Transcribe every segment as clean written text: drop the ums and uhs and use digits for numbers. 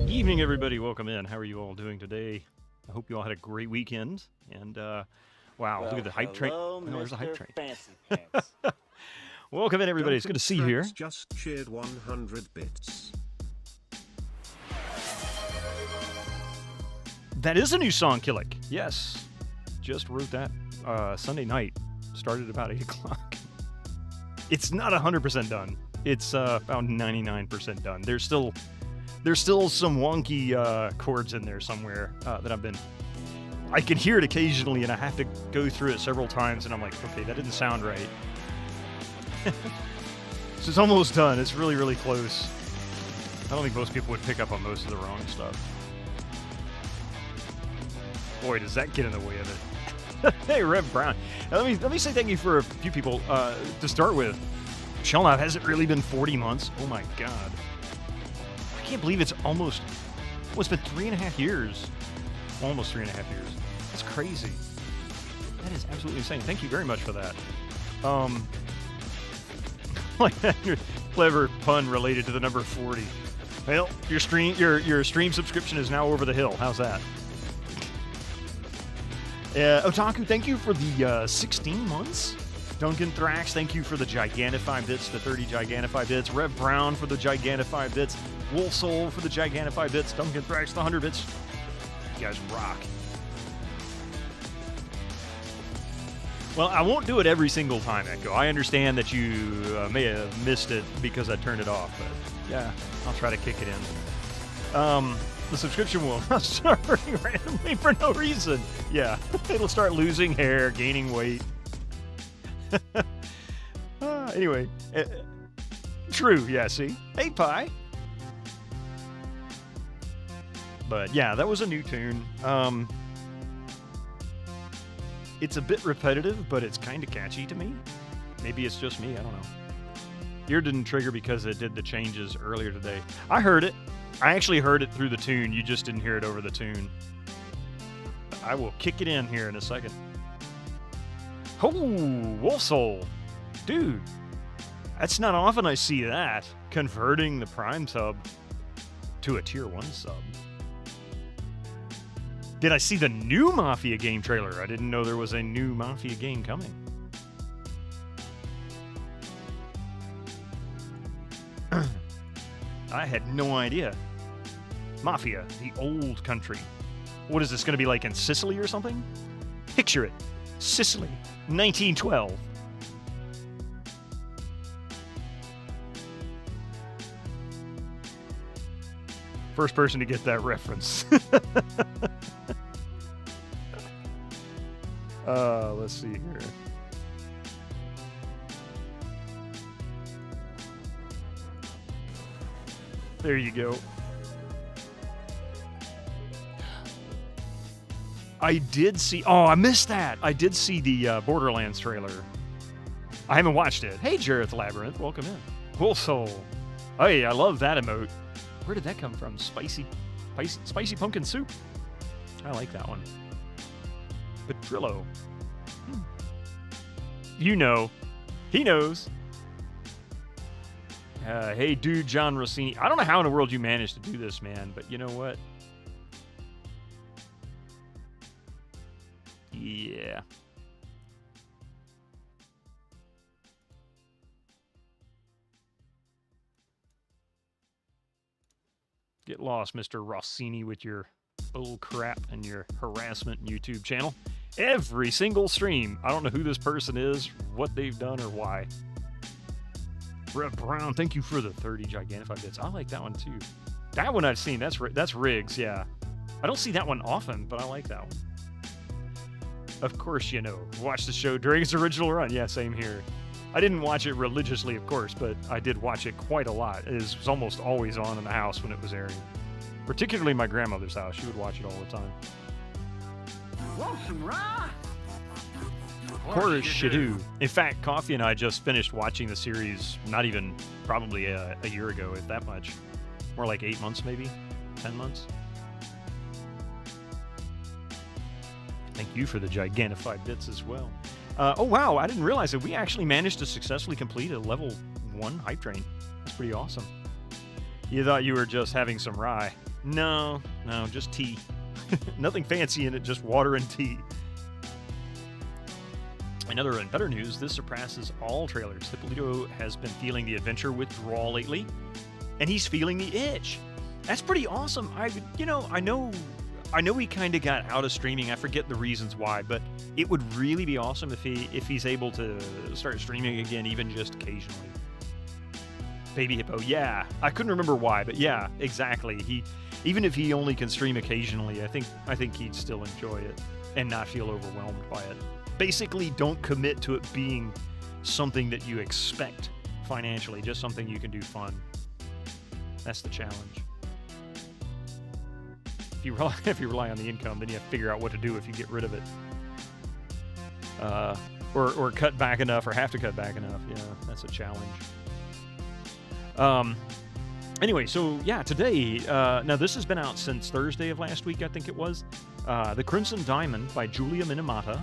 Evening, everybody. Welcome in. How are you all doing today? I hope you all had a great weekend. And, wow, well, look at the hype train. hello, Oh, there's a hype train. Fancy Pants. Welcome in, everybody. It's good to see you here. Just shared 100 bits. That is a new song, Killick. Yes. Just wrote that Sunday night. Started about 8 o'clock. It's not 100% done. It's about 99% done. There's still some wonky chords in there somewhere that I can hear it occasionally, and I have to go through it several times, and I'm like, okay, that didn't sound right. So it's almost done. It's really, really close. I don't think most people would pick up on most of the wrong stuff. Boy, does that get in the way of it. Hey, Rev Brown. Now, let me say thank you for a few people to start with. Shellknife, has it really been 40 months? Oh my god. I can't believe it's almost... Well, it's been 3.5 years. Almost 3.5 years. That's crazy. That is absolutely insane. Thank you very much for that. Like that clever pun related to the number 40. Well, your stream subscription is now over the hill. How's that? Otaku, thank you for the 16 months. Duncan Thrax, thank you for the Gigantify bits, the 30 Gigantify bits. Rev Brown for the Gigantify bits. Wolf Soul for the Gigantify bits. Duncan Thrax, the 100 bits. You guys rock. Well, I won't do it every single time, Echo. I understand that you may have missed it because I turned it off, but yeah, I'll try to kick it in. The subscription will start running randomly for no reason. Yeah, it'll start losing hair, gaining weight. Anyway, true, yeah, see? Hey, Pi. But yeah, that was a new tune. It's a bit repetitive, but it's kind of catchy to me. Maybe it's just me, I don't know. Yours didn't trigger because it did the changes earlier today. I heard it. I actually heard it through the tune. You just didn't hear it over the tune. I will kick it in here in a second. Oh, Wolf Soul. Dude, that's not often I see that. Converting the Prime sub to a Tier 1 sub. Did I see the new Mafia game trailer? I didn't know there was a new Mafia game coming. I had no idea. Mafia, the old country. What is this going to be like in Sicily or something? Picture it. Sicily, 1912. First person to get that reference. Let's see here. There you go. I did see... Oh, I missed that. I did see the Borderlands trailer. I haven't watched it. Hey, Jareth Labyrinth. Welcome in. Wolf Soul. Hey, I love that emote. Where did that come from? Spicy pumpkin soup. I like that one. Petrillo. You know. He knows. Hey, dude, John Rossini. I don't know how in the world you managed to do this, man, but you know what? Yeah. Get lost, Mr. Rossini, with your bull crap and your harassment YouTube channel. Every single stream. I don't know who this person is, what they've done, or why. Rev Brown, thank you for the 30 Gigantify bits. I like that one, too. That one I've seen. That's Riggs, yeah. I don't see that one often, but I like that one. Of course, you know. Watch the show during its original run. Yeah, same here. I didn't watch it religiously, of course, but I did watch it quite a lot. It was almost always on in the house when it was airing. Particularly my grandmother's house. She would watch it all the time. Want some rye? Of course you do. In fact, Coffee and I just finished watching the series not even probably a year ago, if that much. More like 8 months, maybe? 10 months? Thank you for the Gigantify bits as well. Oh, wow, I didn't realize that we actually managed to successfully complete a level 1 hype train. That's pretty awesome. You thought you were just having some rye. No, just tea. Nothing fancy in it, just water and tea. In other and better news, this surpasses all trailers. Hippolito has been feeling the adventure withdrawal lately, and he's feeling the itch. That's pretty awesome. I know he kind of got out of streaming. I forget the reasons why, but it would really be awesome if he's able to start streaming again, even just occasionally. Baby Hippo, yeah. I couldn't remember why, but yeah, exactly. Even if he only can stream occasionally, I think he'd still enjoy it and not feel overwhelmed by it. Basically, don't commit to it being something that you expect financially, just something you can do fun. That's the challenge. If you rely on the income, then you have to figure out what to do if you get rid of it. Or cut back enough, or have to cut back enough. Yeah, that's a challenge. Anyway, so yeah, today, now this has been out since Thursday of last week, I think it was. The Crimson Diamond by Julia Minimata,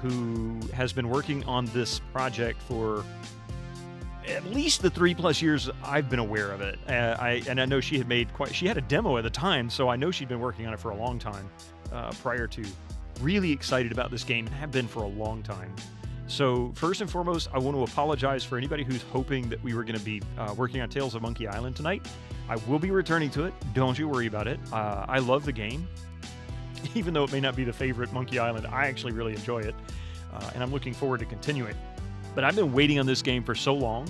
who has been working on this project for at least the 3+ years I've been aware of it. I know she had a demo at the time, so I know she'd been working on it for a long time prior to. Really excited about this game, and have been for a long time. So first and foremost, I want to apologize for anybody who's hoping that we were going to be working on Tales of Monkey Island tonight. I will be returning to it. Don't you worry about it. I love the game. Even though it may not be the favorite Monkey Island, I actually really enjoy it. And I'm looking forward to continuing. But I've been waiting on this game for so long,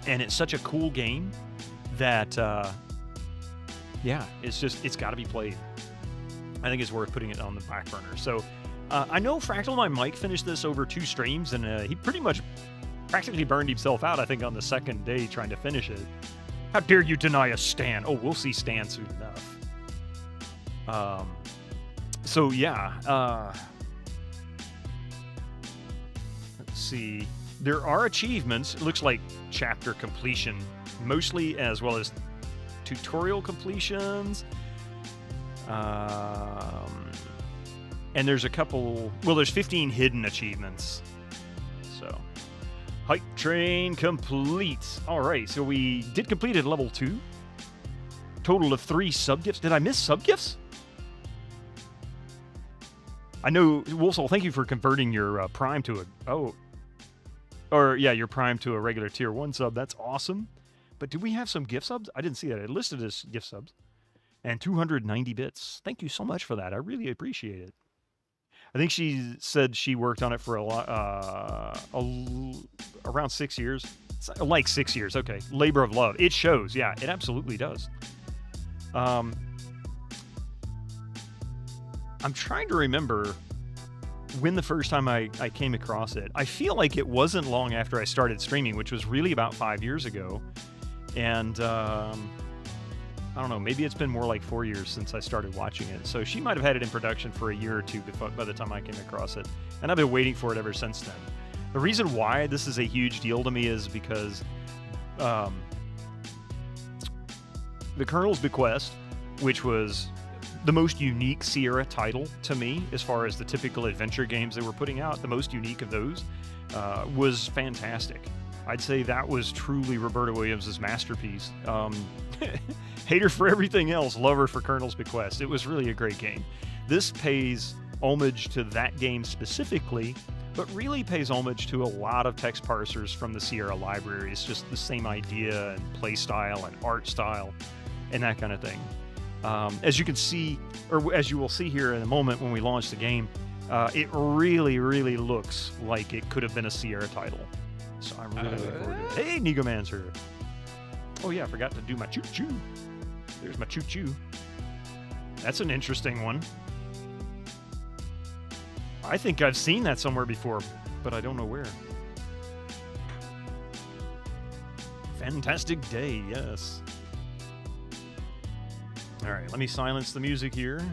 and it's such a cool game that, yeah, it's got to be played. I think it's worth putting it on the back burner. So I know Fractal, my Mike, finished this over 2 streams, and he pretty much practically burned himself out, I think, on the second day trying to finish it. How dare you deny a Stan? Oh, we'll see Stan soon enough. So, yeah. Let's see. There are achievements. It looks like chapter completion, mostly, as well as tutorial completions. And there's a couple... Well, there's 15 hidden achievements. So, Hype Train complete. All right, so we did complete it at level 2. Total of 3 sub-gifts. Did I miss sub-gifts? I know, Wolfsoul, thank you for converting your Prime to a... Oh. Or, yeah, your Prime to a regular Tier 1 sub. That's awesome. But do we have some gift subs? I didn't see that. It listed as gift subs. And 290 bits. Thank you so much for that. I really appreciate it. I think she said she worked on it for around 6 years. Like 6 years, okay. Labor of love. It shows, yeah, it absolutely does. I'm trying to remember when the first time I came across it. I feel like it wasn't long after I started streaming, which was really about 5 years ago. And I don't know, maybe it's been more like 4 years since I started watching it. So she might have had it in production for a year or two by the time I came across it. And I've been waiting for it ever since then. The reason why this is a huge deal to me is because the Colonel's Bequest, which was the most unique Sierra title to me, as far as the typical adventure games they were putting out, the most unique of those, was fantastic. I'd say that was truly Roberta Williams' masterpiece. Hater for everything else, lover for Colonel's Bequest. It was really a great game. This pays homage to that game specifically, but really pays homage to a lot of text parsers from the Sierra library. It's just the same idea and play style and art style and that kind of thing. As you can see, or as you will see here in a moment when we launch the game, it really, really looks like it could have been a Sierra title. So I'm really looking forward to it. Hey, Negomancer! Oh yeah, I forgot to do my choo-choo. There's my choo-choo. That's an interesting one. I think I've seen that somewhere before, but I don't know where. Fantastic day, yes. All right, let me silence the music here.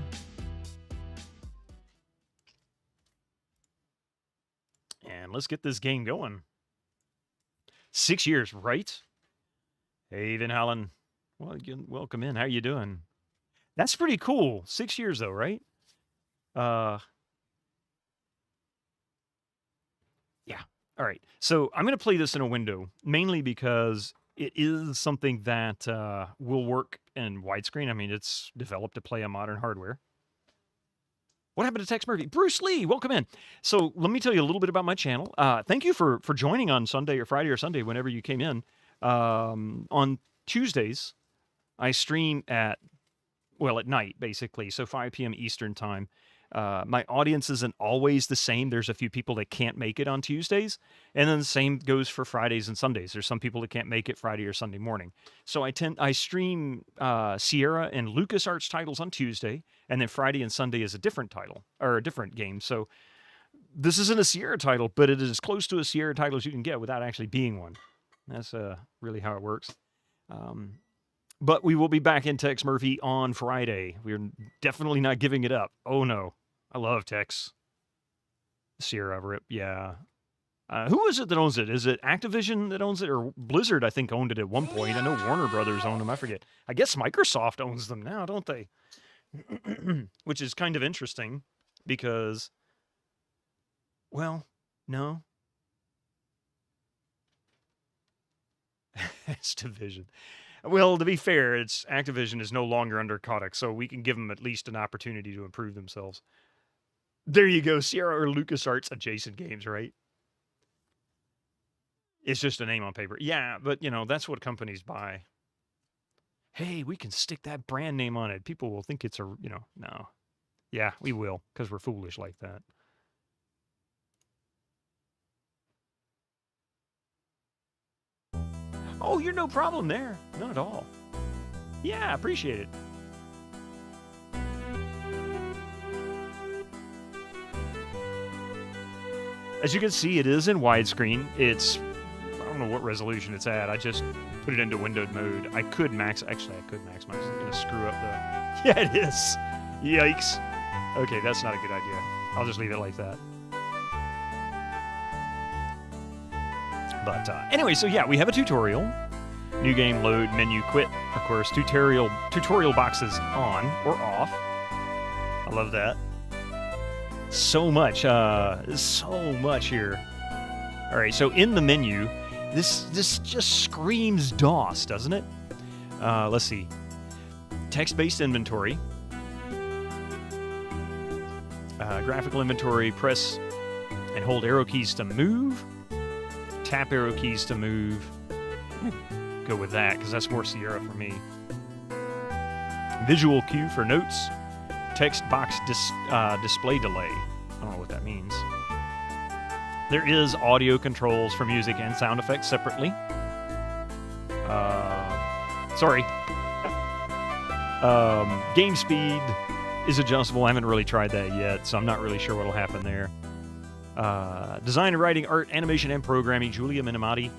And let's get this game going. 6 years, right? Hey, Van Halen. Well, again, welcome in. How you doing? That's pretty cool. 6 years, though, right? Yeah. All right. So I'm going to play this in a window, mainly because it is something that will work in widescreen. I mean, it's developed to play on modern hardware. What happened to Tex Murphy? Bruce Lee, welcome in. So let me tell you a little bit about my channel. Thank you for joining on Sunday or Friday or Sunday, whenever you came in. On Tuesdays, I stream at night, basically, so 5 p.m. Eastern time. My audience isn't always the same. There's a few people that can't make it on Tuesdays, and then the same goes for Fridays and Sundays. There's some people that can't make it Friday or Sunday morning. So I stream Sierra and LucasArts titles on Tuesday, and then Friday and Sunday is a different title or a different game. So this isn't a Sierra title, but it is as close to a Sierra title as you can get without actually being one. That's really how it works. But we will be back in Tex Murphy on Friday. We're definitely not giving it up. Oh, no. I love Tex. Sierra Rip, yeah. Who is it that owns it? Is it Activision that owns it? Or Blizzard, I think, owned it at one point. I know Warner Brothers owned them. I forget. I guess Microsoft owns them now, don't they? Which is kind of interesting because, well, no. It's Division. Well, to be fair, it's Activision is no longer under Kotick, so we can give them at least an opportunity to improve themselves. There you go, Sierra or LucasArts adjacent games, right? It's just a name on paper. Yeah, but, that's what companies buy. Hey, we can stick that brand name on it. People will think it's no. Yeah, we will, because we're foolish like that. Oh, you're no problem there. Not at all. Yeah, appreciate it. As you can see, it is in widescreen. I don't know what resolution it's at. I just put it into windowed mode. I could maximize. I'm going to screw up the... Yeah, it is. Yikes. Okay, that's not a good idea. I'll just leave it like that. But anyway, so yeah, we have a tutorial. New game, load, menu, quit. Of course, tutorial boxes on or off. I love that. So much here. All right, so in the menu, this just screams DOS, doesn't it? Let's see. Text-based inventory. Graphical inventory, press and hold arrow keys to move. Tap arrow keys to move. Go with that, because that's more Sierra for me. Visual cue for notes. Text box display delay. I don't know what that means. There is audio controls for music and sound effects separately. Game speed is adjustable. I haven't really tried that yet, so I'm not really sure what'll happen there. Design and writing, art, animation, and programming, Julia Minimata,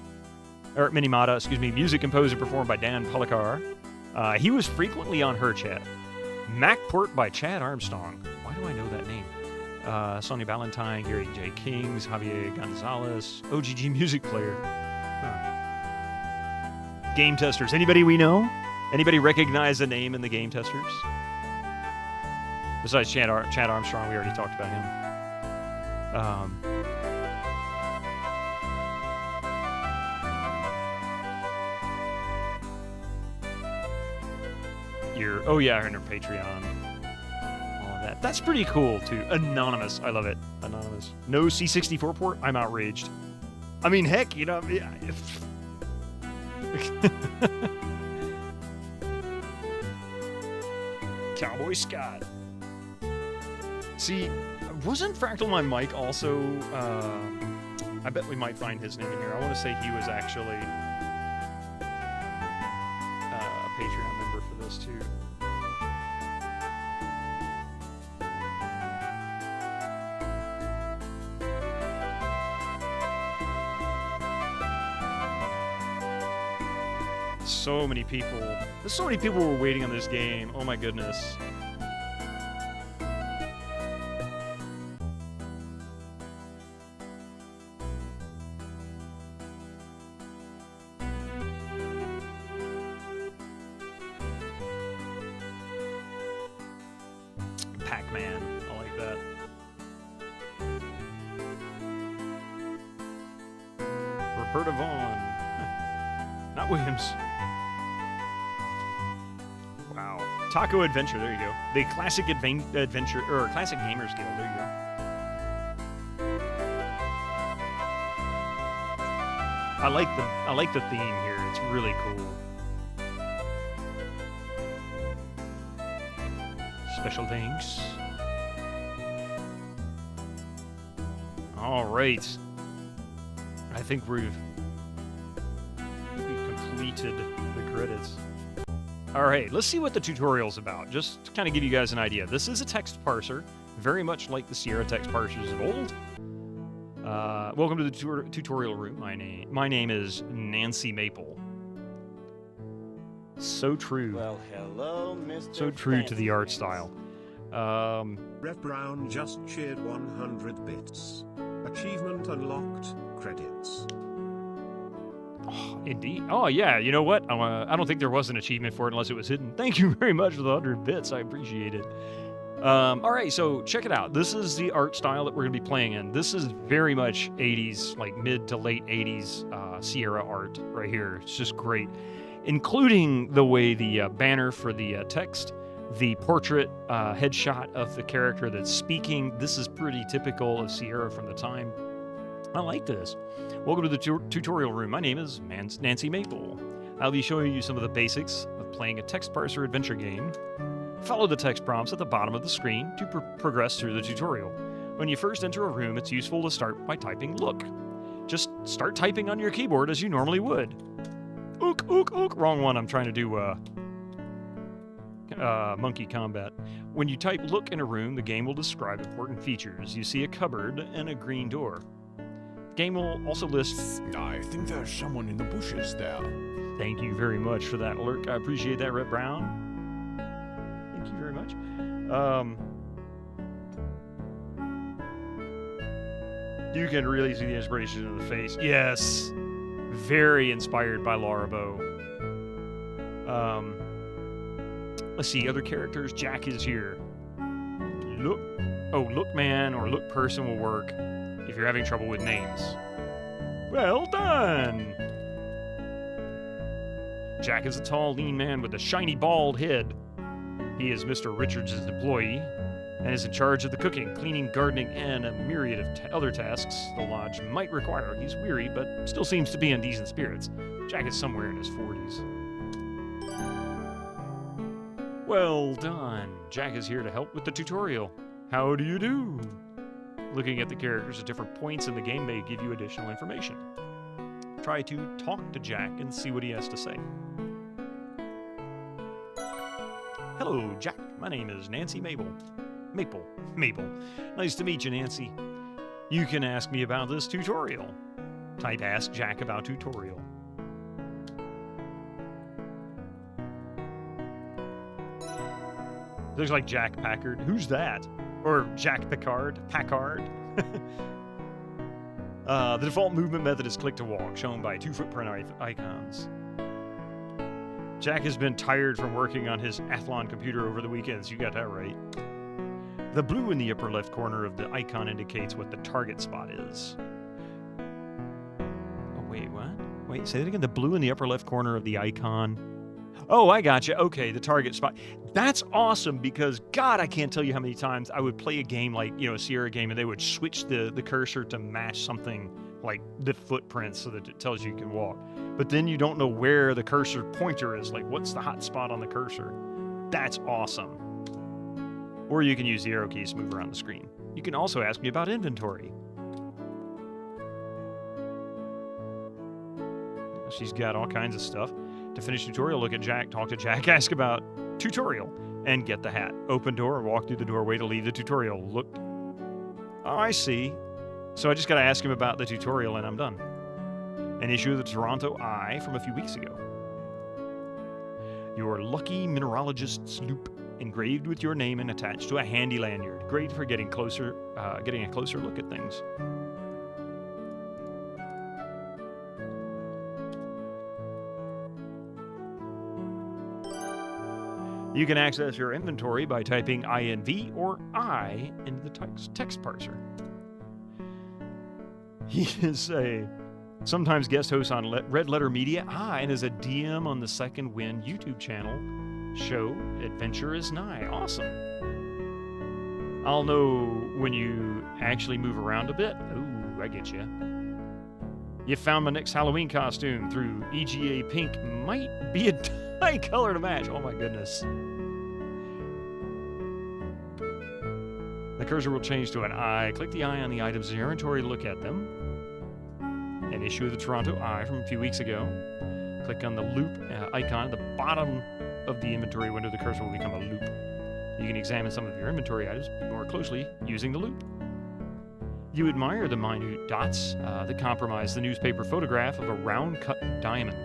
music composed and performed by Dan Polakar. He was frequently on her chat. Mac port by Chad Armstrong. Why do I know that name? Sonia Ballantyne, Gary J. Kings, Javier Gonzalez, OGG music player. Huh. Game testers. Anybody we know? Anybody recognize the name in the game testers? Besides Chad Armstrong, we already talked about him. And her Patreon. All of that. That's pretty cool, too. Anonymous. I love it. Anonymous. No C64 port? I'm outraged. I mean, heck, Cowboy Scott. See, wasn't Fractal My Mic also... I bet we might find his name in here. I want to say he was actually a Patreon member for this, too. So many people. There's so many people who were waiting on this game. Oh my goodness. Pac-Man. I like that. Roberta Vaughn. Not Scott Williams. Wow. Taco Adventure, there you go. The Classic Adventure, or Classic Gamers Guild, there you go. I like the theme here. It's really cool. Special thanks. All right. I think we've completed the credits. All right, let's see what the tutorial's about. Just to kind of give you guys an idea. This is a text parser, very much like the Sierra text parsers of old. Welcome to the tutorial room. My name is Nancy Maple. So true. Well, hello, Mr. So true to the art Fancy style. Rep Brown just cheered 100 bits. Achievement unlocked. Credits. Oh, indeed. Oh, yeah. You know what? I don't think there was an achievement for it unless it was hidden. Thank you very much for the 100 bits. I appreciate it. All right, so check it out. This is the art style that we're going to be playing in. This is very much 80s, like mid to late 80s Sierra art right here. It's just great, including the way the banner for the text, the portrait headshot of the character that's speaking. This is pretty typical of Sierra from the time. I like this. Welcome to the tutorial room. My name is Nancy Maple. I'll be showing you some of the basics of playing a text parser adventure game. Follow the text prompts at the bottom of the screen to progress through the tutorial. When you first enter a room, it's useful to start by typing look. Just start typing on your keyboard as you normally would. Ook, ook, ook. Wrong one. I'm trying to do monkey combat. When you type look in a room, the game will describe important features. You see a cupboard and a green door. The game will also list... I think there's someone in the bushes there. Thank you very much for that alert. I appreciate that, Rep Brown. Thank you very much. You can really see the inspiration in the face. Yes. Very inspired by Laura Bow. Let's see, other characters. Jack is here. Look man or look person will work if you're having trouble with names. Well done! Jack is a tall, lean man with a shiny, bald head. He is Mr. Richards' employee and is in charge of the cooking, cleaning, gardening, and a myriad of other tasks the lodge might require. He's weary, but still seems to be in decent spirits. Jack is somewhere in his 40s. Well done. Jack is here to help with the tutorial. How do you do? Looking at the characters at different points in the game may give you additional information. Try to talk to Jack and see what he has to say. Hello, Jack. My name is Nancy Maple. Maple. Nice to meet you, Nancy. You can ask me about this tutorial. Type Ask Jack About Tutorial. Looks like Jack Packard. Who's that? Or Jack Packard? The default movement method is click to walk, shown by 2 footprint icons. Jack has been tired from working on his Athlon computer over the weekends. You got that right. The blue in the upper left corner of the icon indicates what the target spot is. Oh, wait, what? Wait, say that again. The blue in the upper left corner of the icon. Oh, I gotcha. Okay, the target spot. That's awesome because, God, I can't tell you how many times I would play a game like, a Sierra game, and they would switch the cursor to match something like the footprints so that it tells you can walk. But then you don't know where the cursor pointer is. Like, what's the hot spot on the cursor? That's awesome. Or you can use the arrow keys to move around the screen. You can also ask me about inventory. She's got all kinds of stuff. To finish tutorial, look at Jack, talk to Jack, ask about tutorial, and get the hat. Open door, walk through the doorway to leave the tutorial. Look. Oh, I see. So I just got to ask him about the tutorial and I'm done. An issue of the Toronto Eye from a few weeks ago. Your lucky mineralogist's loop, engraved with your name and attached to a handy lanyard. Great for getting a closer look at things. You can access your inventory by typing INV or I into the text parser. He is a Sometimes guest hosts on Red Letter Media. And is a DM on the Second Wind YouTube channel. Show Adventure is Nigh. Awesome. I'll know when you actually move around a bit. Ooh, I get you. You found my next Halloween costume through EGA Pink. Might be a dye color to match. Oh my goodness. The cursor will change to an eye. Click the eye on the items in your inventory to look at them. An issue of the Toronto Eye from a few weeks ago. Click on the loop icon at the bottom of the inventory window. The cursor will become a loop. You can examine some of your inventory items more closely using the loop. You admire the minute dots that comprise the newspaper photograph of a round-cut diamond.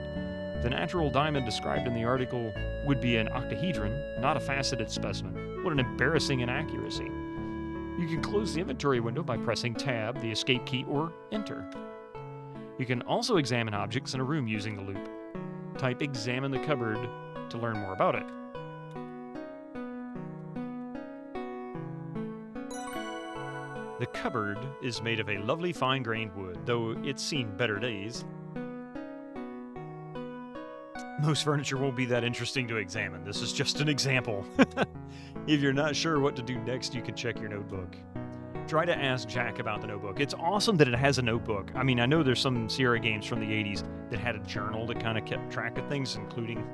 The natural diamond described in the article would be an octahedron, not a faceted specimen. What an embarrassing inaccuracy. You can close the inventory window by pressing Tab, the escape key, or Enter. You can also examine objects in a room using the loop. Type Examine the cupboard to learn more about it. The cupboard is made of a lovely fine-grained wood, though it's seen better days. Most furniture won't be that interesting to examine. This is just an example. If you're not sure what to do next, you can check your notebook. Try to ask Jack about the notebook. It's awesome that it has a notebook. I mean, I know there's some Sierra games from the 80s that had a journal that kind of kept track of things, including,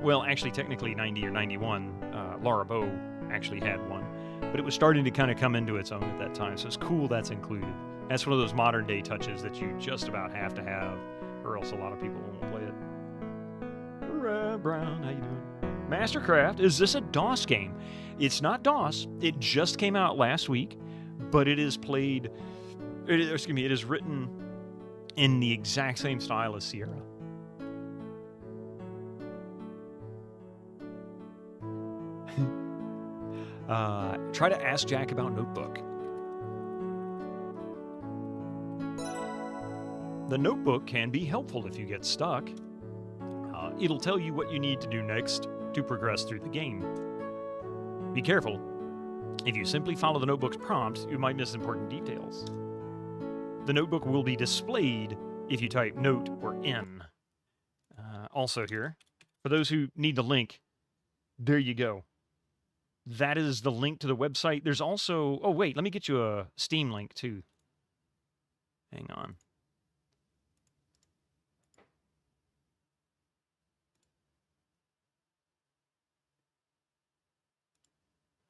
well, actually, technically 90 or 91, Laura Bow actually had one. But it was starting to kind of come into its own at that time, so it's cool that's included. That's one of those modern-day touches that you just about have to have, or else a lot of people won't play it. Brown, how you doing? Mastercraft, is this a DOS game? It's not DOS. It just came out last week, but it is played... it is written in the exact same style as Sierra. Try to ask Jack about Notebook. The Notebook can be helpful if you get stuck. It'll tell you what you need to do next to progress through the game. Be careful. If you simply follow the Notebook's prompts, you might miss important details. The Notebook will be displayed if you type Note or N. Also here, for those who need the link, there you go. That is the link to the website. There's also... oh, wait, let me get you a Steam link, too. Hang on.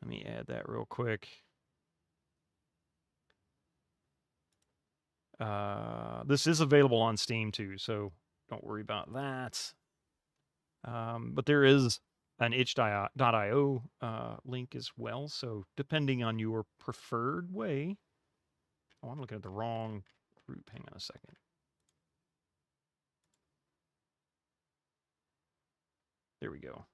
Let me add that real quick. This is available on Steam, too, so don't worry about that. But there is an itch.io link as well, so depending on your preferred way... oh, I'm looking at the wrong group. Hang on a second. There we go.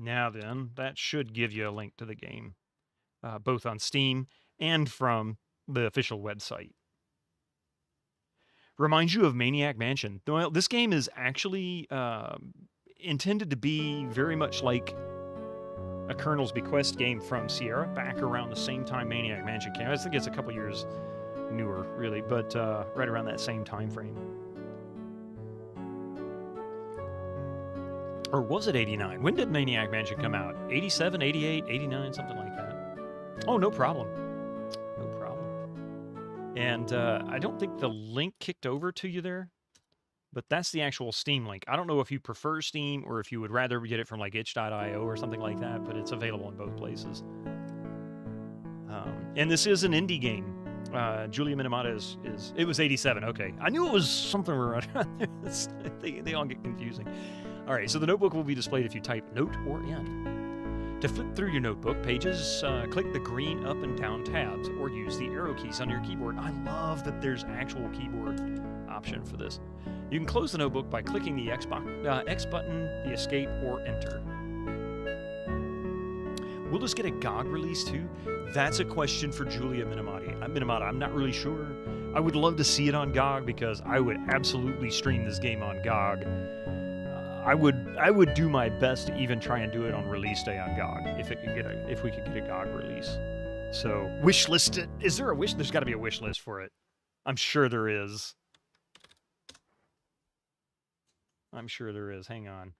Now then, that should give you a link to the game, both on Steam and from the official website. Reminds you of Maniac Mansion. Well, this game is actually intended to be very much like a Colonel's Bequest game from Sierra, back around the same time Maniac Mansion came. I think it's a couple years newer, really, but right around that same time frame. Or was it 89? When did Maniac Mansion come out? 87, 88, 89, something like that. Oh, no problem. No problem. And I don't think the link kicked over to you there, but that's the actual Steam link. I don't know if you prefer Steam or if you would rather get it from like itch.io or something like that, but it's available in both places. And this is an indie game. Julia Minimata is... it was 87, okay. I knew it was something around there. They all get confusing. All right, so the notebook will be displayed if you type Note or N. To flip through your notebook pages, click the green up and down tabs or use the arrow keys on your keyboard. I love that there's actual keyboard option for this. You can close the notebook by clicking the X button, the escape, or enter. Will this get a GOG release too? That's a question for Julia Minimata. I'm not really sure. I would love to see it on GOG because I would absolutely stream this game on GOG. I would do my best to even try and do it on release day on GOG if we could get a GOG release. So wish list it. Is there a wish? There's got to be a wish list for it. I'm sure there is. I'm sure there is. Hang on.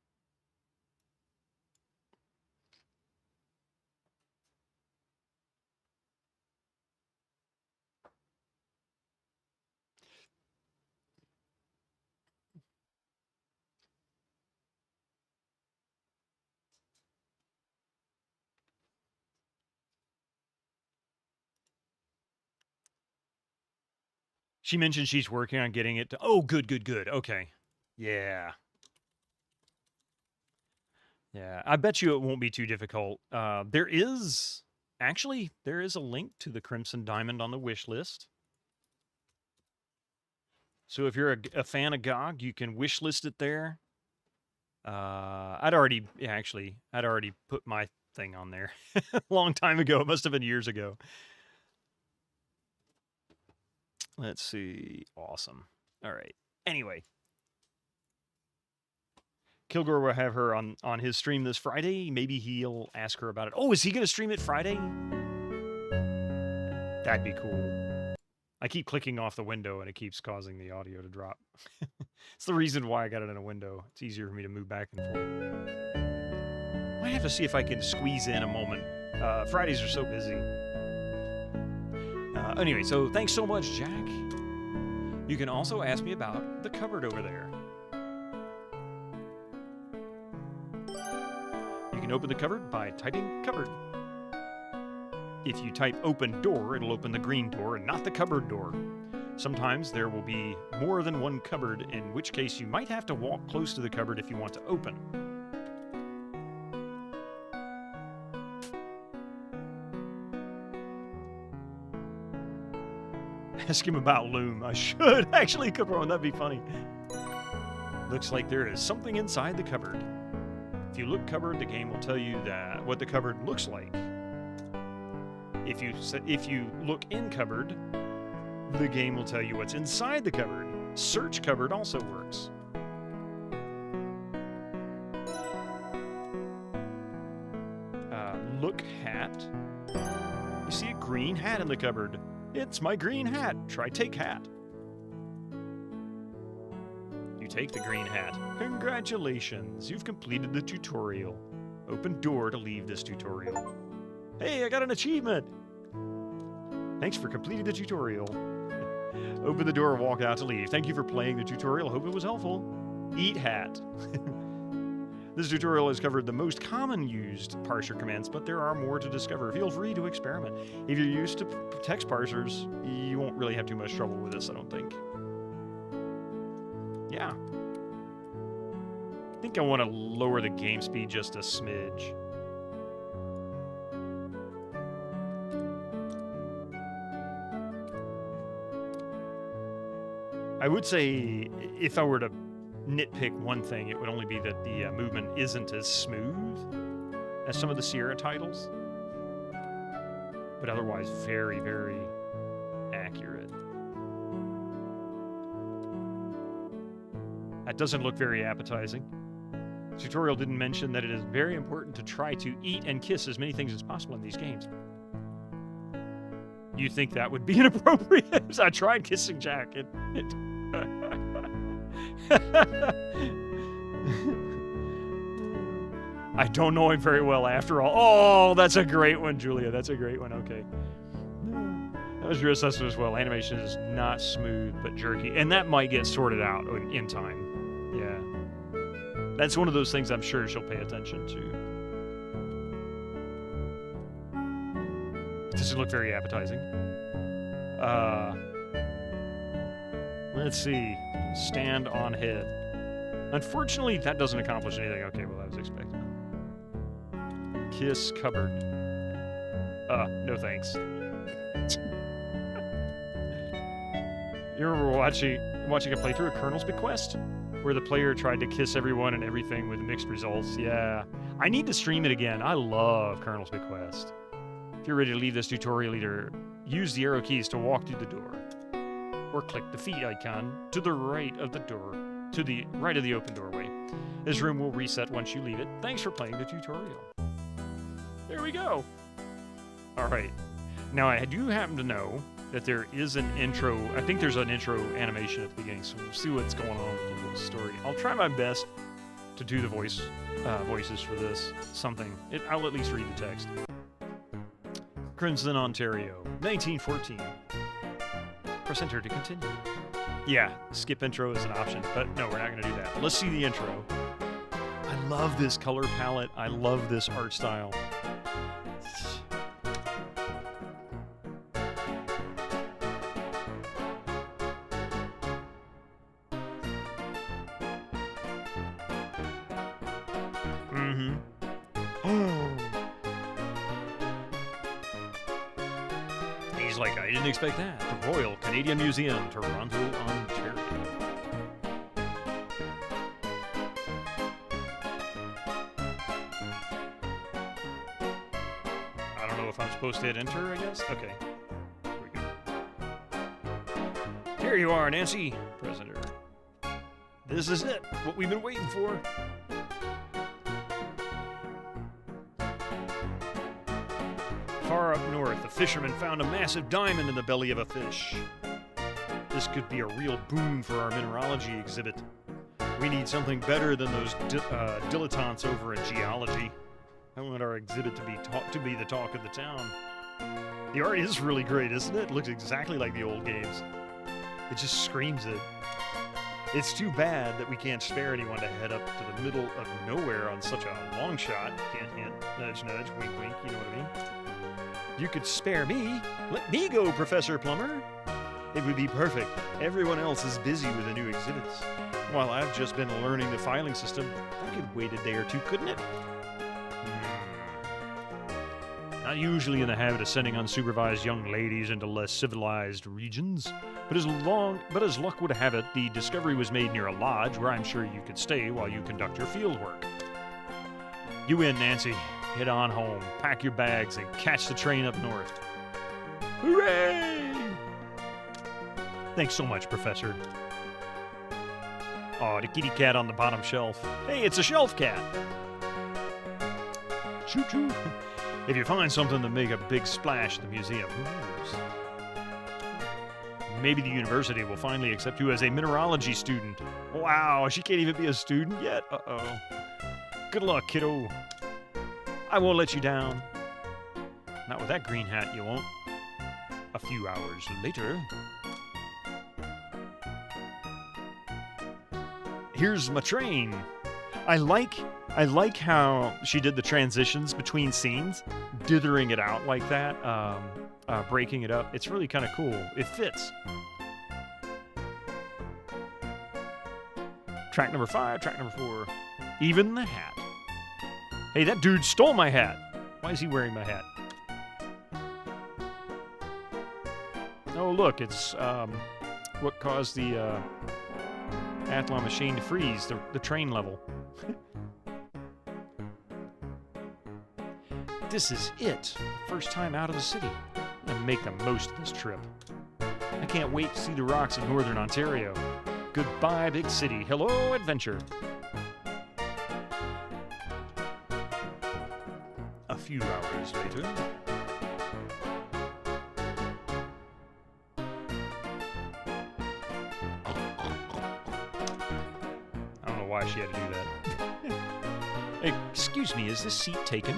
She mentioned she's working on getting it to... Oh, good, good, good. Okay. Yeah. Yeah, I bet you it won't be too difficult. There is a link to the Crimson Diamond on the wish list. So if you're a fan of GOG, you can wish list it there. I'd already put my thing on there a long time ago. It must have been years ago. Let's see. Awesome. All right. Anyway. Kilgore will have her on his stream this Friday. Maybe he'll ask her about it. Oh, is he going to stream it Friday? That'd be cool. I keep clicking off the window and it keeps causing the audio to drop. It's the reason why I got it in a window. It's easier for me to move back and forth. Might have to see if I can squeeze in a moment. Fridays are so busy. Anyway, so thanks so much, Jack. You can also ask me about the cupboard over there. You can open the cupboard by typing cupboard. If you type open door, it'll open the green door and not the cupboard door. Sometimes there will be more than one cupboard, in which case you might have to walk close to the cupboard if you want to open. Ask him about Loom. I should actually, Capron, that'd be funny. Looks like there is something inside the cupboard. If you look cupboard, the game will tell you what the cupboard looks like. If you look in cupboard, the game will tell you what's inside the cupboard. Search cupboard also works. Look hat. You see a green hat in the cupboard. It's my green hat. Try take hat. You take the green hat. Congratulations, you've completed the tutorial. Open door to leave this tutorial. Hey, I got an achievement! Thanks for completing the tutorial. Open the door and walk out to leave. Thank you for playing the tutorial. Hope it was helpful. Eat hat. This tutorial has covered the most common used parser commands, but there are more to discover. Feel free to experiment. If you're used to text parsers, you won't really have too much trouble with this, I don't think. Yeah. I think I want to lower the game speed just a smidge. I would say if I were to nitpick one thing, it would only be that the movement isn't as smooth as some of the Sierra titles, but otherwise very, very accurate. That doesn't look very appetizing. The tutorial didn't mention that it is very important to try to eat and kiss as many things as possible in these games. You'd think that would be inappropriate. I tried kissing Jack. I don't know him very well after all. Oh, that's a great one, Julia. That's a great one. Okay. That was your assessment as well. Animation is not smooth, but jerky. And that might get sorted out in time. Yeah. That's one of those things I'm sure she'll pay attention to. It doesn't look very appetizing. Let's see. Stand on head. Unfortunately, that doesn't accomplish anything. Okay, well, I was expecting. Kiss cupboard. No thanks. You remember watching a playthrough of Colonel's Bequest? Where the player tried to kiss everyone and everything with mixed results? Yeah. I need to stream it again. I love Colonel's Bequest. If you're ready to leave this tutorial, either use the arrow keys to walk through the door. or click the feet icon to the right of the door, to the right of the open doorway. This room will reset once you leave it. Thanks for playing the tutorial. There we go. All right. Now, I do happen to know that there is an intro. I think there's an intro animation at the beginning, so we'll see what's going on with the little story. I'll try my best to do the voices for this. I'll at least read the text. Crimson, Ontario, 1914. Press enter to continue. Yeah, skip intro is an option, but no, we're not going to do that. Let's see the intro. I love this color palette. I love this art style. He's like, I didn't expect that. The Royal Canadian Museum, Toronto, Ontario. I don't know if I'm supposed to hit enter, I guess? Okay. Here we go. Here you are, Nancy. Press enter. This is it. What we've been waiting for. Far up north, a fisherman found a massive diamond in the belly of a fish. This could be a real boon for our mineralogy exhibit. We need something better than those dilettantes over in geology. I want our exhibit to be the talk of the town. The art is really great, isn't it? It looks exactly like the old games. It just screams it. It's too bad that we can't spare anyone to head up to the middle of nowhere on such a long shot. Hint, hint, nudge, nudge, wink, wink, you know what I mean? You could spare me. Let me go, Professor Plumber. It would be perfect. Everyone else is busy with the new exhibits. While I've just been learning the filing system, I could wait a day or two, couldn't it? Not usually in the habit of sending unsupervised young ladies into less civilized regions, but as luck would have it, the discovery was made near a lodge where I'm sure you could stay while you conduct your field work. You in, Nancy. Head on home, pack your bags, and catch the train up north. Hooray! Thanks so much, Professor. Oh, the kitty cat on the bottom shelf. Hey, it's a shelf cat. Choo-choo. If you find something to make a big splash at the museum, who knows? Maybe the university will finally accept you as a mineralogy student. Wow, she can't even be a student yet? Uh-oh. Good luck, kiddo. I won't let you down. Not with that green hat, you won't. A few hours later. Here's my train. I like how she did the transitions between scenes, dithering it out like that, breaking it up. It's really kind of cool. It fits. Track number 5, track number 4. Even the hat. Hey, that dude stole my hat. Why is he wearing my hat? Oh, look, it's what caused the Athlon machine to freeze, the train level. This is it. First time out of the city. I'm gonna make the most of this trip. I can't wait to see the rocks of northern Ontario. Goodbye, big city. Hello, adventure. A few hours later. I don't know why she had to do that. Excuse me, is this seat taken?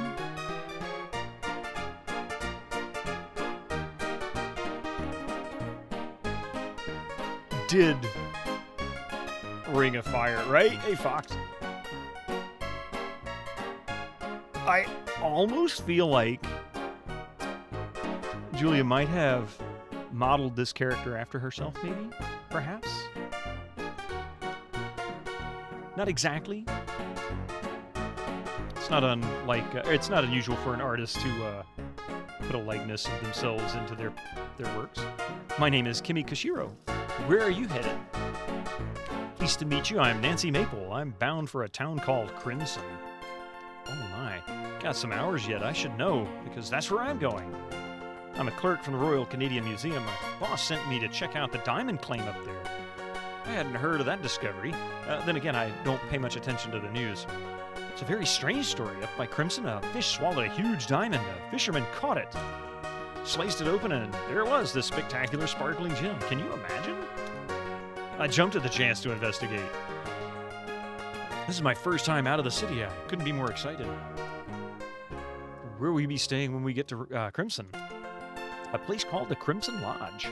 Did ring of fire, right? Hey, Fox. I almost feel like Julia might have modeled this character after herself, maybe? Perhaps? Not exactly. It's not it's not unusual for an artist to put a likeness of themselves into their works. My name is Kimi Koshiro. Where are you headed? Pleased to meet you. I'm Nancy Maple. I'm bound for a town called Crimson. Oh my. Got some hours yet. I should know, because that's where I'm going. I'm a clerk from the Royal Canadian Museum. My boss sent me to check out the diamond claim up there. I hadn't heard of that discovery. Then again, I don't pay much attention to the news. It's a very strange story. Up by Crimson, a fish swallowed a huge diamond. A fisherman caught it, sliced it open, and there it was, this spectacular sparkling gem. Can you imagine? I jumped at the chance to investigate. This is my first time out of the city. I couldn't be more excited. Where will we be staying when we get to Crimson? A place called the Crimson Lodge.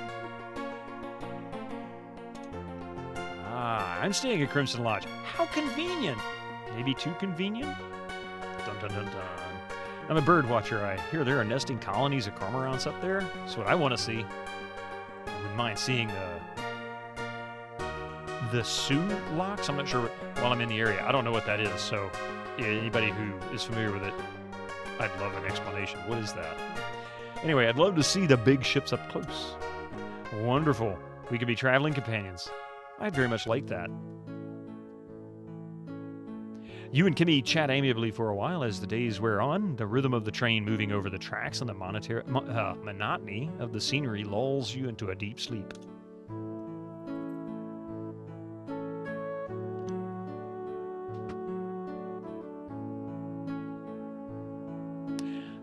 Ah, I'm staying at Crimson Lodge. How convenient! Maybe too convenient? Dun dun dun dun. I'm a bird watcher. I hear there are nesting colonies of cormorants up there. That's what I want to see. I wouldn't mind seeing the Sioux locks. I'm not sure while I'm in the area. I don't know what that is, so anybody who is familiar with it, I'd love an explanation. What is that? Anyway, I'd love to see the big ships up close. Wonderful. We could be traveling companions. I'd very much like that. You and Kimmy chat amiably for a while as the days wear on. The rhythm of the train moving over the tracks and the monotony of the scenery lulls you into a deep sleep.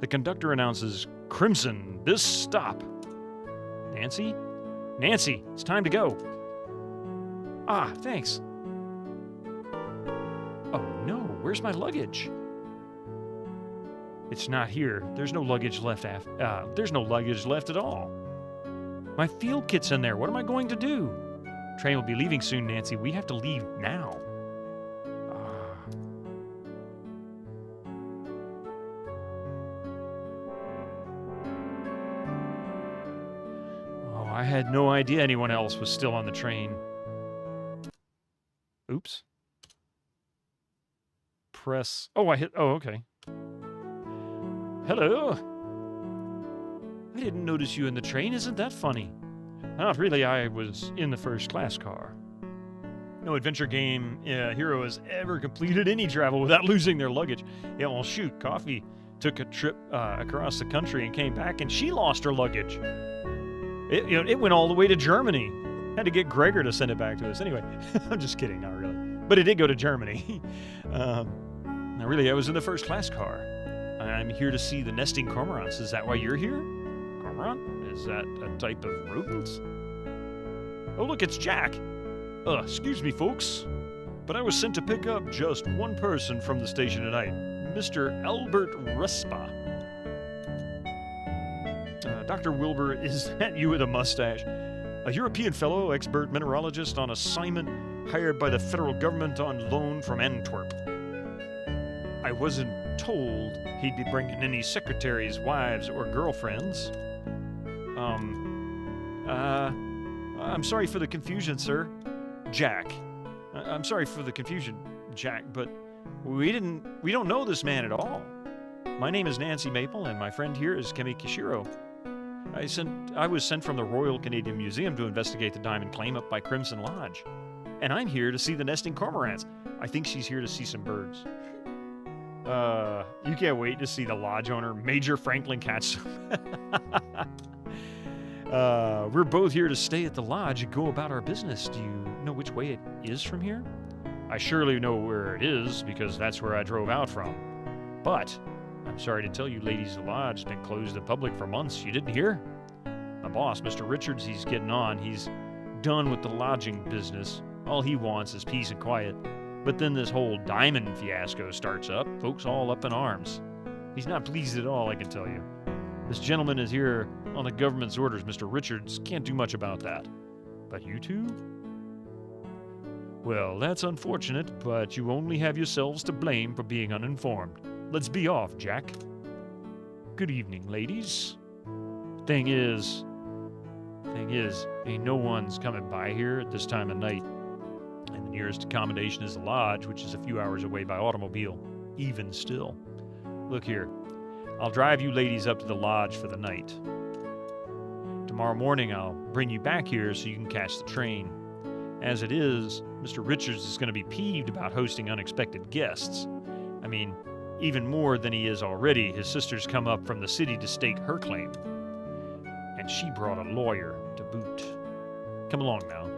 The conductor announces, "Crimson, this stop." Nancy? Nancy, it's time to go. Ah, thanks. Oh no, where's my luggage? It's not here. There's no luggage left there's no luggage left at all. My field kit's in there. What am I going to do? Train will be leaving soon, Nancy. We have to leave now. I had no idea anyone else was still on the train. Oops. Press. Oh, I hit. Oh, okay. Hello. I didn't notice you in the train. Isn't that funny? Not really. I was in the first class car. No adventure game hero has ever completed any travel without losing their luggage. Yeah, well, shoot. Coffee took a trip across the country and came back, and she lost her luggage. It went all the way to Germany. Had to get Gregor to send it back to us. Anyway, I'm just kidding, not really. But it did go to Germany. Now, really, I was in the first class car. I'm here to see the nesting cormorants. Is that why you're here? Cormorant? Is that a type of rodent? Oh, look, it's Jack. Excuse me, folks, but I was sent to pick up just one person from the station tonight, Mr. Albert Ruspa. Dr. Wilbur, is that you with a mustache? A European fellow, expert mineralogist on assignment, hired by the federal government on loan from Antwerp. I wasn't told he'd be bringing any secretaries, wives, or girlfriends. I'm sorry for the confusion, sir. Jack. I'm sorry for the confusion, Jack, but we don't know this man at all. My name is Nancy Maple, and my friend here is Kemi Kishiro. I was sent from the Royal Canadian Museum to investigate the diamond claim up by Crimson Lodge. And I'm here to see the nesting cormorants. I think she's here to see some birds. You can't wait to see the lodge owner, Major Franklin Katz. We're both here to stay at the lodge and go about our business. Do you know which way it is from here? I surely know where it is, because that's where I drove out from. But I'm sorry to tell you, ladies, the lodge has been closed to the public for months. You didn't hear? My boss, Mr. Richards, he's getting on. He's done with the lodging business. All he wants is peace and quiet. But then this whole diamond fiasco starts up. Folks all up in arms. He's not pleased at all, I can tell you. This gentleman is here on the government's orders. Mr. Richards can't do much about that. But you two? Well, that's unfortunate, but you only have yourselves to blame for being uninformed. Let's be off, Jack. Good evening, ladies. Thing is, ain't no one's coming by here at this time of night. And the nearest accommodation is the lodge, which is a few hours away by automobile. Even still. Look here. I'll drive you ladies up to the lodge for the night. Tomorrow morning I'll bring you back here so you can catch the train. As it is, Mr. Richards is going to be peeved about hosting unexpected guests. I mean, even more than he is already. His sister's come up from the city to stake her claim. and she brought a lawyer to boot. Come along now.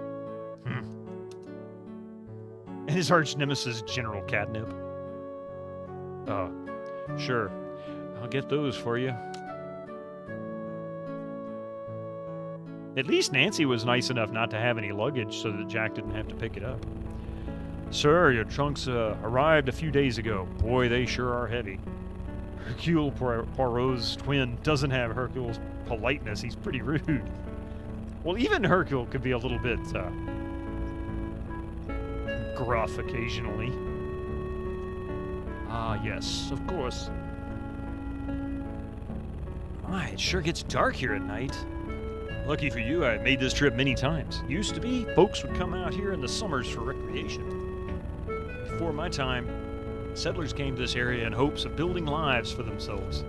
And his arch nemesis, General Catnip. Sure. I'll get those for you. At least Nancy was nice enough not to have any luggage so that Jack didn't have to pick it up. Sir, your trunks arrived a few days ago. Boy, they sure are heavy. Hercule Poirot's twin doesn't have Hercule's politeness. He's pretty rude. Well, even Hercule could be a little bit gruff occasionally. Ah, yes, of course. My, it sure gets dark here at night. Lucky for you, I've made this trip many times. Used to be, folks would come out here in the summers for recreation. Before my time, settlers came to this area in hopes of building lives for themselves.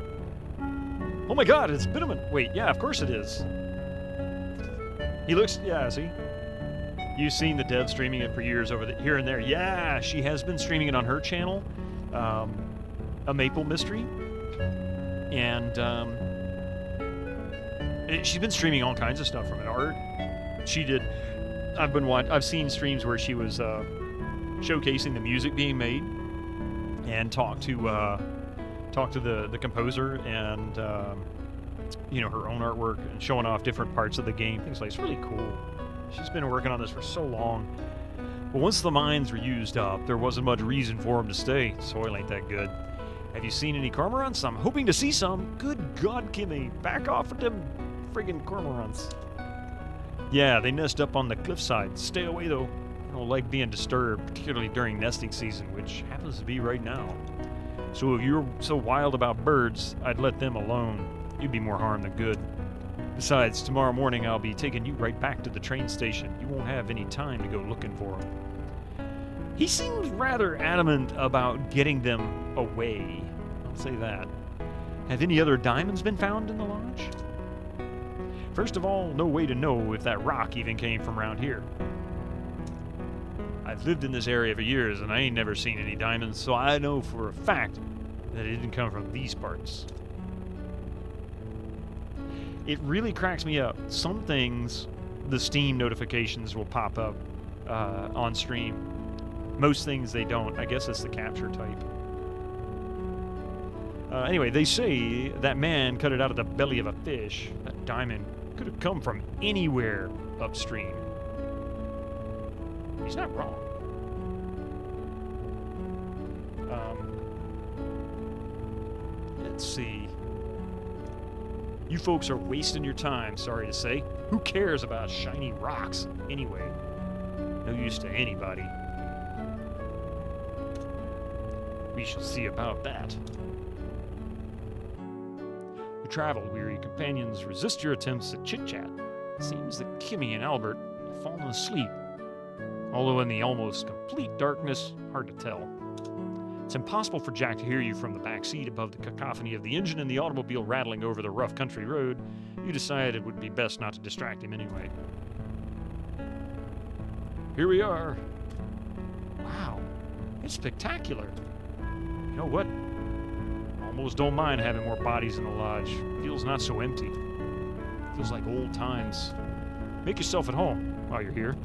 Oh my God, it's Bitterman. Wait, yeah, of course it is. He looks, yeah, see? You've seen the dev streaming it for years over here and there. Yeah, she has been streaming it on her channel, A Maple Mystery. And she's been streaming all kinds of stuff from it. Art. She did. I've seen streams where she was showcasing the music being made, and talked to the composer and her own artwork and showing off different parts of the game. Things like it's really cool. She's been working on this for so long. But once the mines were used up, there wasn't much reason for them to stay. Soil ain't that good. Have you seen any cormorants? I'm hoping to see some. Good God, Kimmy, back off with them friggin' cormorants. Yeah, they nest up on the cliffside. Stay away, though. I don't like being disturbed, particularly during nesting season, which happens to be right now. So if you're so wild about birds, I'd let them alone. You'd be more harm than good. Besides, tomorrow morning I'll be taking you right back to the train station. You won't have any time to go looking for them. He seems rather adamant about getting them away. I'll say that. Have any other diamonds been found in the lodge? First of all, no way to know if that rock even came from around here. I've lived in this area for years and I ain't never seen any diamonds, so I know for a fact that it didn't come from these parts. It really cracks me up. Some things, the Steam notifications will pop up on stream. Most things they don't. I guess it's the capture type. Anyway, they say that man cut it out of the belly of a fish. That diamond could have come from anywhere upstream. He's not wrong. Let's see. You folks are wasting your time, sorry to say. Who cares about shiny rocks anyway? No use to anybody. We shall see about that. Your travel-weary companions resist your attempts at chit-chat. It seems that Kimmy and Albert have fallen asleep. Although in the almost complete darkness, hard to tell. It's impossible for Jack to hear you from the back seat above the cacophony of the engine and the automobile rattling over the rough country road. You decided it would be best not to distract him anyway. Here we are. Wow, it's spectacular. You know what? Almost don't mind having more bodies in the lodge. Feels not so empty. Feels like old times. Make yourself at home while you're here.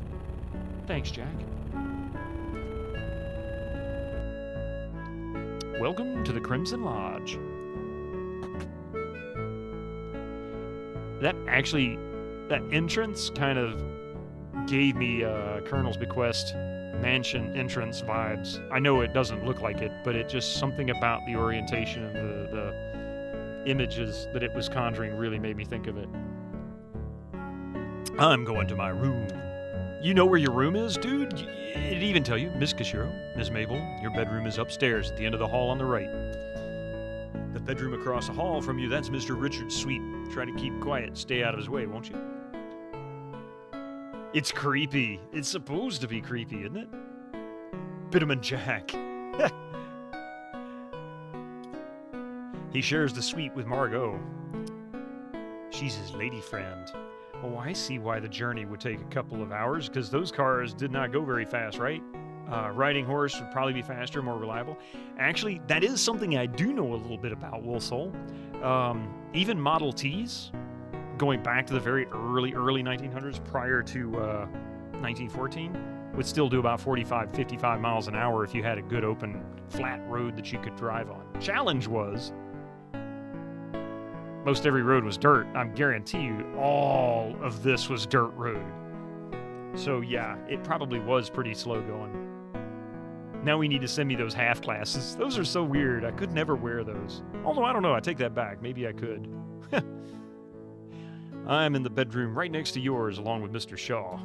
Thanks, Jack. Welcome to the Crimson Lodge. That entrance kind of gave me Colonel's Bequest mansion entrance vibes. I know it doesn't look like it, but it just something about the orientation and the images that it was conjuring really made me think of it. I'm going to my room. You know where your room is, dude? It'd even tell you, Miss Kashiro, Miss Mabel, your bedroom is upstairs at the end of the hall on the right. The bedroom across the hall from you, that's Mr. Richard's suite. Try to keep quiet, stay out of his way, won't you? It's creepy. It's supposed to be creepy, isn't it? Bitterman Jack. He shares the suite with Margot. She's his lady friend. Oh, I see why the journey would take a couple of hours, because those cars did not go very fast, right? Riding horse would probably be faster, more reliable. Actually, that is something I do know a little bit about, Will Soul. Even Model Ts, going back to the very early 1900s, prior to 1914, would still do about 45, 55 miles an hour if you had a good open, flat road that you could drive on. Challenge was, most every road was dirt. I guarantee you all of this was dirt road. So yeah, it probably was pretty slow going. Now we need to send me those half classes. Those are so weird. I could never wear those. Although, I don't know. I take that back. Maybe I could. I'm in the bedroom right next to yours, along with Mr. Shaw.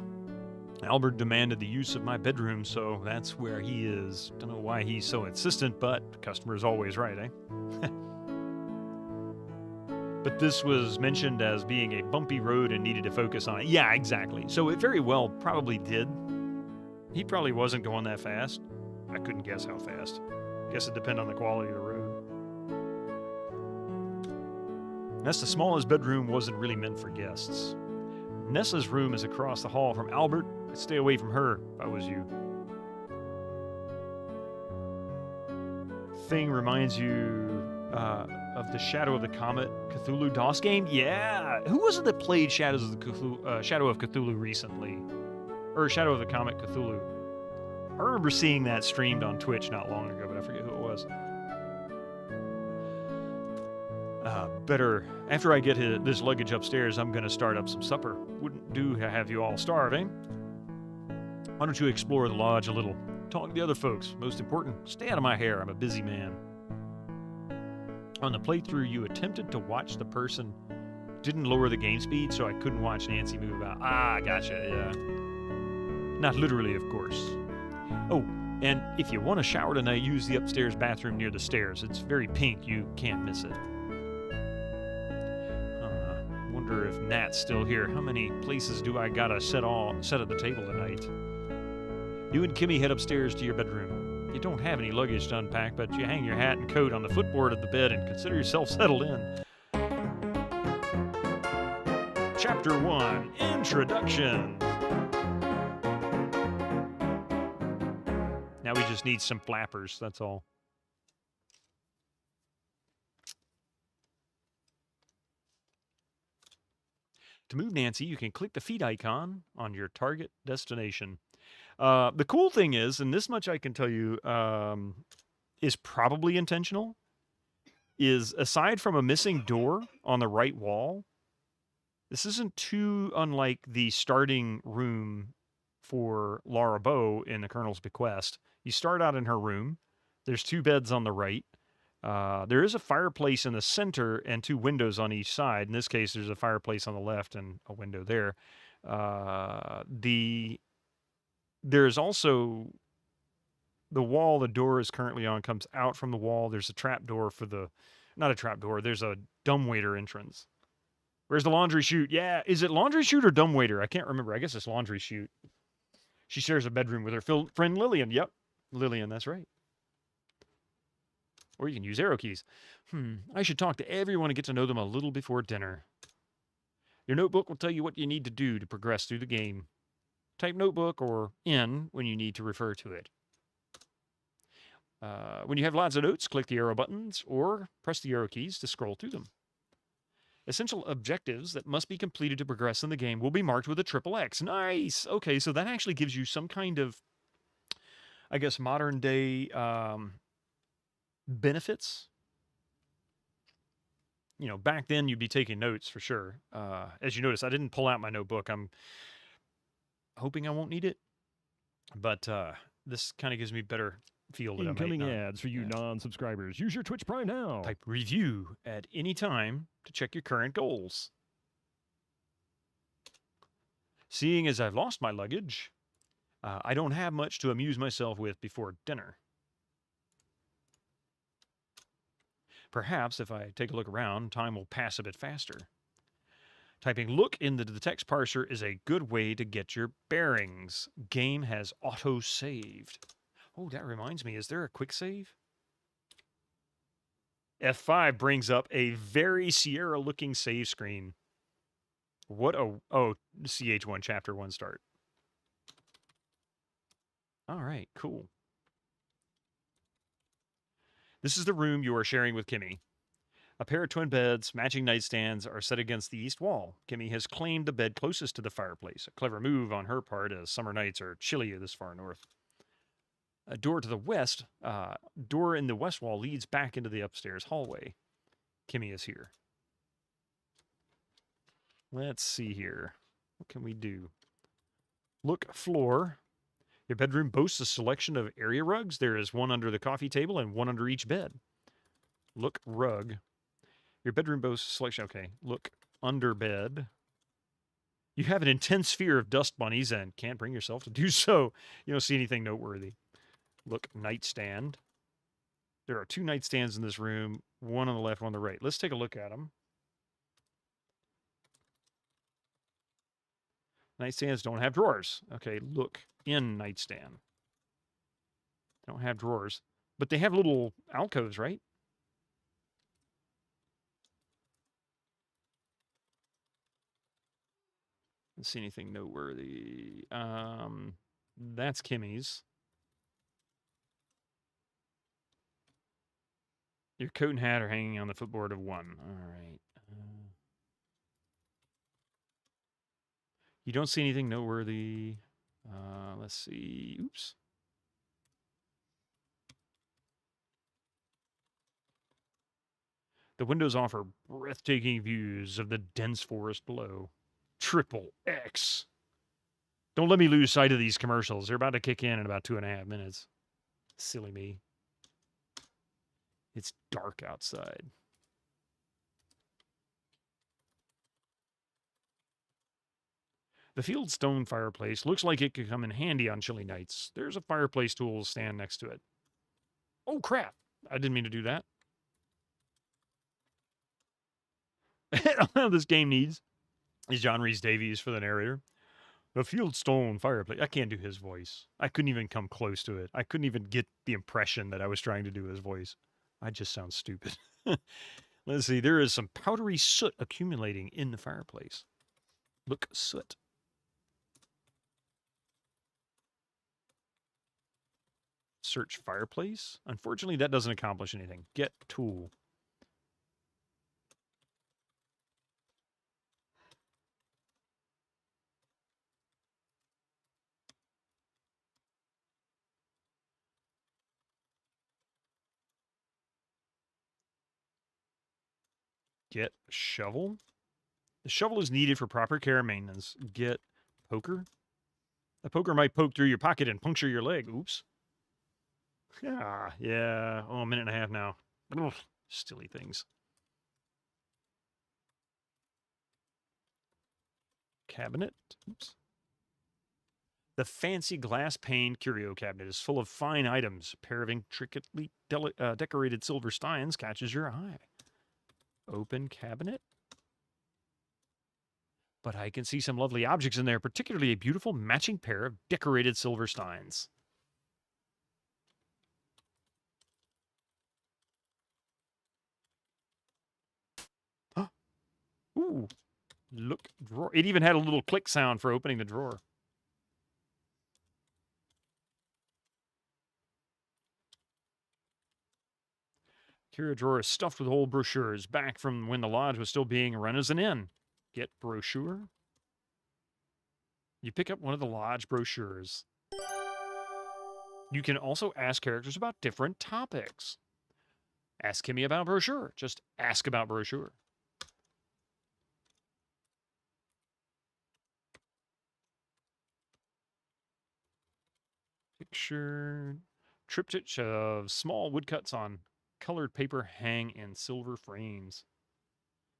Albert demanded the use of my bedroom, so that's where he is. Don't know why he's so insistent, but the customer is always right, eh? But this was mentioned as being a bumpy road and needed to focus on it. Yeah, exactly. So it very well probably did. He probably wasn't going that fast. I couldn't guess how fast. Guess it depended on the quality of the road. That's the smallest bedroom wasn't really meant for guests. Nessa's room is across the hall from Albert. I'd stay away from her if I was you. Thing reminds you of the Shadow of the Comet Cthulhu DOS game? Yeah! Who was it that played Shadow of Cthulhu recently? Or Shadow of the Comet Cthulhu? I remember seeing that streamed on Twitch not long ago, but I forget who it was. Better, after I get this luggage upstairs, I'm going to start up some supper. Wouldn't do to have you all starve, eh? Why don't you explore the lodge a little? Talk to the other folks. Most important, stay out of my hair. I'm a busy man. On the playthrough, you attempted to watch the person. Didn't lower the game speed, so I couldn't watch Nancy move about. Ah, gotcha, yeah. Not literally, of course. Oh, and if you want to shower tonight, use the upstairs bathroom near the stairs. It's very pink. You can't miss it. Wonder if Nat's still here. How many places do I gotta set at the table tonight? You and Kimmy head upstairs to your bedroom. You don't have any luggage to unpack, but you hang your hat and coat on the footboard of the bed and consider yourself settled in. Chapter 1, Introduction. Now we just need some flappers, that's all. To move Nancy, you can click the feet icon on your target destination. The cool thing is, and this much I can tell you is probably intentional, is aside from a missing door on the right wall, this isn't too unlike the starting room for Laura Bow in the Colonel's Bequest. You start out in her room. There's 2 beds on the right. There is a fireplace in the center and 2 windows on each side. In this case, there's a fireplace on the left and a window there. There's also the wall the door is currently on comes out from the wall. There's a trap door for not a trap door. There's a dumbwaiter entrance. Where's the laundry chute? Yeah, is it laundry chute or dumbwaiter? I can't remember. I guess it's laundry chute. She shares a bedroom with her friend Lillian. Yep, Lillian, that's right. Or you can use arrow keys. I should talk to everyone and get to know them a little before dinner. Your notebook will tell you what you need to do to progress through the game. Type notebook or N when you need to refer to it. When you have lots of notes, click the arrow buttons or press the arrow keys to scroll through them. Essential objectives that must be completed to progress in the game will be marked with a triple X. Nice! Okay, so that actually gives you some kind of, I guess, modern day benefits. You know, back then you'd be taking notes for sure. As you notice, I didn't pull out my notebook. I'm hoping I won't need it, but this kind of gives me better feel that incoming ads for you non-subscribers. Use your Twitch Prime now. Type review at any time to check your current goals. Seeing as I've lost my luggage, I don't have much to amuse myself with before dinner. Perhaps if I take a look around, time will pass a bit faster. Typing look into the text parser is a good way to get your bearings. Game has auto-saved. Oh, that reminds me, is there a quick save? F5 brings up a very Sierra-looking save screen. What a... Oh, CH1, Chapter 1 start. All right, cool. This is the room you are sharing with Kimmy. A pair of twin beds, matching nightstands, are set against the east wall. Kimmy has claimed the bed closest to the fireplace, a clever move on her part as summer nights are chilly this far north. A door to the west, door in the west wall leads back into the upstairs hallway. Kimmy is here. Let's see here. What can we do? Look floor. Your bedroom boasts a selection of area rugs. There is one under the coffee table and one under each bed. Look rug. Your bedroom boasts a selection. Okay. Look under bed. You have an intense fear of dust bunnies and can't bring yourself to do so. You don't see anything noteworthy. Look nightstand. There are 2 nightstands in this room, one on the left, one on the right. Let's take a look at them. Nightstands don't have drawers. Okay, look in nightstand. They don't have drawers, but they have little alcoves, right? Don't see anything noteworthy. That's Kimmy's. Your coat and hat are hanging on the footboard of one. All right. You don't see anything noteworthy. Let's see. Oops. The windows offer breathtaking views of the dense forest below. Triple X. Don't let me lose sight of these commercials. They're about to kick in about 2.5 minutes. Silly me. It's dark outside. The field stone fireplace looks like it could come in handy on chilly nights. There's a fireplace tool stand next to it. Oh, crap. I didn't mean to do that. This game needs is John Rhys Davies for the narrator. The field stone fireplace. I can't do his voice. I couldn't even come close to it. I couldn't even get the impression that I was trying to do his voice. I just sound stupid. Let's see. There is some powdery soot accumulating in the fireplace. Look, soot. Search fireplace. Unfortunately, that doesn't accomplish anything. Get tool. Get shovel. The shovel is needed for proper care and maintenance. Get poker. A poker might poke through your pocket and puncture your leg. Oops. Yeah. Oh, a minute and a half now. Ugh, silly things. Cabinet. Oops. The fancy glass pane curio cabinet is full of fine items. A pair of intricately decorated silver steins catches your eye. Open cabinet. But I can see some lovely objects in there, particularly a beautiful matching pair of decorated silver steins. Ooh, look, drawer. It even had a little click sound for opening the drawer. Curio drawer is stuffed with old brochures back from when the lodge was still being run as an inn. Get brochure. You pick up one of the lodge brochures. You can also ask characters about different topics. Ask Kimmy about brochure. Just ask about brochure. Picture. Triptych of small woodcuts on colored paper hang in silver frames.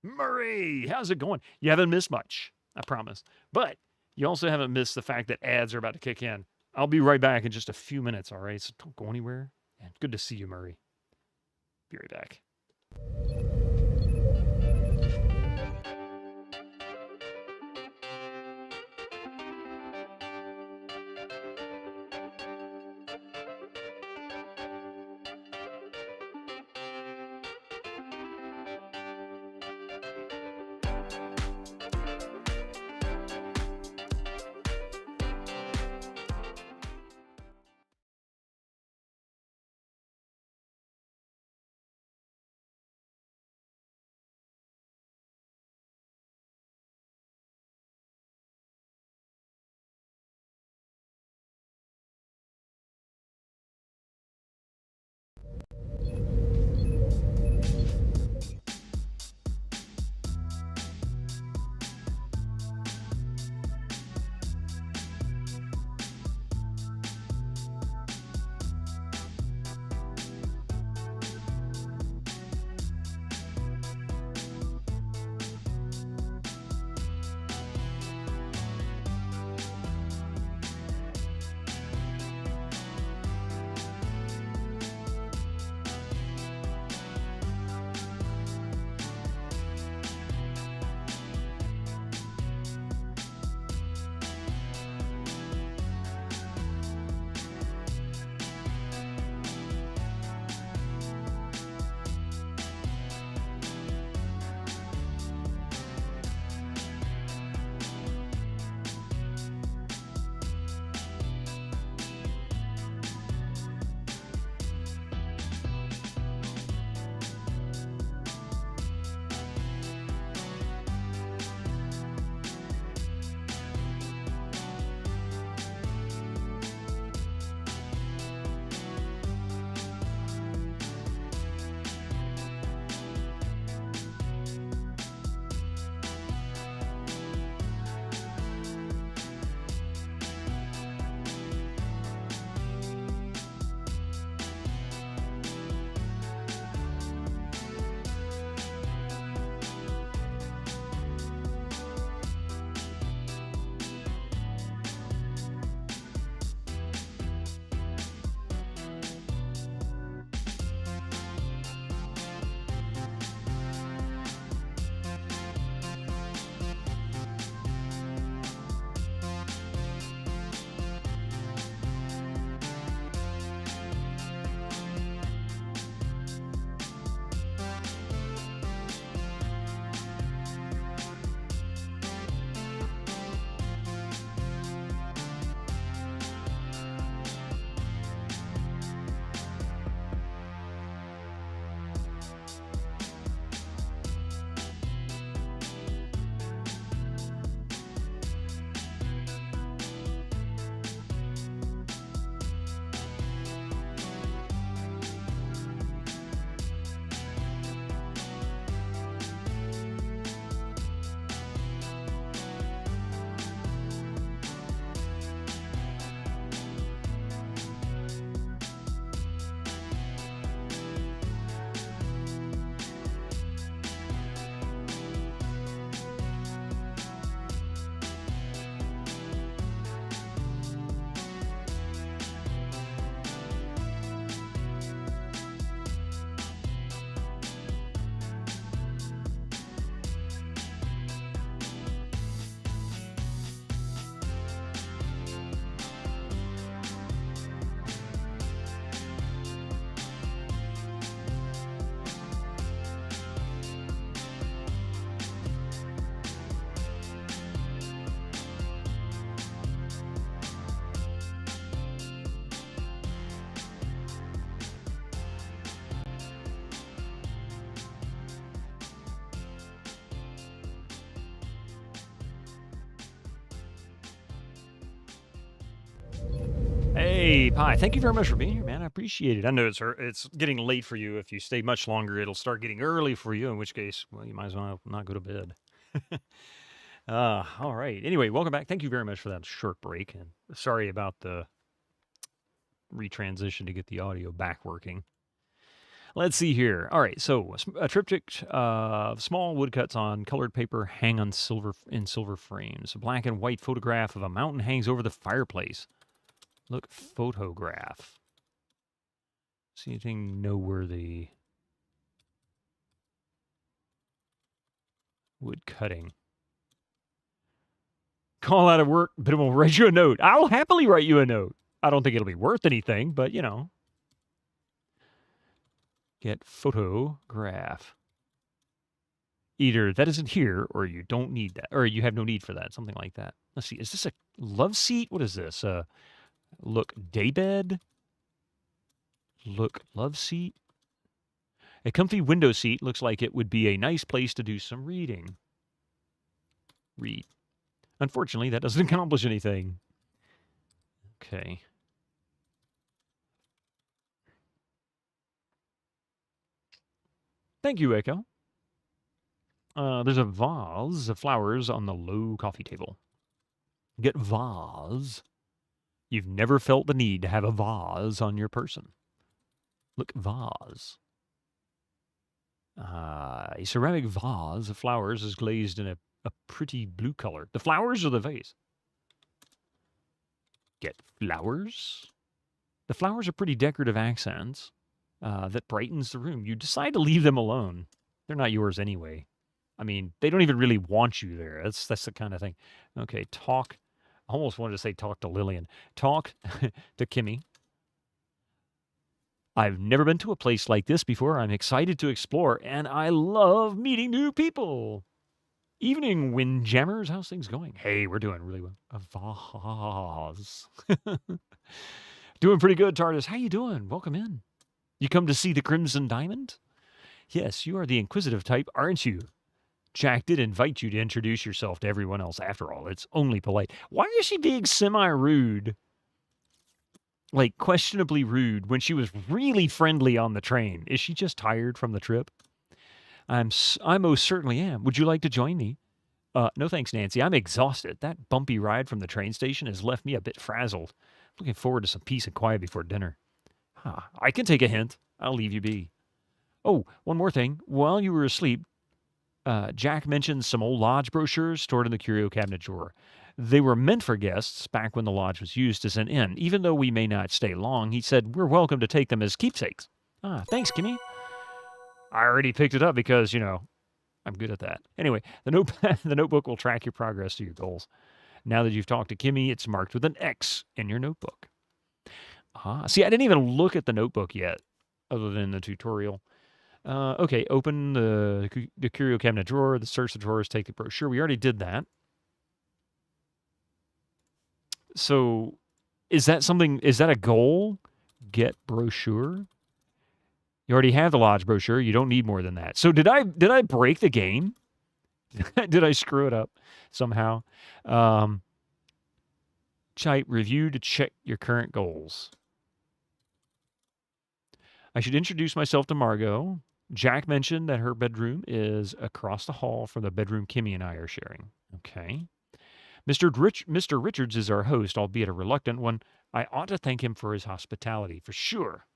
Murray, how's it going? You haven't missed much, I promise. But you also haven't missed the fact that ads are about to kick in. I'll be right back in just a few minutes, all right? So don't go anywhere. And good to see you, Murray. Be right back. Hey, Pi, thank you very much for being here, man. I appreciate it. I know it's getting late for you. If you stay much longer, it'll start getting early for you, in which case, well, you might as well not go to bed. All right. Anyway, welcome back. Thank you very much for that short break. And sorry about the retransition to get the audio back working. Let's see here. All right, so a triptych, small woodcuts on colored paper hang on silver frames. A black and white photograph of a mountain hangs over the fireplace. Look, photograph. See anything noteworthy? Wood cutting. Call out of work, but it will write you a note. I'll happily write you a note. I don't think it'll be worth anything, but you know. Get photograph. Either that isn't here, or you don't need that, or you have no need for that, something like that. Let's see. Is this a love seat? What is this? Look, daybed. Look, love seat. A comfy window seat looks like it would be a nice place to do some reading. Read. Unfortunately, that doesn't accomplish anything. Okay. Thank you, Echo. There's a vase of flowers on the low coffee table. Get vase. You've never felt the need to have a vase on your person. Look, vase. A ceramic vase of flowers is glazed in a pretty blue color. The flowers or the vase? Get flowers. The flowers are pretty decorative accents that brightens the room. You decide to leave them alone. They're not yours anyway. I mean, they don't even really want you there. That's the kind of thing. Okay, talk. I almost wanted to say talk to Lillian. Talk to Kimmy. I've never been to a place like this before. I'm excited to explore, and I love meeting new people. Evening, Windjammers. How's things going? Hey, we're doing really well. A vase. Doing pretty good, TARDIS. How you doing? Welcome in. You come to see the Crimson Diamond? Yes, you are the inquisitive type, aren't you? Jack did invite you to introduce yourself to everyone else. After all, it's only polite. Why is she being semi-rude? Like, questionably rude when she was really friendly on the train. Is she just tired from the trip? I most certainly am. Would you like to join me? No thanks, Nancy. I'm exhausted. That bumpy ride from the train station has left me a bit frazzled. Looking forward to some peace and quiet before dinner. I can take a hint. I'll leave you be. Oh, one more thing. While you were asleep, Jack mentioned some old lodge brochures stored in the curio cabinet drawer. They were meant for guests back when the lodge was used as an inn. Even though we may not stay long, he said we're welcome to take them as keepsakes. Thanks, Kimmy. I already picked it up because, you know, I'm good at that. Anyway, the notebook will track your progress to your goals. Now that you've talked to Kimmy, it's marked with an X in your notebook. See, I didn't even look at the notebook yet, other than the tutorial. Okay, open the curio cabinet drawer, search the drawers, take the brochure. We already did that. So, is that a goal? Get brochure? You already have the lodge brochure. You don't need more than that. So did I break the game? Did I screw it up somehow? Type review to check your current goals. I should introduce myself to Margot. Jack mentioned that her bedroom is across the hall from the bedroom Kimmy and I are sharing. Okay. Mr. Richards is our host, albeit a reluctant one. I ought to thank him for his hospitality, for sure.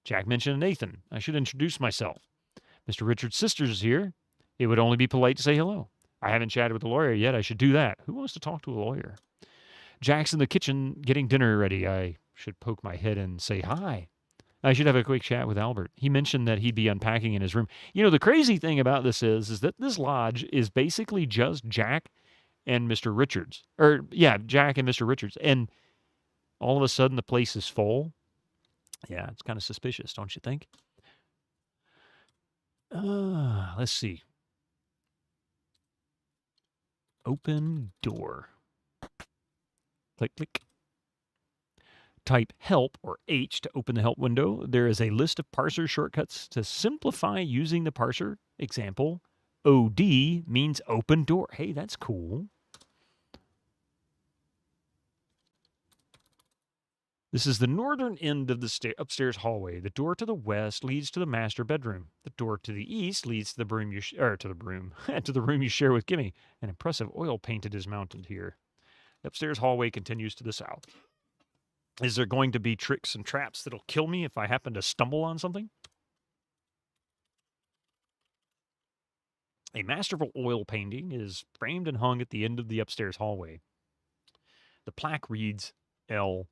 Jack mentioned Nathan. I should introduce myself. Mr. Richards' sisters is here. It would only be polite to say hello. I haven't chatted with the lawyer yet. I should do that. Who wants to talk to a lawyer? Jack's in the kitchen getting dinner ready. I should poke my head and say hi. I should have a quick chat with Albert. He mentioned that he'd be unpacking in his room. You know, the crazy thing about this is that this lodge is basically just Jack and Mr. Richards. Jack and Mr. Richards. And all of a sudden the place is full. Yeah, it's kind of suspicious, don't you think? Let's see. Open door. Click, click. Type help or H to open the help window. There is a list of parser shortcuts to simplify using the parser. Example, OD means open door. Hey, that's cool. This is the northern end of the upstairs hallway. The door to the west leads to the master bedroom. The door to the east leads to the room you to the room you share with Gimme. An impressive oil painted is mounted here. The upstairs hallway continues to the south. Is there going to be tricks and traps that'll kill me if I happen to stumble on something? A masterful oil painting is framed and hung at the end of the upstairs hallway. The plaque reads L.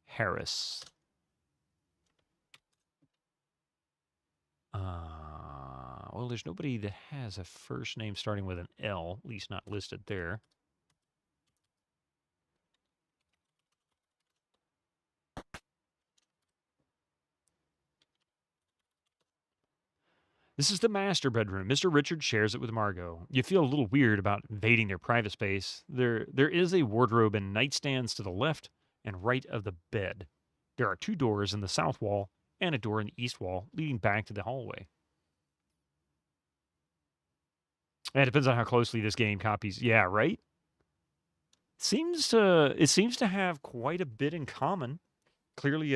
Harris. Well, there's nobody that has a first name starting with an L, at least not listed there. This is the master bedroom. Mr. Richard shares it with Margot. You feel a little weird about invading their private space. There is a wardrobe and nightstands to the left and right of the bed. There are 2 doors in the south wall and a door in the east wall leading back to the hallway. And it depends on how closely this game copies. Yeah, right? It seems to have quite a bit in common. Clearly,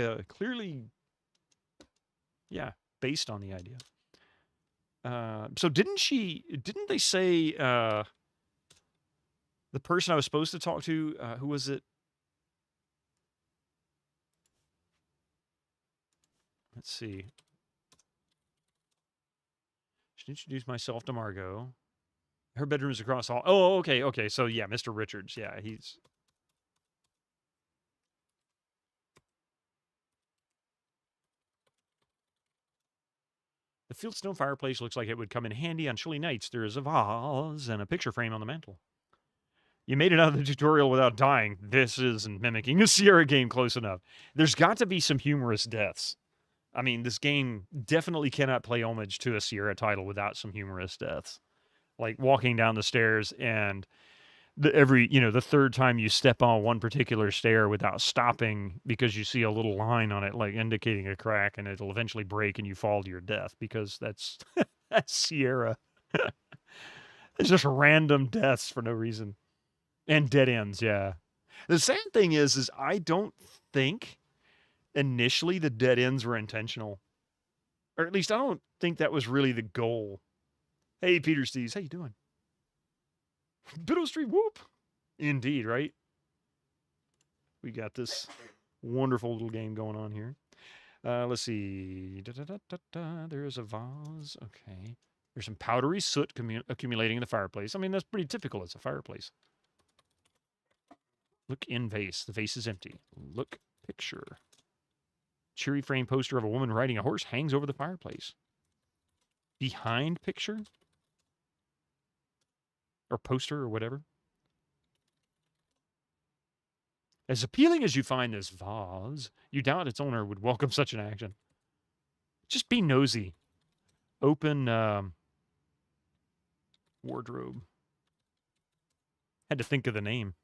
yeah, based on the idea. So didn't they say the person I was supposed to talk to, who was it? Let's see. Should introduce myself to Margot. Her bedroom is across all. Oh, okay. So yeah, Mr. Richards. Yeah, he's. The fieldstone fireplace looks like it would come in handy on chilly nights. There is a vase and a picture frame on the mantel. You made it out of the tutorial without dying. This isn't mimicking a Sierra game close enough. There's got to be some humorous deaths. I mean, this game definitely cannot play homage to a Sierra title without some humorous deaths. Like walking down the stairs and the third time you step on one particular stair without stopping because you see a little line on it, like indicating a crack, and it'll eventually break and you fall to your death because that's Sierra. It's just random deaths for no reason. And dead ends, yeah. The sad thing is I don't think initially the dead ends were intentional. Or at least I don't think that was really the goal. Hey, Peter Steves, how you doing? Biddle Street whoop. Indeed, right? We got this wonderful little game going on here. Let's see. There's a vase. Okay. There's some powdery soot accumulating in the fireplace. I mean, that's pretty typical. It's a fireplace. Look in vase. The vase is empty. Look picture. Cheery frame poster of a woman riding a horse hangs over the fireplace. Behind picture? Or poster or whatever. As appealing as you find this vase, you doubt its owner would welcome such an action. Just be nosy. Open wardrobe. Had to think of the name.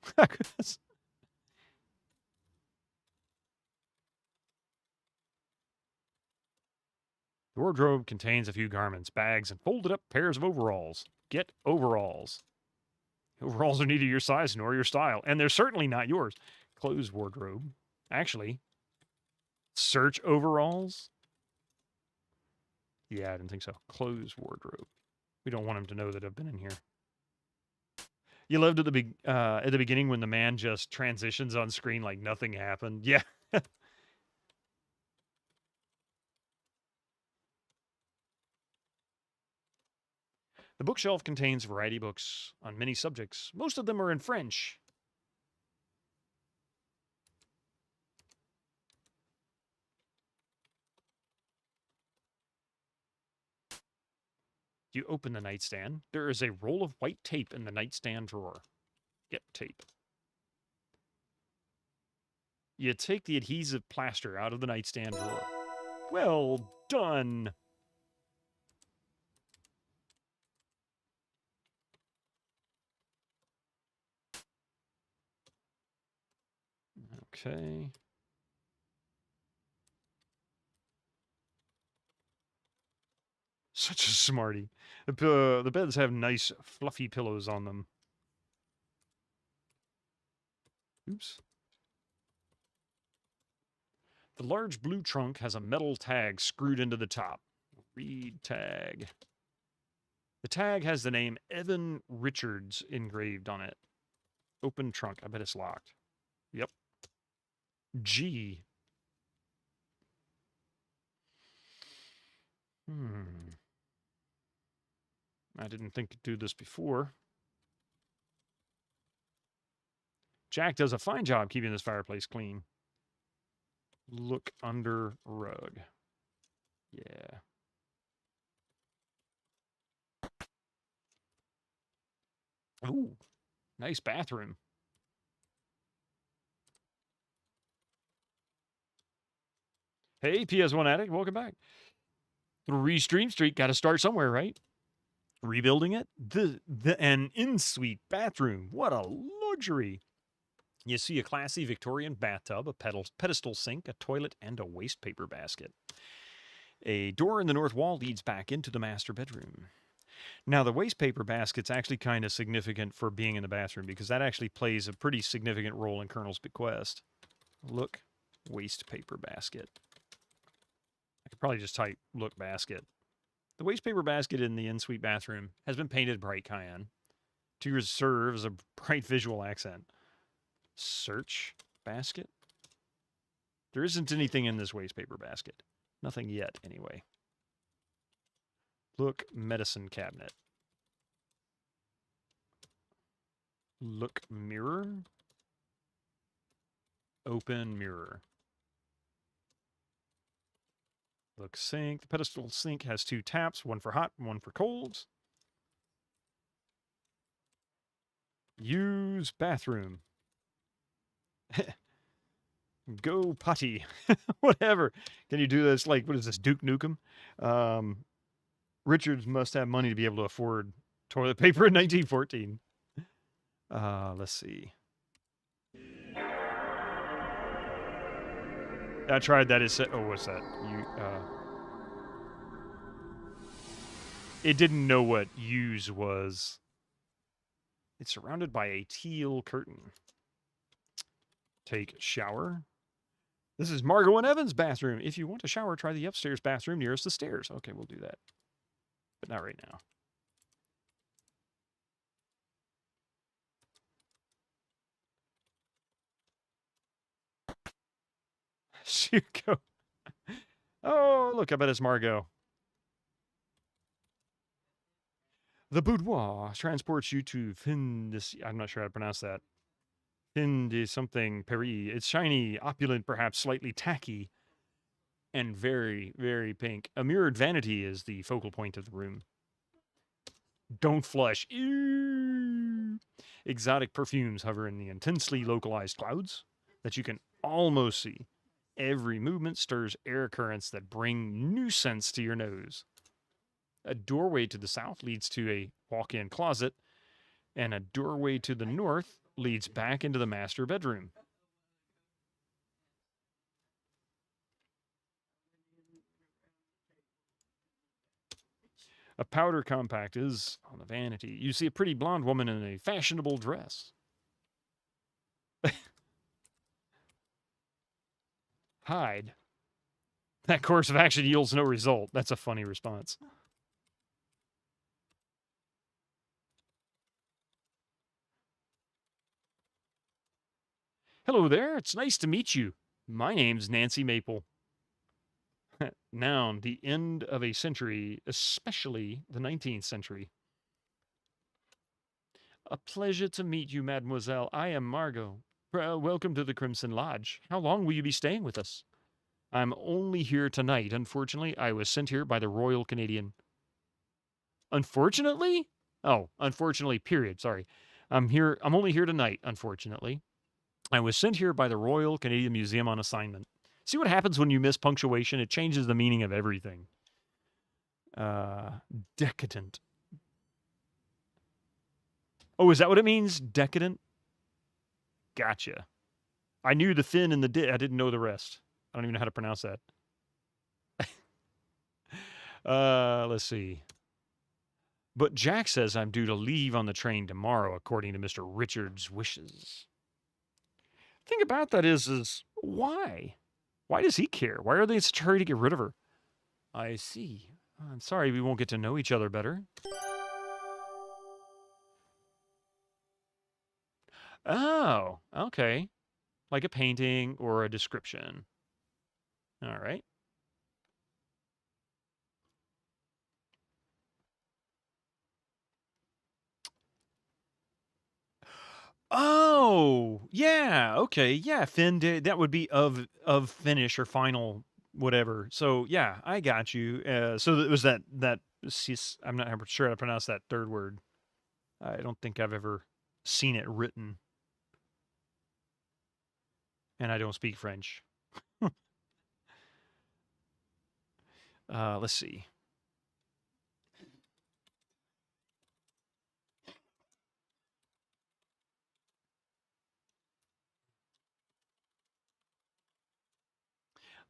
The wardrobe contains a few garments, bags, and folded up pairs of overalls. Get overalls. Overalls are neither your size nor your style, and they're certainly not yours. Clothes wardrobe. Actually, search overalls? Yeah, I didn't think so. Clothes wardrobe. We don't want him to know that I've been in here. You loved at the beginning when the man just transitions on screen like nothing happened. Yeah. The bookshelf contains variety books on many subjects. Most of them are in French. You open the nightstand. There is a roll of white tape in the nightstand drawer. Get tape. You take the adhesive plaster out of the nightstand drawer. Well done. Okay. Such a smarty. The beds have nice fluffy pillows on them. Oops. The large blue trunk has a metal tag screwed into the top. Read tag. The tag has the name Evan Richards engraved on it. Open trunk. I bet it's locked. Yep. G. I didn't think to do this before. Jack does a fine job keeping this fireplace clean. Look under rug. Yeah. Ooh, nice bathroom. Hey, PS1 Addict, welcome back. 3 Stream Street, got to start somewhere, right? Rebuilding it? An in-suite bathroom. What a luxury. You see a classy Victorian bathtub, a pedestal sink, a toilet, and a waste paper basket. A door in the north wall leads back into the master bedroom. Now, the waste paper basket's actually kind of significant for being in the bathroom because that actually plays a pretty significant role in Colonel's bequest. Look, waste paper basket. I could probably just type look basket. The waste paper basket in the in-suite bathroom has been painted bright cayenne to serve as a bright visual accent. Search basket. There isn't anything in this waste paper basket. Nothing yet, anyway. Look medicine cabinet. Look mirror. Open mirror. Look sink. The pedestal sink has 2 taps, one for hot and one for cold. Use bathroom. Go potty. Whatever. Can you do this? Like, what is this? Duke Nukem? Richards must have money to be able to afford toilet paper in 1914. Let's see. I tried that. Oh, what's that? It didn't know what use was. It's surrounded by a teal curtain. Take shower. This is Margot and Evan's bathroom. If you want a shower, try the upstairs bathroom nearest the stairs. Okay, we'll do that. But not right now. Go. Oh, look, I bet it's Margot. The boudoir transports you to Fin. I'm not sure how to pronounce that. Fin de something Paris. It's shiny, opulent, perhaps slightly tacky, and very, very pink. A mirrored vanity is the focal point of the room. Don't flush. Ew. Exotic perfumes hover in the intensely localized clouds that you can almost see. Every movement stirs air currents that bring new scents to your nose. A doorway to the south leads to a walk-in closet, and a doorway to the north leads back into the master bedroom. A powder compact is on the vanity. You see a pretty blonde woman in a fashionable dress. Hide. That course of action yields no result. That's a funny response. Hello there. It's nice to meet you. My name's Nancy Maple. Noun, the end of a century, especially the 19th century. A pleasure to meet you, mademoiselle. I am Margot. Welcome to the Crimson Lodge. How long will you be staying with us? I'm only here tonight. Unfortunately, I was sent here by the Royal Canadian. Unfortunately? Oh, unfortunately, period. Sorry. I'm only here tonight, unfortunately. I was sent here by the Royal Canadian Museum on assignment. See what happens when you miss punctuation? It changes the meaning of everything. Decadent. Oh, is that what it means? Decadent? Gotcha. I knew the fin and the di. I didn't know the rest. I don't even know how to pronounce that. Let's see. But Jack says I'm due to leave on the train tomorrow, according to Mr. Richards' wishes. The thing about that is why? Why does he care? Why are they in such a hurry to get rid of her? I see. I'm sorry we won't get to know each other better. Oh, okay. Like a painting or a description. All right. Oh, yeah. Okay. Yeah, fin that would be of finish or final whatever. So, yeah, I got you. So it was that I'm not sure how to pronounce that third word. I don't think I've ever seen it written. And I don't speak French. Let's see.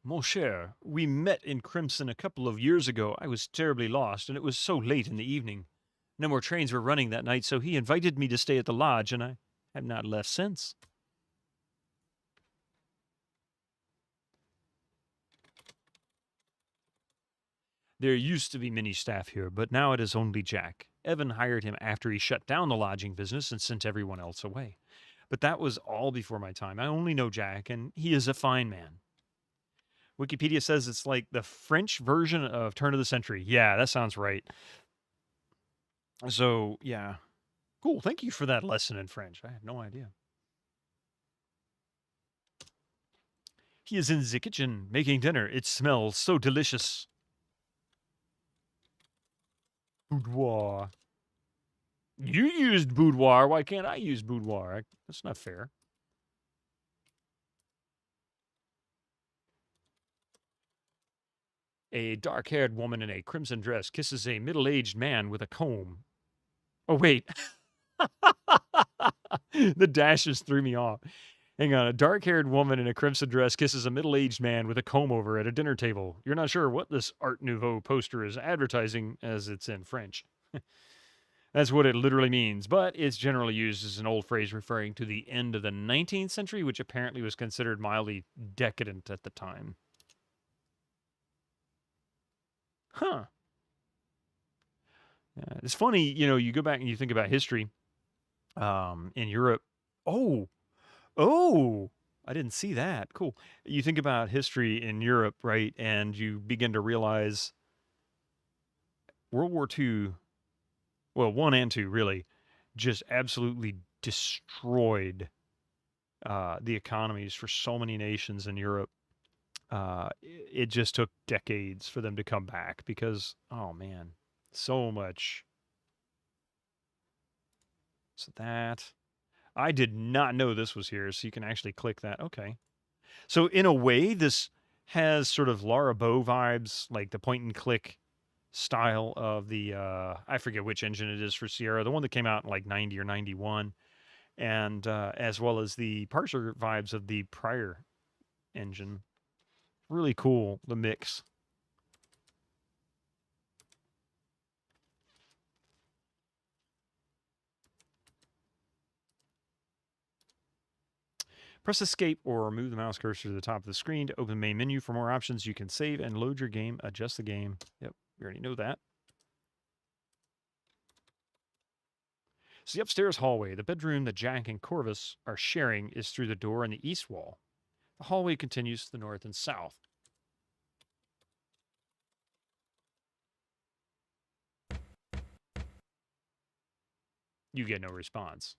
Mon cher, we met in Crimson a couple of years ago. I was terribly lost, and it was so late in the evening. No more trains were running that night, so he invited me to stay at the lodge, and I have not left since. There used to be many staff here, but now it is only Jack. Evan hired him after he shut down the lodging business and sent everyone else away. But that was all before my time. I only know Jack, and he is a fine man. Wikipedia says it's like the French version of Turn of the Century. Yeah, that sounds right. So, yeah. Cool. Thank you for that lesson in French. I had no idea. He is in the kitchen making dinner. It smells so delicious. Boudoir. You used boudoir. Why can't I use boudoir? That's not fair. A dark-haired woman in a crimson dress kisses a middle-aged man with a comb. Oh, wait. The dashes threw me off. Hang on. A dark-haired woman in a crimson dress kisses a middle-aged man with a comb over at a dinner table. You're not sure what this Art Nouveau poster is advertising, as it's in French. That's what it literally means, but it's generally used as an old phrase referring to the end of the 19th century, which apparently was considered mildly decadent at the time. Huh. It's funny, you go back and you think about history in Europe. Oh, I didn't see that. Cool. You think about history in Europe, right? And you begin to realize World War II, well, 1 and 2 really, just absolutely destroyed the economies for so many nations in Europe. It just took decades for them to come back because, oh man, so much. So that, I did not know this was here, so you can actually click that. Okay. So in a way, this has sort of Lara Bow vibes, like the point and click style of the, I forget which engine it is for Sierra, the one that came out in like 90 or 91, and as well as the parser vibes of the prior engine. Really cool, the mix. Press escape or move the mouse cursor to the top of the screen to open the main menu. For more options, you can save and load your game, adjust the game. Yep, we already know that. It's the upstairs hallway. The bedroom that Jack and Corvus are sharing is through the door in the east wall. The hallway continues to the north and south. You get no response.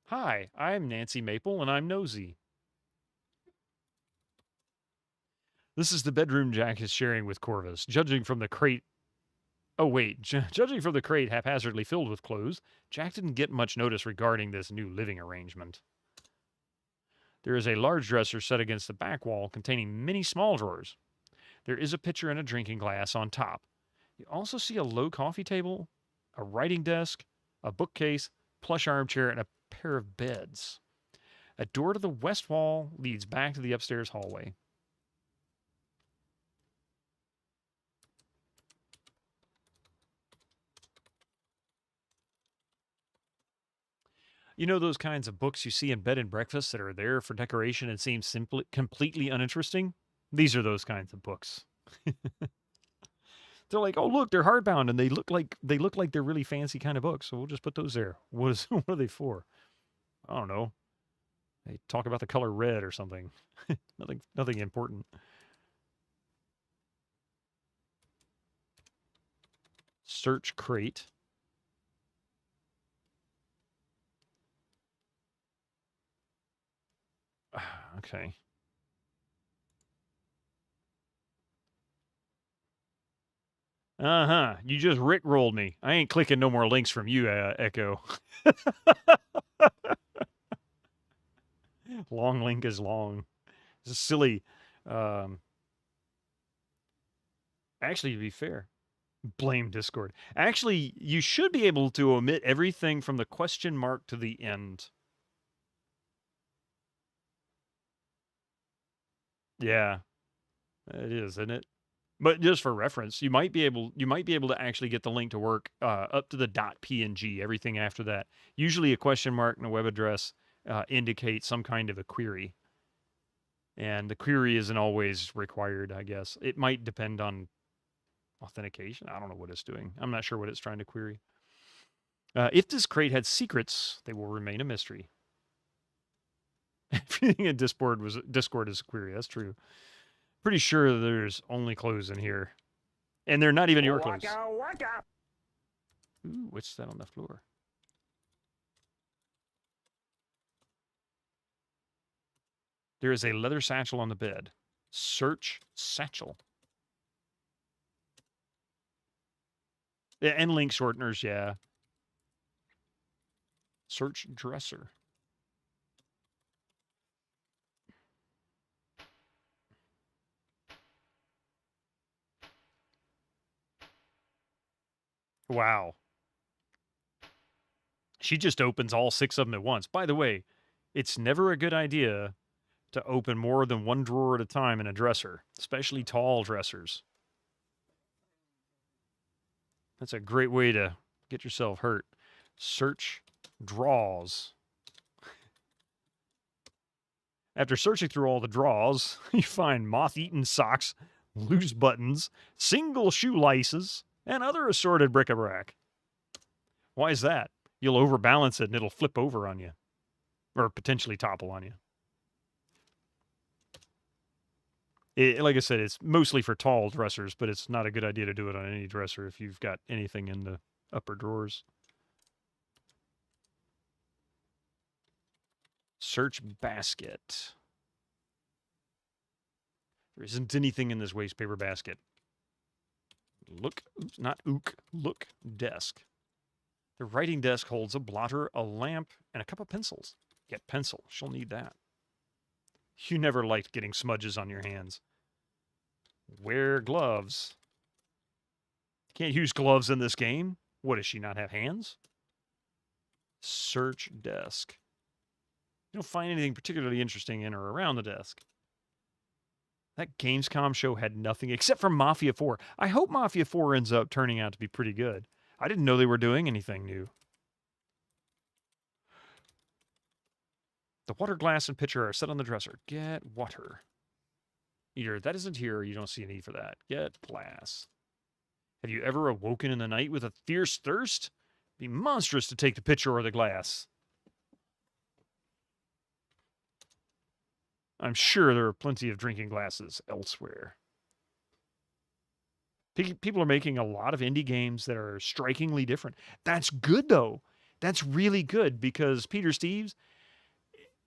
Hi, I'm Nancy Maple, and I'm nosy. This is the bedroom Jack is sharing with Corvus. Judging from the crate... Oh, wait. Judging from the crate haphazardly filled with clothes, Jack didn't get much notice regarding this new living arrangement. There is a large dresser set against the back wall containing many small drawers. There is a pitcher and a drinking glass on top. You also see a low coffee table, a writing desk, a bookcase, plush armchair, and a pair of beds. A door to the west wall leads back to the upstairs hallway. You know those kinds of books you see in bed and breakfast that are there for decoration and seem simply completely uninteresting? These are those kinds of books. They're like, oh look, they're hardbound and they look like they're really fancy kind of books. So we'll just put those there. What are they for? I don't know. They talk about the color red or something. Nothing important. Search crate. Okay. Uh-huh. You just rickrolled me. I ain't clicking no more links from you, Echo. Long link is long. It's silly. Actually, to be fair, blame Discord. Actually, you should be able to omit everything from the question mark to the end. Yeah, it is, isn't it? But just for reference, you might be able to actually get the link to work up to the .png. Everything after that, usually a question mark and a web address indicate some kind of a query, and the query isn't always required. I guess it might depend on authentication. I don't know what it's doing. I'm not sure what it's trying to query. If this crate had secrets, they will remain a mystery. Everything in Discord is a query. That's true. Pretty sure there's only clothes in here. And they're not even your clothes. Ooh, what's that on the floor? There is a leather satchel on the bed. Search satchel. Yeah, and link shorteners, yeah. Search dresser. Wow. She just opens all 6 of them at once. By the way, it's never a good idea to open more than one drawer at a time in a dresser, especially tall dressers. That's a great way to get yourself hurt. Search drawers. After searching through all the drawers, you find moth-eaten socks, loose buttons, single shoelaces, and other assorted bric-a-brac. Why is that? You'll overbalance it and it'll flip over on you. Or potentially topple on you. Like I said, it's mostly for tall dressers, but it's not a good idea to do it on any dresser if you've got anything in the upper drawers. Search basket. There isn't anything in this waste paper basket. Look, not ook, look, desk. The writing desk holds a blotter, a lamp, and a couple of pencils. Get pencil, she'll need that. You never liked getting smudges on your hands. Wear gloves. Can't use gloves in this game. What, does she not have hands? Search desk. You don't find anything particularly interesting in or around the desk. That Gamescom show had nothing except for Mafia 4. I hope Mafia 4 ends up turning out to be pretty good. I didn't know they were doing anything new. The water glass and pitcher are set on the dresser. Get water. Either that isn't here or you don't see a need for that. Get glass. Have you ever awoken in the night with a fierce thirst? It'd be monstrous to take the pitcher or the glass. I'm sure there are plenty of drinking glasses elsewhere. People are making a lot of indie games that are strikingly different. That's good, though. That's really good because, Peter Steves,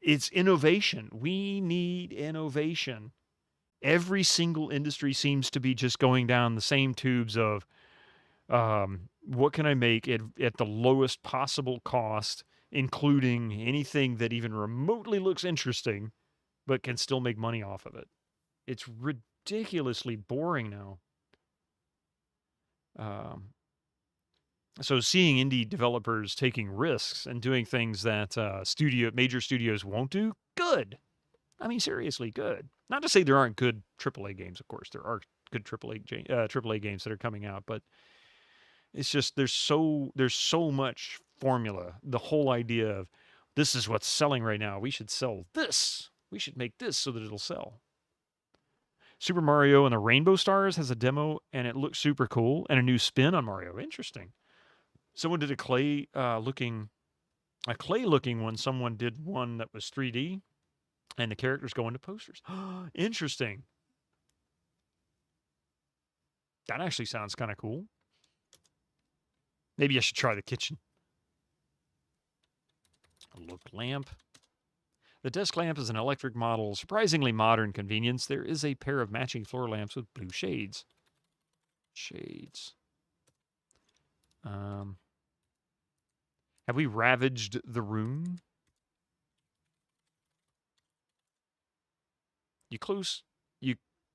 it's innovation. We need innovation. Every single industry seems to be just going down the same tubes of what can I make at the lowest possible cost, including anything that even remotely looks interesting, but can still make money off of it. It's ridiculously boring now. So seeing indie developers taking risks and doing things that major studios won't do, good. I mean, seriously, good. Not to say there aren't good AAA games, of course. There are good AAA games that are coming out, but it's just there's so much formula. The whole idea of this is what's selling right now. We should sell this. We should make this so that it'll sell. Super Mario and the Rainbow Stars has a demo, and it looks super cool, and a new spin on Mario. Interesting. Someone did a clay looking one. Someone did one that was 3D, and the characters go into posters. Interesting. That actually sounds kind of cool. Maybe I should try the kitchen. Look lamp. The desk lamp is an electric model, surprisingly modern convenience. There is a pair of matching floor lamps with blue shades. Have we ravaged the room?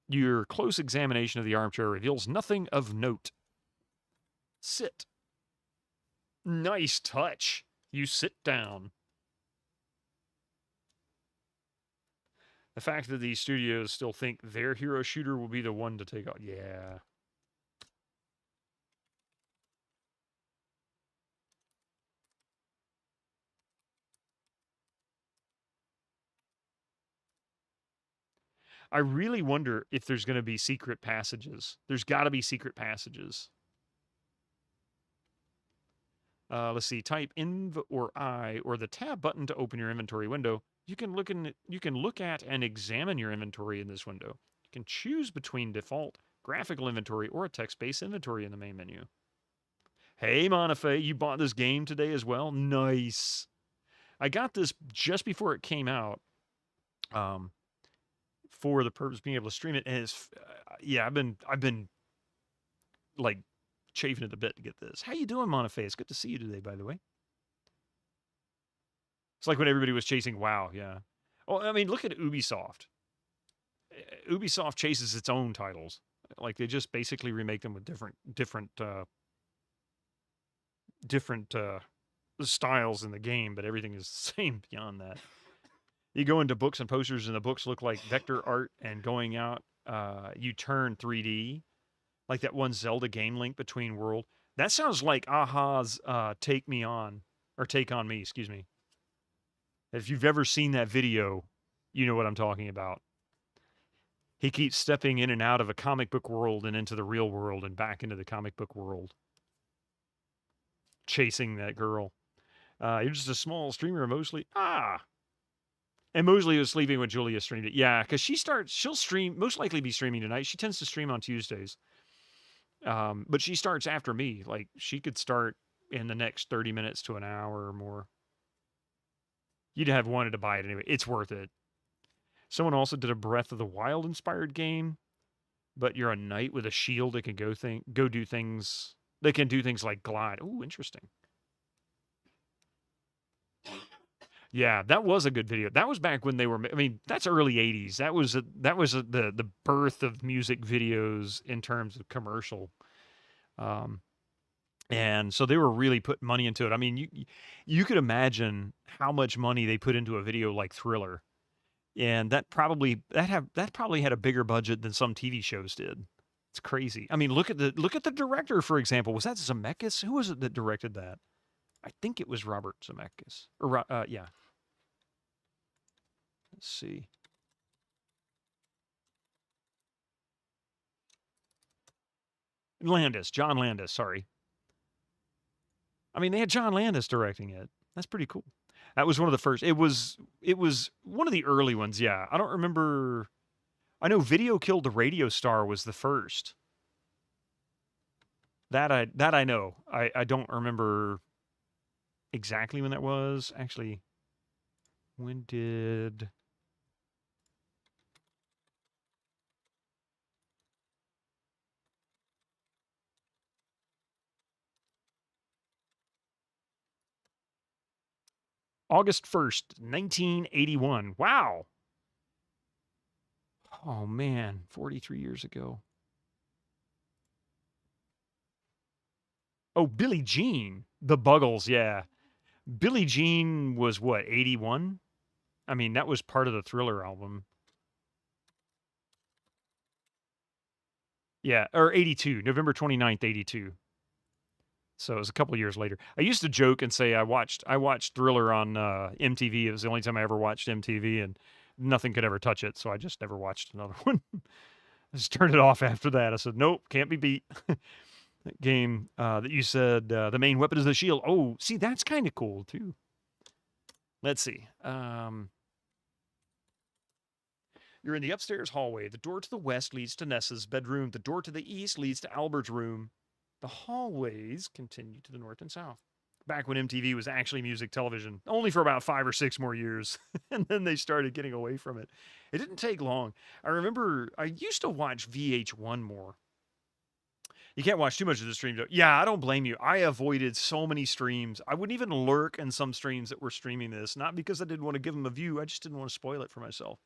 Your close examination of the armchair reveals nothing of note. Sit. Nice touch. You sit down. The fact that these studios still think their hero shooter will be the one to take out. Yeah. I really wonder if there's going to be secret passages. There's got to be secret passages. Let's see. Type INV or I or the tab button to open your inventory window. You can look at and examine your inventory in this window. You can choose between default graphical inventory or a text-based inventory in the main menu. Hey, Monafe, you bought this game today as well? Nice. I got this just before it came out. For the purpose of being able to stream it, and it's yeah, I've been like chafing at the bit to get this. How you doing, Monafe? It's good to see you today, by the way. It's like when everybody was chasing WoW, yeah. Well, I mean, look at Ubisoft. Ubisoft chases its own titles. Like they just basically remake them with different styles in the game, but everything is the same beyond that. You go into books and posters, and the books look like vector art, and going out, you turn 3D, like that one Zelda game Link Between World. That sounds like Aha's Take On Me, excuse me. If you've ever seen that video, you know what I'm talking about. He keeps stepping in and out of a comic book world and into the real world and back into the comic book world. Chasing that girl. You're just a small streamer, Mosley. And Mosley was sleeping when Julia streamed it. Yeah, because she'll stream, most likely be streaming tonight. She tends to stream on Tuesdays. But she starts after me. Like, she could start in the next 30 minutes to an hour or more. You'd have wanted to buy it anyway. It's worth it. Someone also did a Breath of the Wild inspired game, but you're a knight with a shield that can go do things. They can do things like glide. Ooh, interesting. Yeah, that was a good video. That was back when they were. I mean, that's early '80s. That was the birth of music videos in terms of commercial. And so they were really putting money into it. I mean, you could imagine how much money they put into a video like Thriller, and that probably had a bigger budget than some TV shows did. It's crazy. I mean, look at the director, for example. Was that Zemeckis? Who was it that directed that? I think it was Robert Zemeckis. Yeah. Let's see. John Landis, sorry. I mean, they had John Landis directing it. That's pretty cool. That was one of the first. It was one of the early ones, yeah. I don't remember. I know Video Killed the Radio Star was the first. That I know. I don't remember exactly when that was. Actually, when did August 1st, 1981. Wow. Oh man, 43 years ago. Oh, Billie Jean. The Buggles, yeah. Billie Jean was what, 81? I mean, that was part of the Thriller album. Yeah, or 82, November 29th, 82. So it was a couple years later. I used to joke and say I watched Thriller on MTV. It was the only time I ever watched MTV, and nothing could ever touch it. So I just never watched another one. I just turned it off after that. I said, nope, can't be beat. That game that you said the main weapon is the shield. Oh, see, that's kind of cool too. Let's see. You're in the upstairs hallway. The door to the west leads to Nessa's bedroom. The door to the east leads to Albert's room. The hallways continue to the north and south. Back when MTV was actually music television, only for about 5 or 6 more years. And then they started getting away from it. It didn't take long. I remember I used to watch VH1 more. You can't watch too much of the stream, though. Yeah, I don't blame you. I avoided so many streams. I wouldn't even lurk in some streams that were streaming this. Not because I didn't want to give them a view. I just didn't want to spoil it for myself.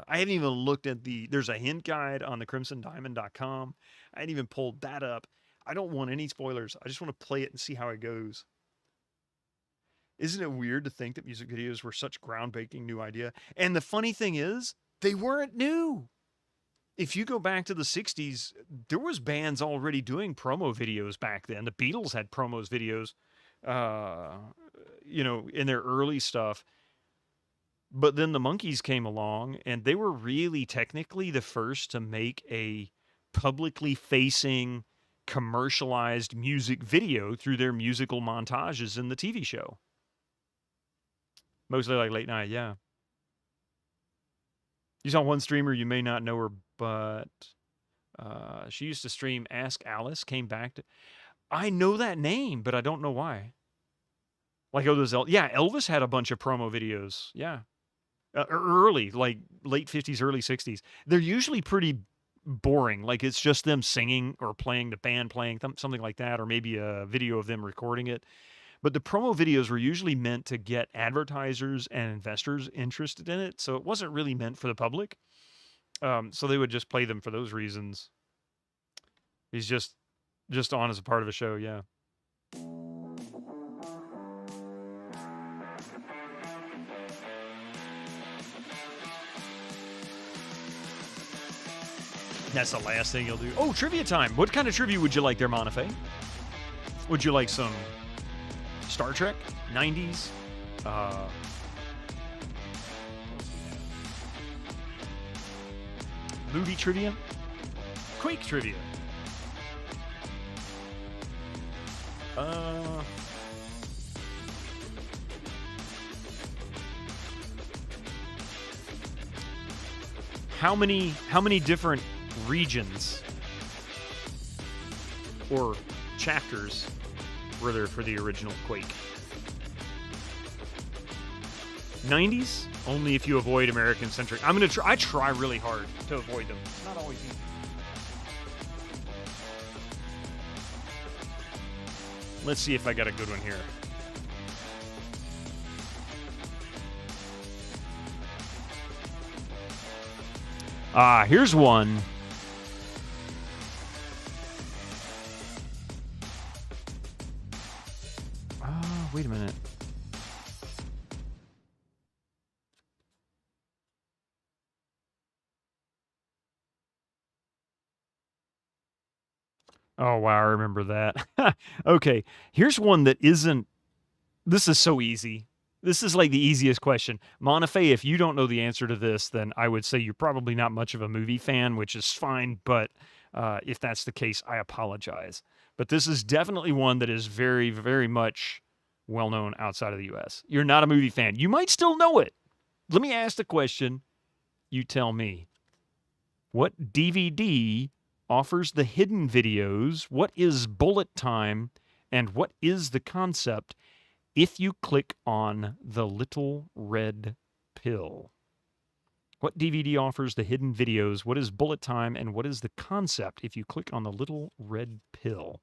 I haven't even looked at there's a hint guide on the crimsondiamond.com. I hadn't even pulled that up. I don't want any spoilers. I just want to play it and see how it goes. Isn't it weird to think that music videos were such groundbreaking new idea? And the funny thing is, they weren't new. If you go back to the 60s, there was bands already doing promo videos back then. The Beatles had promos videos, in their early stuff. But then the Monkees came along, and they were really technically the first to make a publicly facing, commercialized music video through their musical montages in the TV show. Mostly like late night, yeah. You saw one streamer, you may not know her, but she used to stream Ask Alice, came back to... I know that name, but I don't know why. Like, Elvis had a bunch of promo videos, yeah. Early, like late 50s, early 60s. They're usually pretty boring. Like it's just them singing or playing, the band playing something like that, or maybe a video of them recording it. But the promo videos were usually meant to get advertisers and investors interested in it. So it wasn't really meant for the public. So they would just play them for those reasons. He's just on as a part of a show, yeah. That's the last thing you'll do. Oh, trivia time. What kind of trivia would you like there, Monafe? Would you like some Star Trek? 90s? Movie trivia? Quake trivia? How many different regions or chapters were there for the original Quake? 90s? Only if you avoid American-centric. I try really hard to avoid them. Not always easy. Let's see if I got a good one here. Here's one. Wait a minute. Oh, wow, I remember that. Okay, here's one that isn't... This is so easy. This is like the easiest question. Monafe, if you don't know the answer to this, then I would say you're probably not much of a movie fan, which is fine. But if that's the case, I apologize. But this is definitely one that is very, very much well known outside of the U.S. You're not a movie fan. You might still know it. Let me ask the question. You tell me. What DVD offers the hidden videos? What is bullet time? And what is the concept if you click on the little red pill? What DVD offers the hidden videos? What is bullet time? And what is the concept if you click on the little red pill?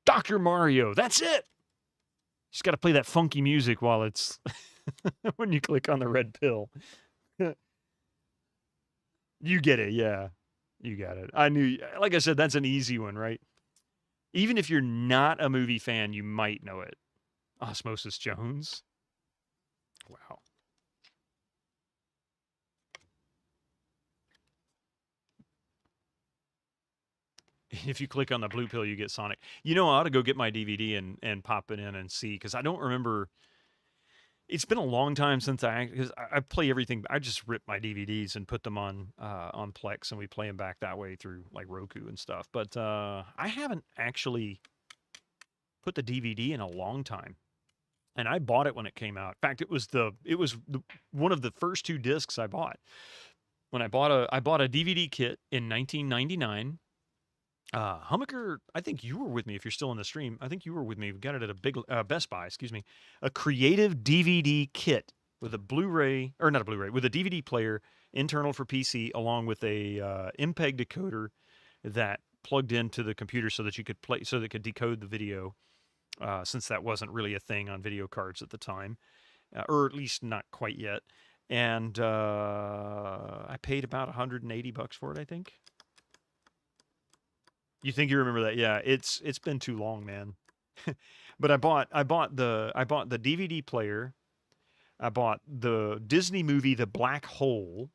Dr. Mario. That's it. Just got to play that funky music while it's when you click on the red pill. You get it, yeah. You got it. I knew, like I said, that's an easy one, right? Even if you're not a movie fan, you might know it. Osmosis Jones. Wow. If you click on the blue pill, you get Sonic. You know, I ought to go get my DVD and pop it in and see, because I don't remember. It's been a long time since because I play everything. I just rip my DVDs and put them on Plex, and we play them back that way through like Roku and stuff. But I haven't actually put the DVD in a long time, and I bought it when it came out. In fact, it was one of the first 2 discs I bought. When I bought a DVD kit in 1999. Hummaker, I think you were with me if you're still in the stream. I think you were with me. We got it at a big Best Buy, excuse me. A creative DVD kit with a Blu-ray, or not a Blu-ray, with a DVD player internal for PC, along with a MPEG decoder that plugged into the computer so that you could play, so that it could decode the video, since that wasn't really a thing on video cards at the time, or at least not quite yet. And I paid about $180 for it, I think. You think you remember that? Yeah, it's been too long, man. But I bought the DVD player. I bought the Disney movie The Black Hole.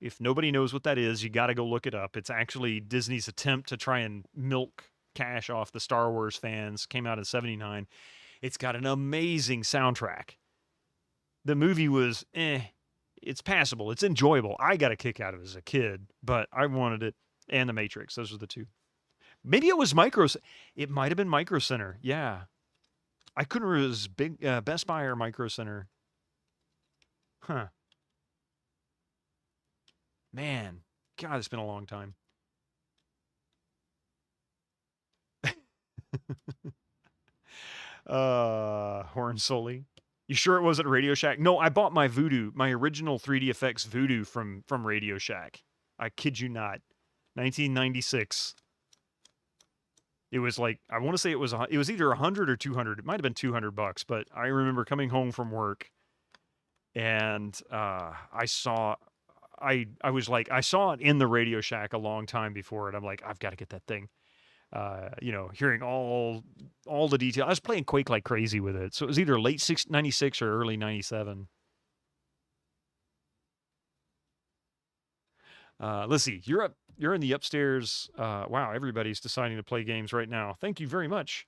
If nobody knows what that is, you got to go look it up. It's actually Disney's attempt to try and milk cash off the Star Wars fans. Came out in '79. It's got an amazing soundtrack. The movie was it's passable. It's enjoyable. I got a kick out of it as a kid, but I wanted it. And The Matrix. Those are the 2. Maybe it was It might have been Micro Center. Yeah. I couldn't remember if it was big, Best Buy or Micro Center. Huh. Man. God, it's been a long time. Horn Soli. You sure it wasn't Radio Shack? No, I bought my Voodoo, my original 3D Effects Voodoo from Radio Shack. I kid you not. 1996. It was like, I want to say it was either 100 or 200. It might have been $200, but I remember coming home from work, and I saw it in the Radio Shack a long time before it. I'm like, I've got to get that thing. Hearing all the detail. I was playing Quake like crazy with it. So it was either late 96 or early 97. Let's see. You're in the upstairs. Wow, everybody's deciding to play games right now. Thank you very much.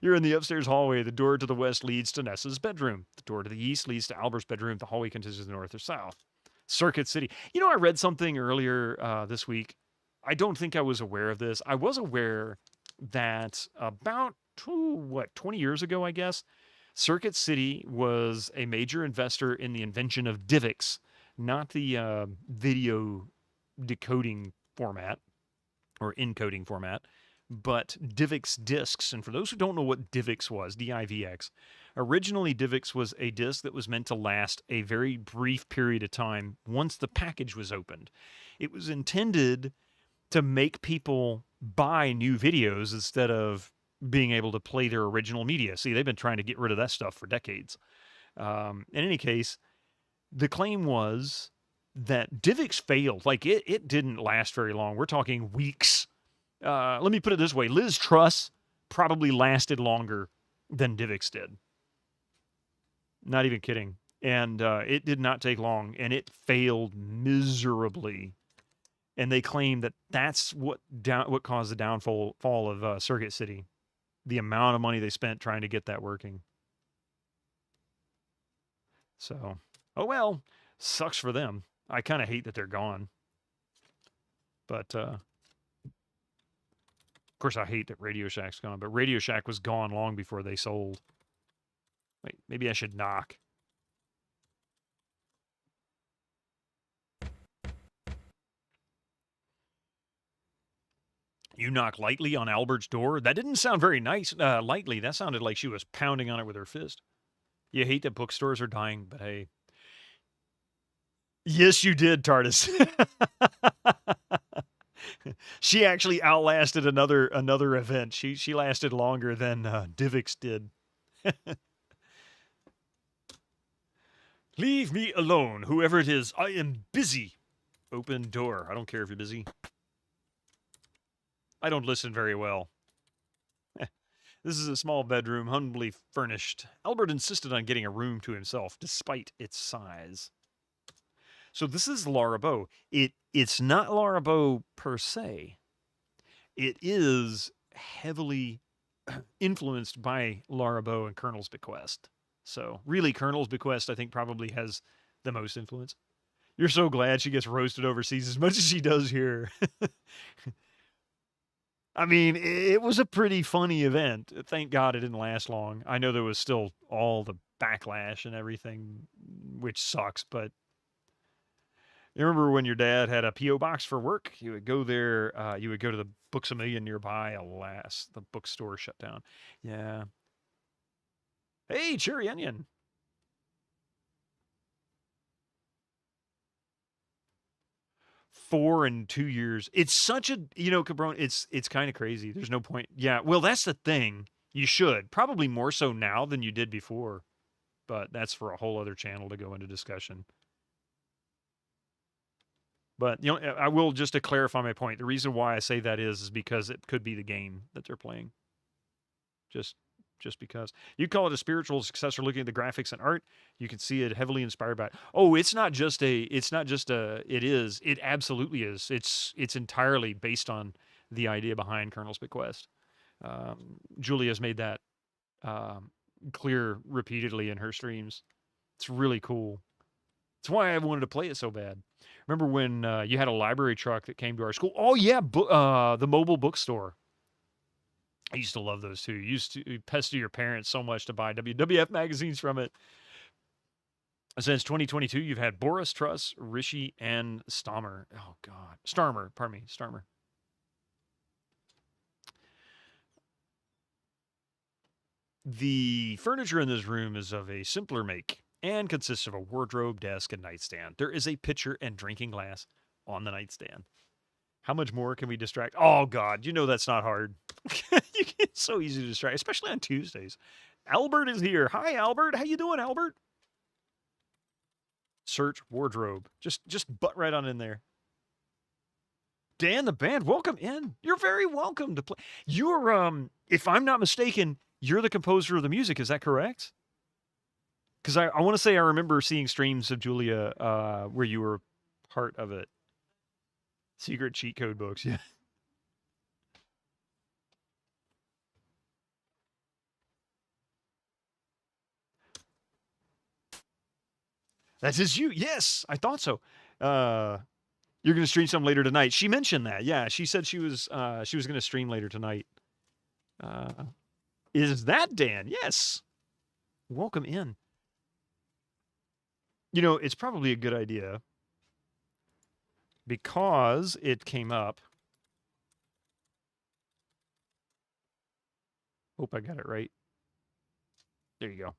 You're in the upstairs hallway. The door to the west leads to Nessa's bedroom. The door to the east leads to Albert's bedroom. The hallway continues to the north or south. Circuit City. You know, I read something earlier this week. I don't think I was aware of this. I was aware that about 20 years ago, I guess, Circuit City was a major investor in the invention of DivX, not the video decoding format or encoding format, but DivX discs. And for those who don't know what DivX was, DivX, originally DivX was a disc that was meant to last a very brief period of time once the package was opened. It was intended to make people buy new videos instead of being able to play their original media. See, they've been trying to get rid of that stuff for decades. In any case, the claim was that DivX failed. Like, it didn't last very long. We're talking weeks. Let me put it this way. Liz Truss probably lasted longer than DivX did. Not even kidding. And it did not take long, and it failed miserably. and they claim that that's what caused the downfall of Circuit City. The amount of money they spent trying to get that working. So, oh well, sucks for them. I kind of hate that they're gone. But, of course, I hate that Radio Shack's gone. But Radio Shack was gone long before they sold. Wait, maybe I should knock. You knock lightly on Albert's door? That didn't sound very nice. Lightly. That sounded like she was pounding on it with her fist. You hate that bookstores are dying, but hey. Yes, you did, TARDIS. She actually outlasted another event. She lasted longer than Divix did. Leave me alone, whoever it is. I am busy. Open door. I don't care if you're busy. I don't listen very well. This is a small bedroom, humbly furnished. Albert insisted on getting a room to himself, despite its size. So this is Laura Bow. It's not Laura Bow per se. It is heavily influenced by Laura Bow and Colonel's Bequest. So really, Colonel's Bequest, I think, probably has the most influence. You're so glad she gets roasted overseas as much as she does here. I mean, it was a pretty funny event. Thank God it didn't last long. I know there was still all the backlash and everything, which sucks, but you remember when your dad had a P.O. box for work? You would go there, you would go to the Books A Million nearby. Alas, the bookstore shut down. Yeah. Hey, Cherry Onion. $4 and 2 years. It's such a, Cabron, it's kind of crazy. There's no point. Yeah, well, that's the thing. You should. Probably more so now than you did before. But that's for a whole other channel to go into discussion. But, I will, just to clarify my point, the reason why I say that is because it could be the game that they're playing. Just because. You call it a spiritual successor looking at the graphics and art. You can see it heavily inspired by it. Oh, it absolutely is. It's entirely based on the idea behind Colonel's Bequest. Julia's made that clear repeatedly in her streams. It's really cool. That's why I wanted to play it so bad. Remember when you had a library truck that came to our school? Oh, yeah, the mobile bookstore. I used to love those too. You used to pester your parents so much to buy WWF magazines from it. Since 2022, you've had Boris, Truss, Rishi, and Starmer. Oh, God. Starmer. The furniture in this room is of a simpler make and consists of a wardrobe, desk, and nightstand. There is a pitcher and drinking glass on the nightstand. How much more can we distract? Oh, God, that's not hard. It's so easy to distract, especially on Tuesdays. Albert is here. Hi, Albert. How you doing, Albert? Search wardrobe. Just butt right on in there. Dan the band, welcome in. You're very welcome to play. You're, if I'm not mistaken, you're the composer of the music. Is that correct? Because I want to say I remember seeing streams of Julia where you were part of it. Secret cheat code books, yeah. That is you. Yes, I thought so. You're going to stream some later tonight. She mentioned that. Yeah, she said she was going to stream later tonight. Is that Dan? Yes. Welcome in. It's probably a good idea because it came up. Hope I got it right. There you go.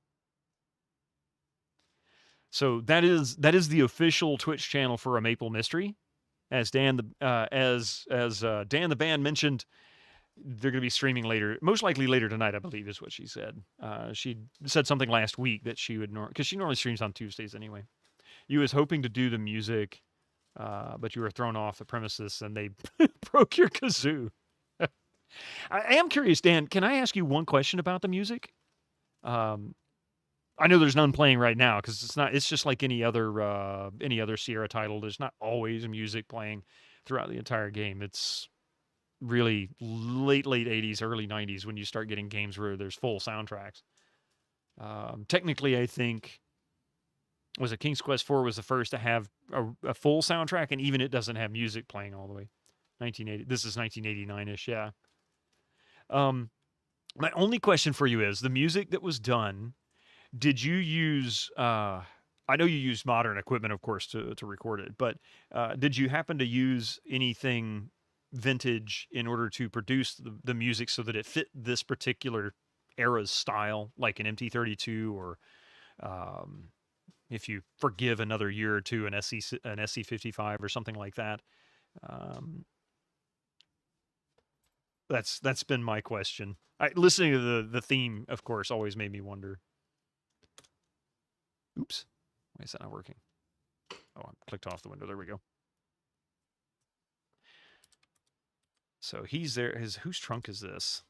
So that is the official Twitch channel for A Maple Mystery. As Dan the band mentioned, they're going to be streaming later, most likely later tonight, I believe, is what she said. She said something last week that she would because she normally streams on Tuesdays anyway. You was hoping to do the music, but you were thrown off the premises and they broke your kazoo. I am curious, Dan. Can I ask you one question about the music? I know there's none playing right now because it's just like any other Sierra title. There's not always music playing throughout the entire game. It's really late 80s, early 90s when you start getting games where there's full soundtracks. Technically, I think was it King's Quest 4 was the first to have a full soundtrack, and even it doesn't have music playing all the way. 1980. This is 1989ish, yeah. My only question for you is the music that was done. Did you use? I know you used modern equipment, of course, to record it, but did you happen to use anything vintage in order to produce the music so that it fit this particular era's style, like an MT32 or if you forgive another year or two, an SC55 or something like that? That's been my question. Listening to the theme, of course, always made me wonder. Oops, why is that not working? Oh, I clicked off the window. There we go. So he's there. Whose trunk is this?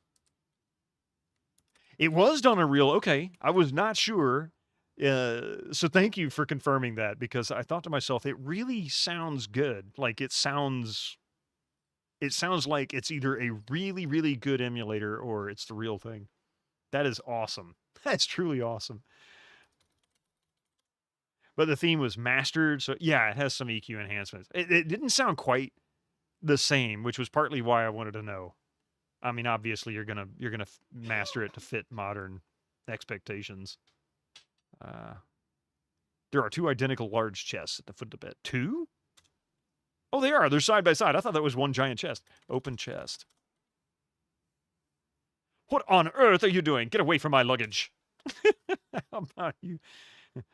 It was done on real. Okay, I was not sure. So thank you for confirming that, because I thought to myself, it really sounds good. Like it sounds like it's either a really, really good emulator or it's the real thing. That is awesome. That's truly awesome. But the theme was mastered, so yeah, it has some EQ enhancements. It didn't sound quite the same, which was partly why I wanted to know. I mean, obviously you're gonna master it to fit modern expectations. There are 2 identical large chests at the foot of the bed. 2? Oh, they are. They're side by side. I thought that was one giant chest. Open chest. What on earth are you doing? Get away from my luggage. How about you?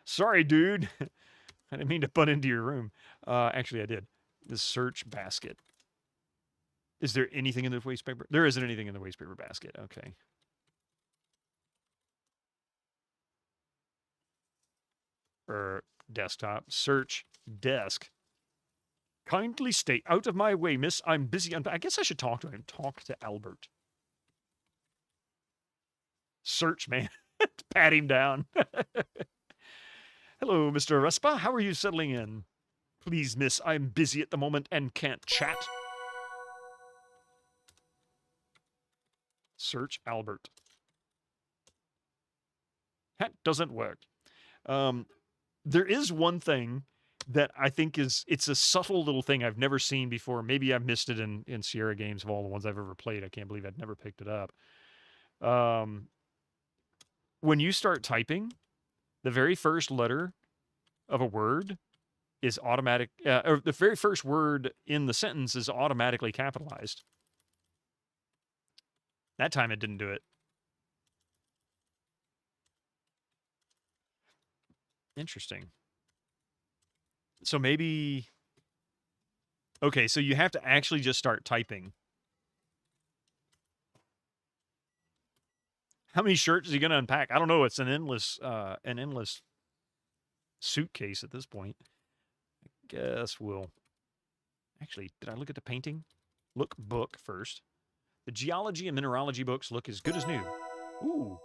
Sorry, dude. I didn't mean to butt into your room. Actually, I did. The search basket. Is there anything in the waste paper? There isn't anything in the waste paper basket. Okay. Desktop. Search desk. Kindly stay out of my way, miss. I'm busy. I guess I should talk to him. Talk to Albert. Search, man. Pat him down. Hello, Mr. Respa. How are you settling in? Please, miss, I'm busy at the moment and can't chat. Search Albert. That doesn't work. There is one thing that I think it's a subtle little thing I've never seen before. Maybe I missed it in Sierra games of all the ones I've ever played. I can't believe I'd never picked it up. When you start typing, the very first letter of a word is automatic, or the very first word in the sentence is automatically capitalized. That time it didn't do it. Interesting. So maybe... Okay, so you have to actually just start typing. How many shirts is he going to unpack? I don't know. It's an endless suitcase at this point. I guess we'll... Actually, did I look at the painting? Look book first. The geology and mineralogy books look as good as new. Ooh,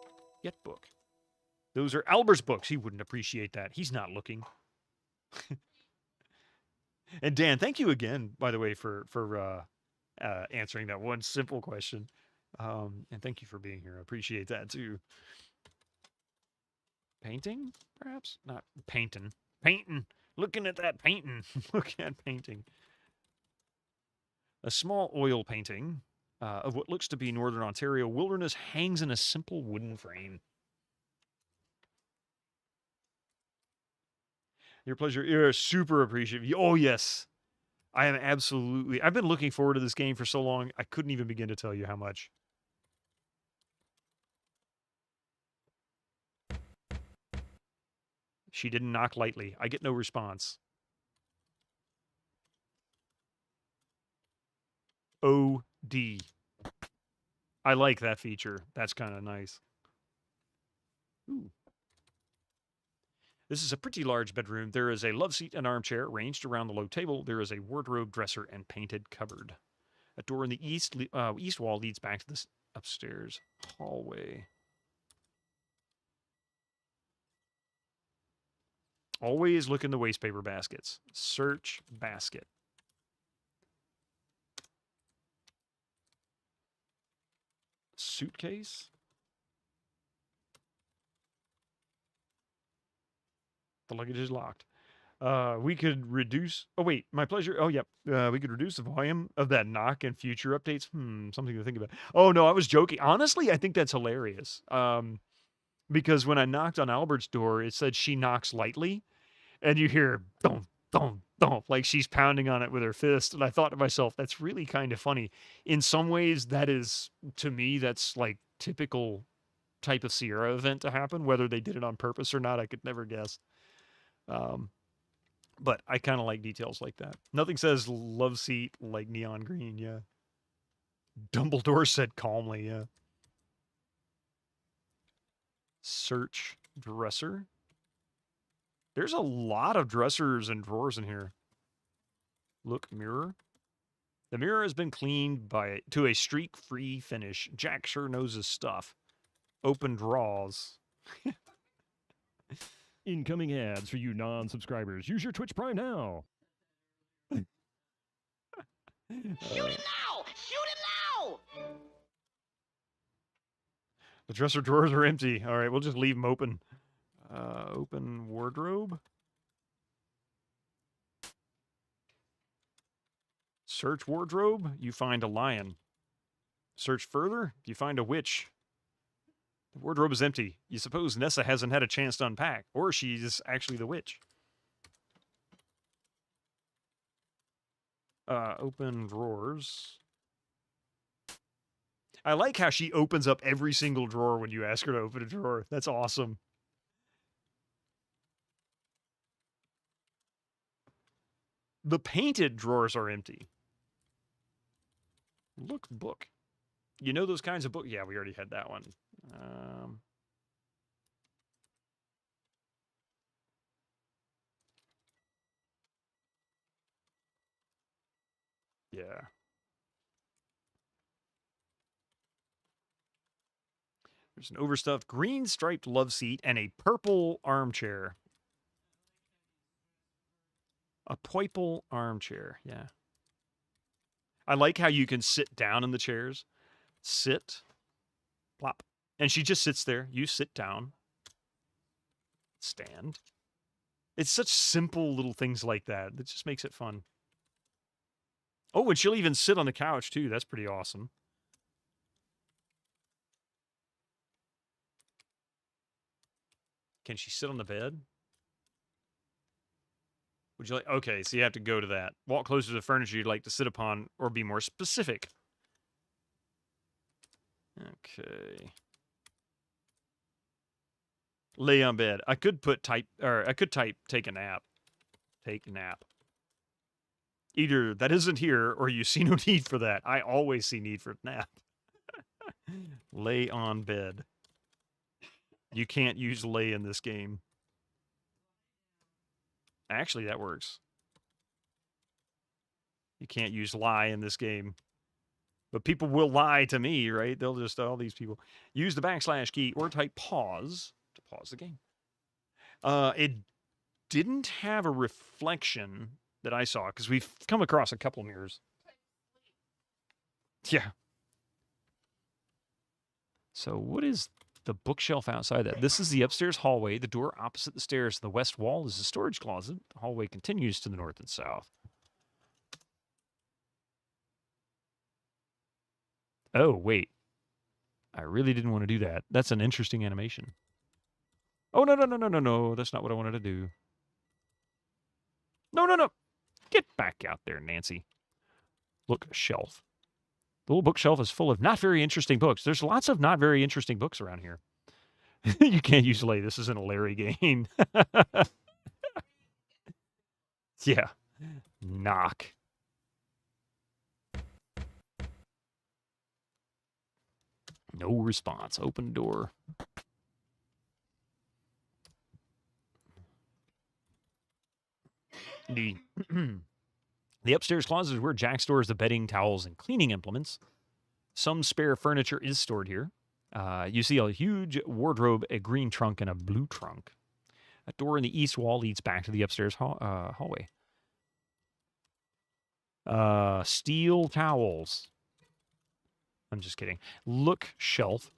yet book. Those are Albert's books. He wouldn't appreciate that. He's not looking. And Dan, thank you again, by the way, for answering that one simple question. And thank you for being here. I appreciate that too. Painting, perhaps? Not painting. Painting. Looking at that painting. Looking at painting. A small oil painting of what looks to be Northern Ontario wilderness hangs in a simple wooden frame. Your pleasure. You're super appreciative. Oh, yes. I am absolutely... I've been looking forward to this game for so long, I couldn't even begin to tell you how much. She didn't knock lightly. I get no response. OD. I like that feature. That's kind of nice. Ooh. This is a pretty large bedroom. There is a love seat and armchair ranged around the low table. There is a wardrobe, dresser, and painted cupboard. A door in the east wall leads back to this upstairs hallway. Always look in the waste paper baskets. Search basket. suitcase. The luggage is locked. We could reduce... Oh, wait. My pleasure. Oh, yep. We could reduce the volume of that knock in future updates. Something to think about. Oh, no, I was joking. Honestly, I think that's hilarious. Because when I knocked on Albert's door, it said she knocks lightly. And you hear, thump, thump, thump, like she's pounding on it with her fist. And I thought to myself, that's really kind of funny. In some ways, that is, to me, that's like typical type of Sierra event to happen. Whether they did it on purpose or not, I could never guess. But I kind of like details like that. Nothing says love seat like neon green, yeah. Dumbledore said calmly, yeah. Search dresser. There's a lot of dressers and drawers in here. Look, mirror. The mirror has been cleaned to a streak-free finish. Jack sure knows his stuff. Open drawers. Incoming ads for you non-subscribers. Use your Twitch Prime now. Shoot it now! Shoot it now! The dresser drawers are empty. All right, we'll just leave them open. Open wardrobe. Search wardrobe. You find a lion. Search further. You find a witch. The wardrobe is empty. You suppose Nessa hasn't had a chance to unpack, or she's actually the witch. Open drawers. I like how she opens up every single drawer when you ask her to open a drawer. That's awesome. The painted drawers are empty. Look, book. You know those kinds of books? Yeah, we already had that one. Yeah. There's an overstuffed green striped love seat and a purple armchair. A purple armchair, yeah. I like how you can sit down in the chairs. Sit. Plop. And she just sits there. You sit down. Stand. It's such simple little things like that. That just makes it fun. Oh, and she'll even sit on the couch, too. That's pretty awesome. Can she sit on the bed? Would you like... Okay, so you have to go to that. Walk closer to the furniture you'd like to sit upon, or be more specific. Okay. Lay on bed. I could type take a nap. Take a nap. Either that isn't here, or you see no need for that. I always see need for a nap. Lay on bed. You can't use lay in this game. Actually, that works. You can't use lie in this game. But people will lie to me, right? They'll just, all these people. Use the / key or type pause to pause the game. It didn't have a reflection that I saw, because we've come across a couple mirrors. Yeah. So what is the bookshelf outside that? This is the upstairs hallway. The door opposite the stairs to the west wall is a storage closet. The hallway continues to the north and south. Oh, wait. I really didn't want to do that. That's an interesting animation. Oh, no, no, no, no, no, no. That's not what I wanted to do. No, no, no. Get back out there, Nancy. Look, a shelf. The little bookshelf is full of not very interesting books. There's lots of not very interesting books around here. You can't use lay. This isn't a Larry game. Yeah. Knock. No response. Open door. The upstairs closet is where Jack stores the bedding, towels, and cleaning implements. Some spare furniture is stored here. You see a huge wardrobe, a green trunk, and a blue trunk. A door in the east wall leads back to the upstairs hallway. Steel towels. I'm just kidding. Look shelf.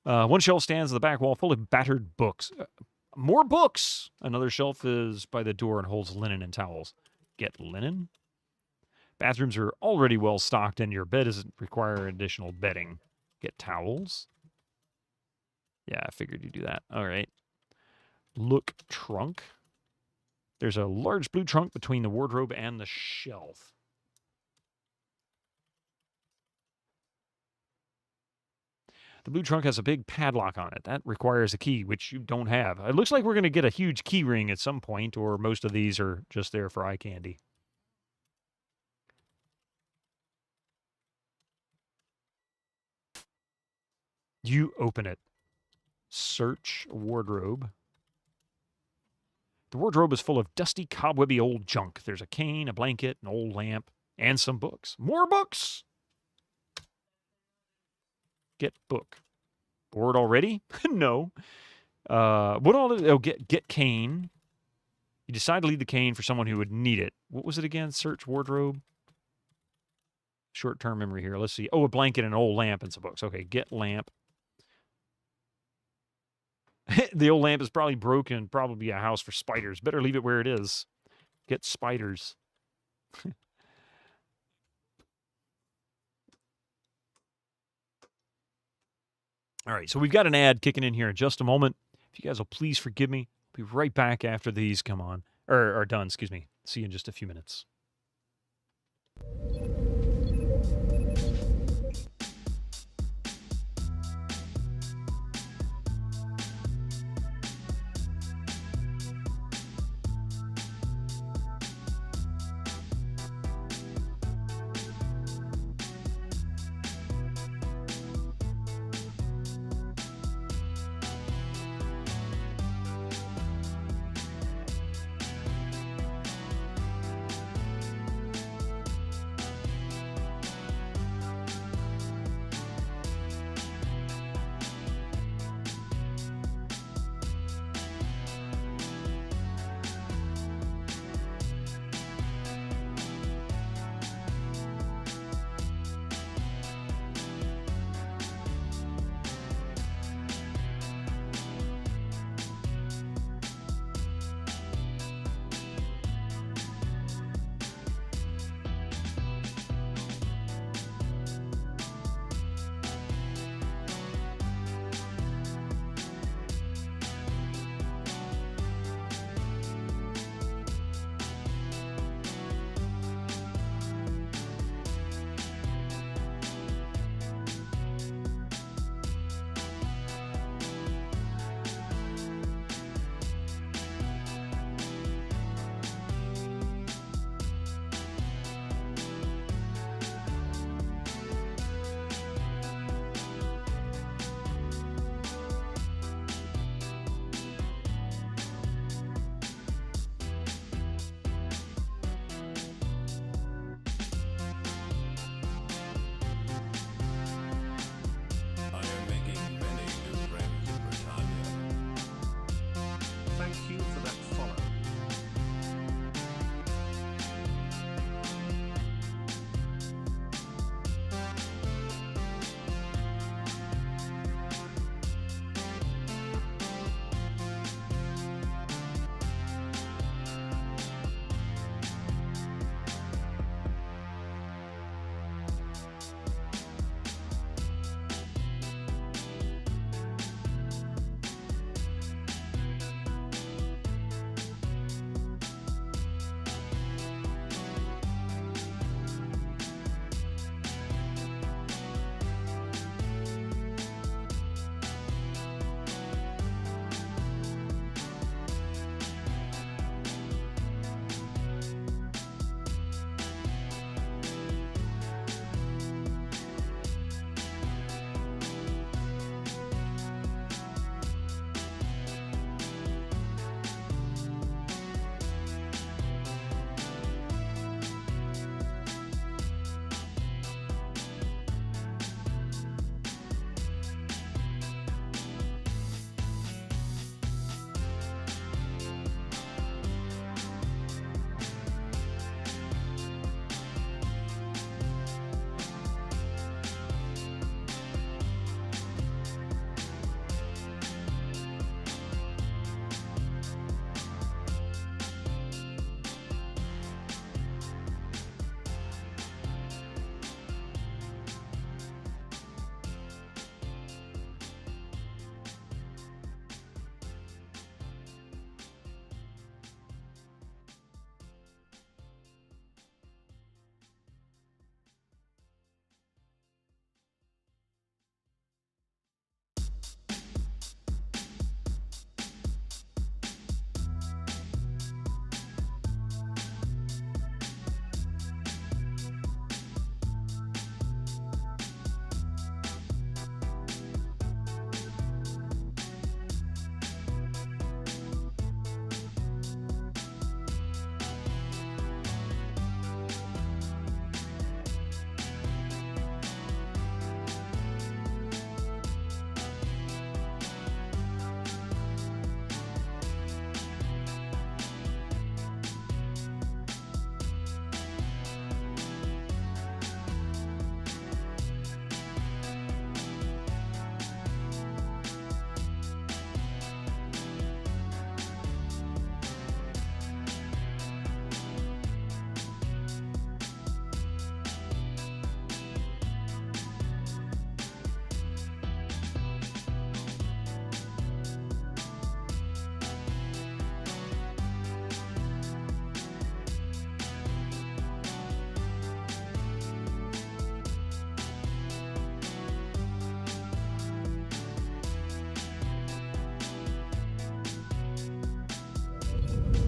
One shelf stands on the back wall full of battered books. More books! Another shelf is by the door and holds linen and towels. Get linen? Bathrooms are already well stocked and your bed doesn't require additional bedding. Get towels? Yeah, I figured you'd do that. All right. Look trunk. There's a large blue trunk between the wardrobe and the shelf. The blue trunk has a big padlock on it. That requires a key, which you don't have. It looks like we're going to get a huge key ring at some point, or most of these are just there for eye candy. You open it. Search wardrobe. The wardrobe is full of dusty, cobwebby old junk. There's a cane, a blanket, an old lamp, and some books. More books! Get book. Bored already? No. What all? Oh, get cane. You decide to leave the cane for someone who would need it. What was it again? Search wardrobe. Short-term memory here. Let's see. Oh, a blanket, an old lamp, and some books. Okay, get lamp. The old lamp is probably broken. Probably a house for spiders. Better leave it where it is. Get spiders. All right, so we've got an ad kicking in here in just a moment. If you guys will please forgive me, I'll be right back after these come on. Or are done, excuse me. See you in just a few minutes.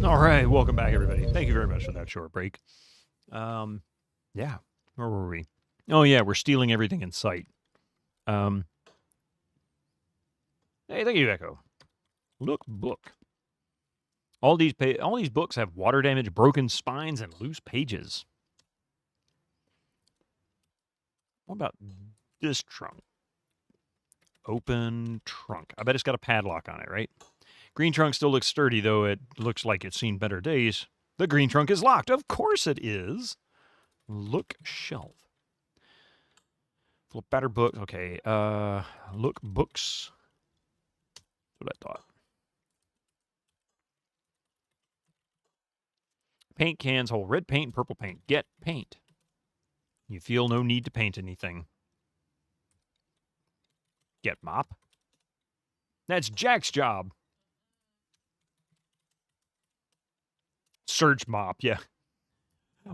All right, welcome back, everybody. Thank you very much for that short break. Yeah, where were we? Oh yeah, we're stealing everything in sight. Hey, thank you, Echo. Look, book. All these books have water damage, broken spines, and loose pages. What about this trunk? Open trunk. I bet it's got a padlock on it, right? Green trunk still looks sturdy, though it looks like it's seen better days. The green trunk is locked. Of course it is. Look shelf. Full of battered books. Okay. Look books. That's what I thought. Paint cans hold red paint and purple paint. Get paint. You feel no need to paint anything. Get mop. That's Jack's job. Search mop, yeah.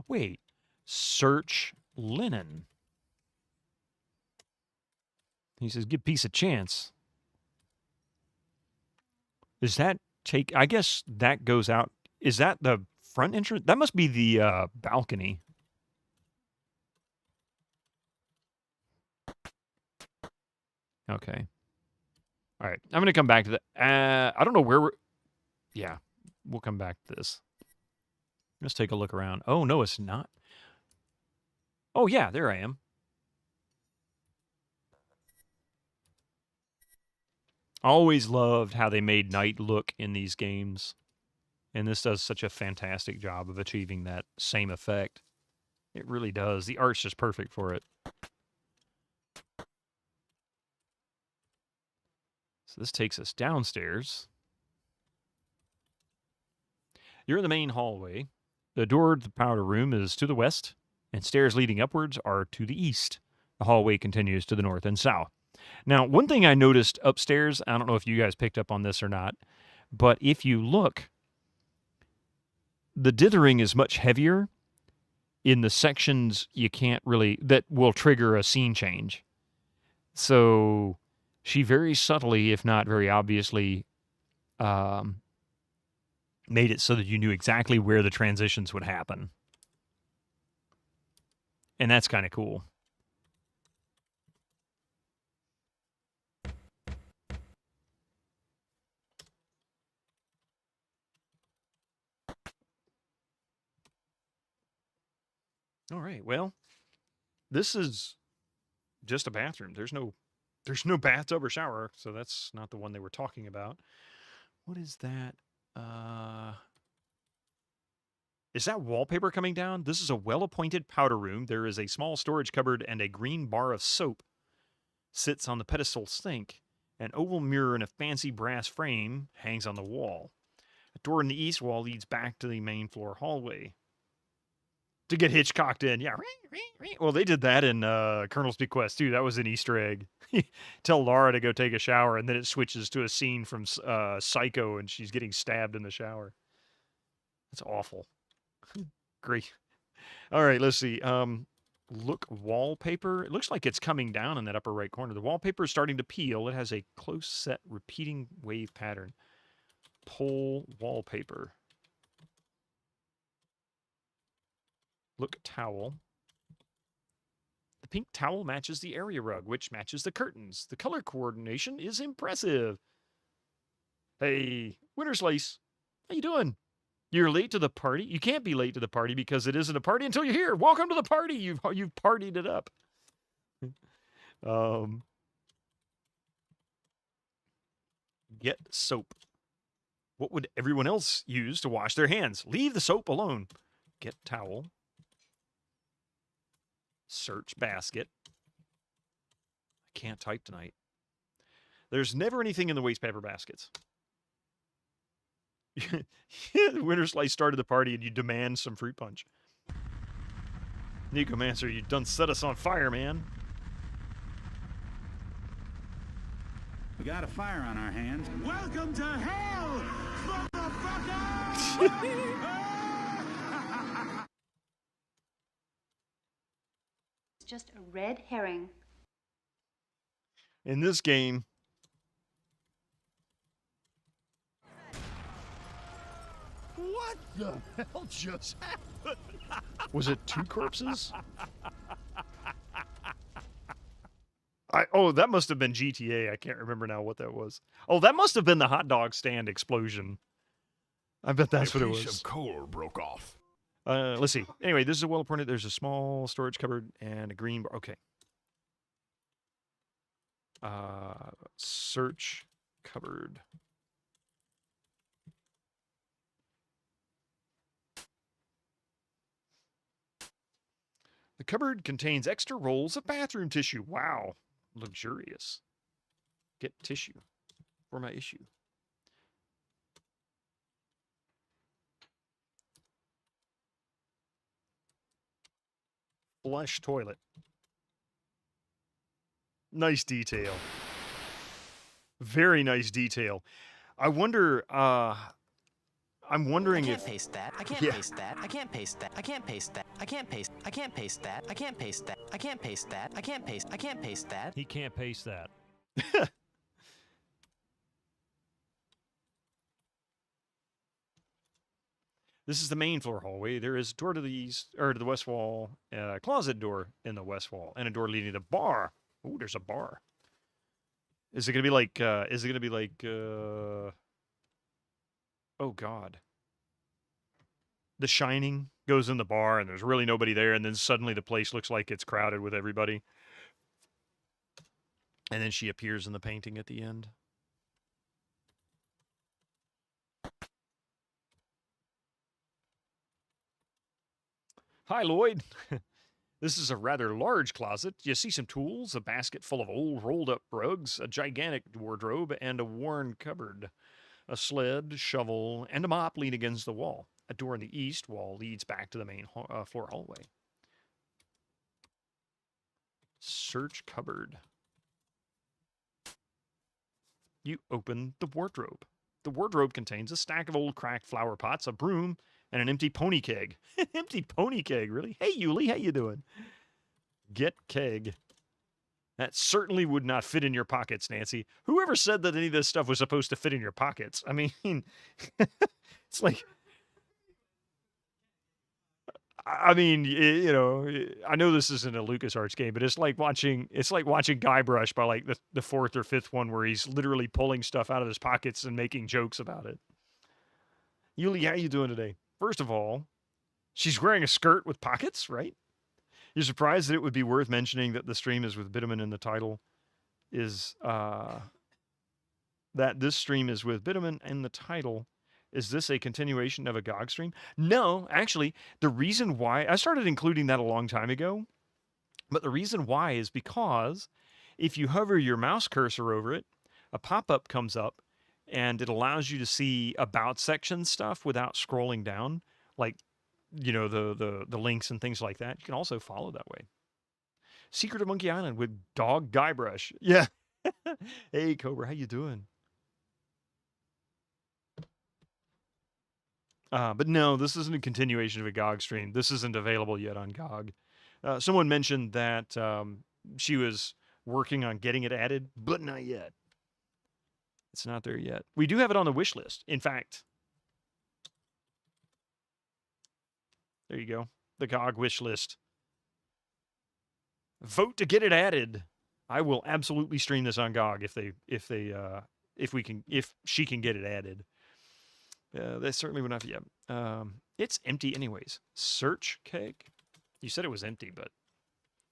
Wait. Search linen. He says, give peace a chance. Does that take... I guess that goes out... Is that the front entrance? That must be the balcony. Okay. All right. I'm going to come back to that. I don't know where we're... Yeah. We'll come back to this. Let's take a look around. Oh, no, it's not. Oh, yeah. There I am. Always loved how they made night look in these games. And this does such a fantastic job of achieving that same effect. It really does. The art's just perfect for it. So this takes us downstairs. You're in the main hallway. The door to the powder room is to the west, and stairs leading upwards are to the east. The hallway continues to the north and south. Now, one thing I noticed upstairs, I don't know if you guys picked up on this or not, but if you look, the dithering is much heavier in the sections you can't really, that will trigger a scene change. So she very subtly, if not very obviously, made it so that you knew exactly where the transitions would happen. And that's kind of cool. All right, well, this is just a bathroom. There's no bathtub or shower, so that's not the one they were talking about. What is that? Is that wallpaper coming down? This is a well-appointed powder room. There is a small storage cupboard and a green bar of soap sits on the pedestal sink. An oval mirror in a fancy brass frame hangs on the wall. A door in the east wall leads back to the main floor hallway. To get Hitchcocked in, yeah. Well, they did that in Colonel's Bequest, too. That was an Easter egg. Tell Laura to go take a shower, and then it switches to a scene from Psycho, and she's getting stabbed in the shower. That's awful. Great. All right, let's see. Look wallpaper. It looks like it's coming down in that upper right corner. The wallpaper is starting to peel. It has a close set repeating wave pattern. Pull wallpaper. Look towel. The pink towel matches the area rug, which matches the curtains. The color coordination is impressive. Hey, Winter Slice, how you doing? You're late to the party? You can't be late to the party because it isn't a party until you're here. Welcome to the party. You've partied it up. Get soap. What would everyone else use to wash their hands? Leave the soap alone. Get towel. Search basket. I can't type tonight. There's never anything in the waste paper baskets. Winter Slice started the party and you demand some fruit punch. Necomancer, you done set us on fire, man. We got a fire on our hands. Welcome to hell, motherfucker! It's just a red herring. In this game, What the hell just happened? Was it 2 corpses? That must have been GTA. I can't remember now what that was. Oh, that must have been the hot dog stand explosion. I bet that's what it was. A piece of coal broke off. Let's see. Anyway, this is a well-appointed. There's a small storage cupboard and a green bar. Okay. Search cupboard. The cupboard contains extra rolls of bathroom tissue. Wow. Luxurious. Get tissue for my issue. Flush toilet. Nice detail. Very nice detail. I wonder, I'm wondering if... I can't paste that. I can't paste that. I can't paste that. I can't paste that. I can't paste. I can't paste that. I can't paste that. I can't paste that. I can't paste. I can't paste that. He can't paste that. This is the main floor hallway. There is a door to the east, or to the west wall, a closet door in the west wall, and a door leading to the bar. Oh, there's a bar. Is it gonna be like, oh God. The Shining goes in the bar and there's really nobody there, and then suddenly the place looks like it's crowded with everybody. And then she appears in the painting at the end. Hi, Lloyd. This is a rather large closet. You see some tools, a basket full of old rolled-up rugs, a gigantic wardrobe, and a worn cupboard. A sled, shovel, and a mop lean against the wall. A door in the east wall leads back to the main floor hallway. Search cupboard. You open the wardrobe. The wardrobe contains a stack of old cracked flower pots, a broom, and an empty pony keg. Empty pony keg, really? Hey, Yuli, how you doing? Get keg. That certainly would not fit in your pockets, Nancy. Whoever said that any of this stuff was supposed to fit in your pockets? I mean, it's like... you know, I know this isn't a LucasArts game, but it's like watching Guybrush by like the 4th or 5th one where he's literally pulling stuff out of his pockets and making jokes about it. Yuli, how you doing today? First of all, she's wearing a skirt with pockets, right? You're surprised that it would be worth mentioning that the stream is with Bitterman in the title is that this stream is with Bitterman in the title. Is this a continuation of a GOG stream? No, actually, the reason why I started including that a long time ago, but the reason why is because if you hover your mouse cursor over it, a pop-up comes up and it allows you to see about section stuff without scrolling down, like, you know, the links and things like that. You can also follow that way. Secret of Monkey Island with Dog Guybrush. Yeah. Hey, Cobra, how you doing? But no, this isn't a continuation of a GOG stream. This isn't available yet on GOG. Someone mentioned that she was working on getting it added, but not yet. It's not there yet. We do have it on the wish list. In fact, there you go. The GOG wish list. Vote to get it added. I will absolutely stream this on GOG if she can get it added. That certainly would not be. It's empty anyways. Search keg. You said it was empty, but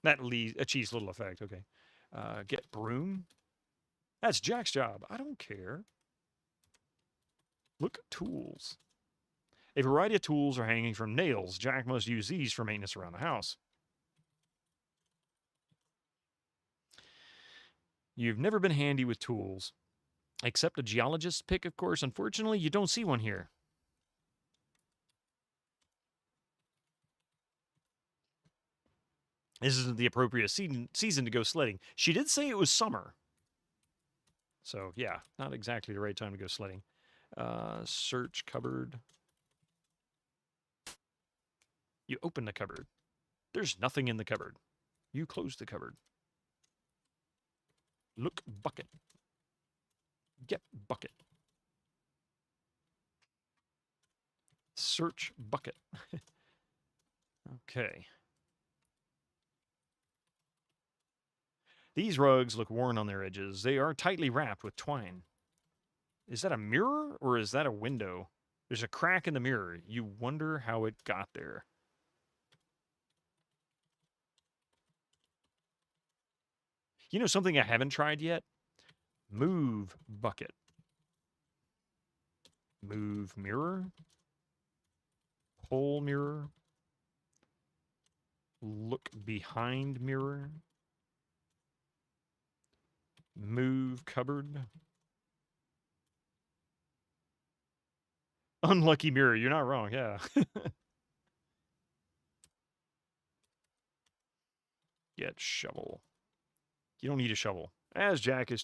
that achieves little effect. Okay. Get broom. That's Jack's job. I don't care. Look at tools. A variety of tools are hanging from nails. Jack must use these for maintenance around the house. You've never been handy with tools. Except a geologist's pick, of course. Unfortunately, you don't see one here. This isn't the appropriate season to go sledding. She did say it was summer. So, yeah, not exactly the right time to go sledding. Search cupboard. You open the cupboard. There's nothing in the cupboard. You close the cupboard. Look bucket. Get bucket. search bucket. Okay. These rugs look worn on their edges. They are tightly wrapped with twine. Is that a mirror or is that a window? There's a crack in the mirror. You wonder how it got there. You know something I haven't tried yet? Move bucket. Move mirror. Pull mirror. Look behind mirror. Move cupboard. Unlucky mirror. You're not wrong. Yeah. Get shovel. You don't need a shovel. As Jack is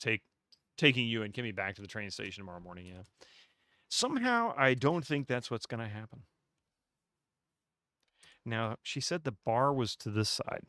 taking you and Kimmy back to the train station tomorrow morning, yeah. Somehow, I don't think that's what's going to happen. Now, she said the bar was to this side.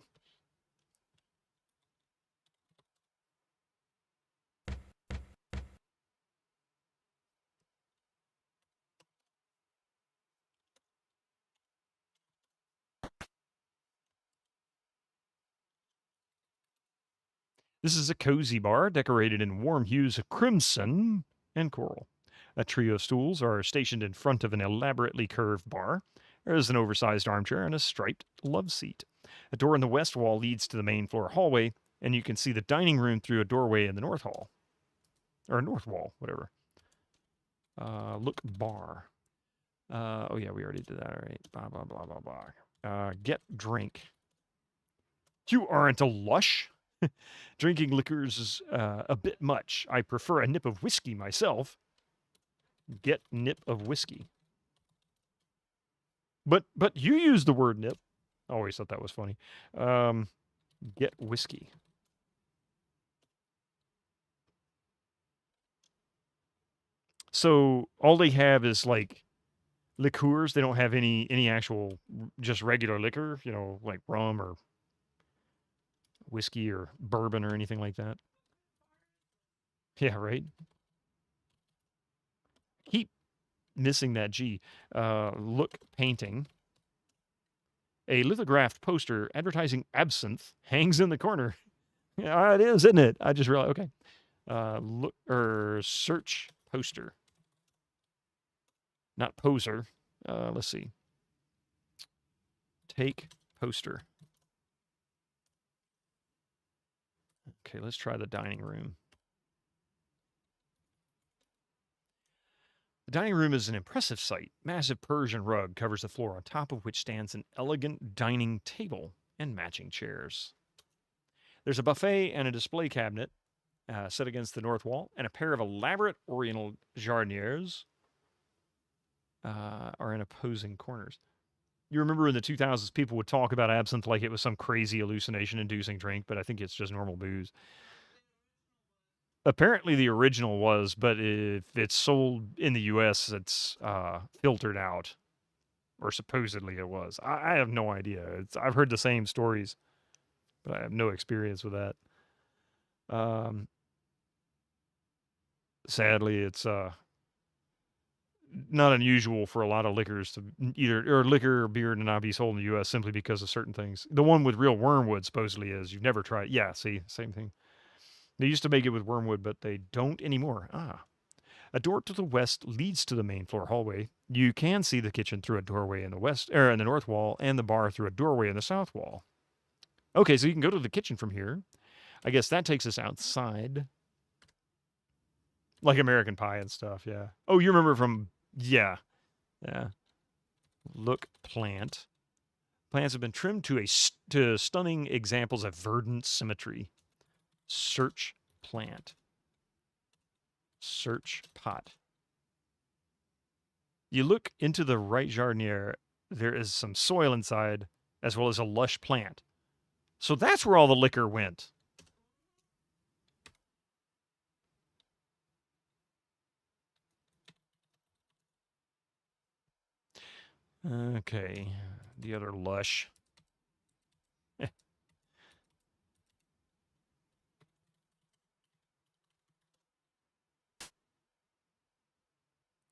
This is a cozy bar decorated in warm hues of crimson and coral. A trio of stools are stationed in front of an elaborately curved bar. There is an oversized armchair and a striped love seat. A door in the west wall leads to the main floor hallway, and you can see the dining room through a doorway in the north hall. Or north wall, whatever. Look bar. Oh yeah, we already did that. All right. Blah, blah, blah, blah, blah. Get drink. You aren't a lush. Drinking liquors is a bit much. I prefer a nip of whiskey myself. Get nip of whiskey. But you use the word nip. I always thought that was funny. Get whiskey. So all they have is like liqueurs. They don't have any actual just regular liquor, you know, like rum or whiskey or bourbon or anything like that. Yeah, right. Keep missing that G. Look painting. A lithographed poster advertising absinthe hangs in the corner. Yeah, it is, isn't it? I just realized. Okay. Look or search poster. Not poser. Let's see. Take poster. Okay, let's try the dining room. The dining room is an impressive sight. Massive Persian rug covers the floor, on top of which stands an elegant dining table and matching chairs. There's a buffet and a display cabinet set against the north wall, and a pair of elaborate oriental jardinières are in opposing corners. You remember in the 2000s, people would talk about absinthe like it was some crazy hallucination-inducing drink, but I think it's just normal booze. Apparently the original was, but if it's sold in the U.S., it's filtered out. Or supposedly it was. I have no idea. I've heard the same stories, but I have no experience with that. Sadly, it's not unusual for a lot of liquors to either, or liquor or beer to not be sold in the U.S. simply because of certain things. The one with real wormwood supposedly is. You've never tried. Yeah, see, same thing. They used to make it with wormwood, but they don't anymore. A door to the west leads to the main floor hallway. You can see the kitchen through a doorway in the west, or in the north wall, and the bar through a doorway in the south wall. Okay, so you can go to the kitchen from here. I guess that takes us outside. Like American Pie and stuff, yeah. Oh, you remember from, yeah. Look plant. Plants have been trimmed to stunning examples of verdant symmetry. Search plant. Search pot. You look into the right jardiniere. There is some soil inside, as well as a lush plant. So that's where all the liquor went. Okay, the other lush.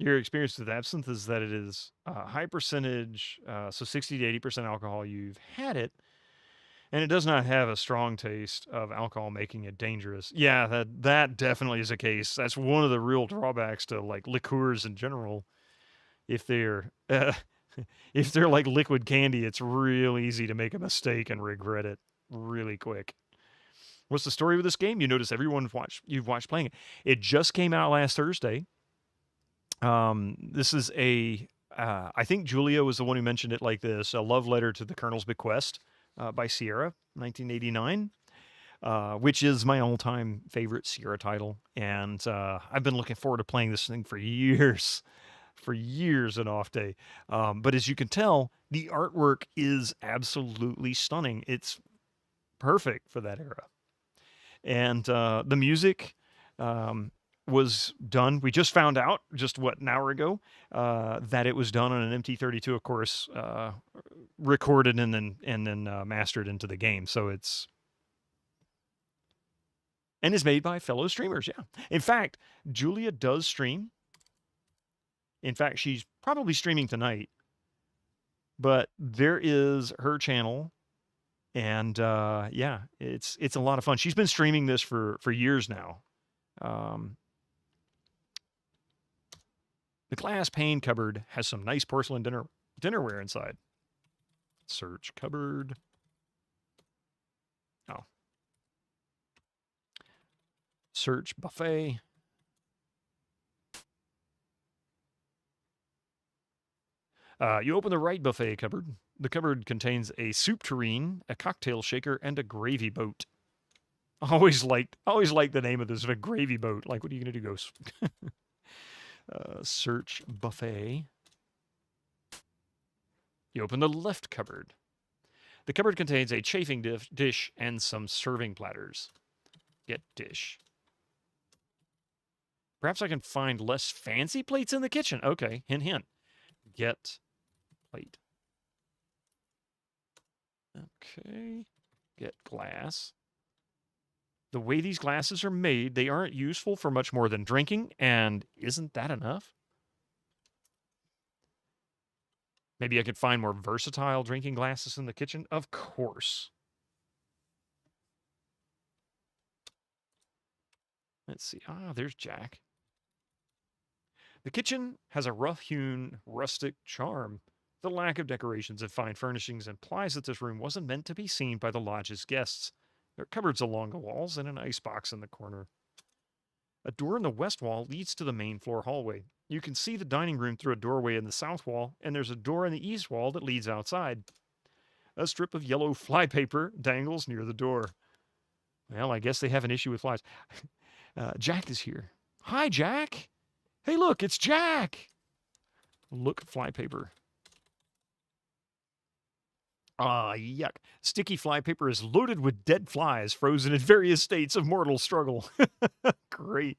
Your experience with absinthe is that it is high percentage, so 60 to 80% alcohol. You've had it, and it does not have a strong taste of alcohol, making it dangerous. Yeah, that definitely is a case. That's one of the real drawbacks to like liqueurs in general. If they're if they're like liquid candy, it's real easy to make a mistake and regret it really quick. What's the story with this game? You notice you've watched playing it. It just came out last Thursday. This is I think Julia was the one who mentioned it like this, a love letter to the Colonel's Bequest by Sierra, 1989, which is my all-time favorite Sierra title. And I've been looking forward to playing this thing for years an off day. But as you can tell, the artwork is absolutely stunning. It's perfect for that era. And the music was done. We just found out an hour ago that it was done on an MT32, of course, recorded and then mastered into the game. So it's made by fellow streamers. Yeah. In fact, Julia does stream. In fact, she's probably streaming tonight. But there is her channel. And yeah, it's a lot of fun. She's been streaming this for years now. The glass pane cupboard has some nice porcelain dinnerware inside. Search cupboard. Oh. Search buffet. You open the right buffet cupboard. The cupboard contains a soup tureen, a cocktail shaker, and a gravy boat. Always liked the name of this, a gravy boat. Like, what are you going to do, Ghost? Search buffet. You open the left cupboard. The cupboard contains a chafing dish and some serving platters. Get dish. Perhaps I can find less fancy plates in the kitchen. Okay, hint, hint. Get plate. Okay. Get glass. The way these glasses are made, they aren't useful for much more than drinking, and isn't that enough? Maybe I could find more versatile drinking glasses in the kitchen? Of course. Let's see. Ah, there's Jack. The kitchen has a rough-hewn, rustic charm. The lack of decorations and fine furnishings implies that this room wasn't meant to be seen by the lodge's guests. There are cupboards along the walls and an icebox in the corner. A door in the west wall leads to the main floor hallway. You can see the dining room through a doorway in the south wall, and there's a door in the east wall that leads outside. A strip of yellow flypaper dangles near the door. Well, I guess they have an issue with flies. Jack is here. Hi, Jack. Hey, look, it's Jack. Look, flypaper. Ah, yuck. Sticky flypaper is loaded with dead flies frozen in various states of mortal struggle. Great.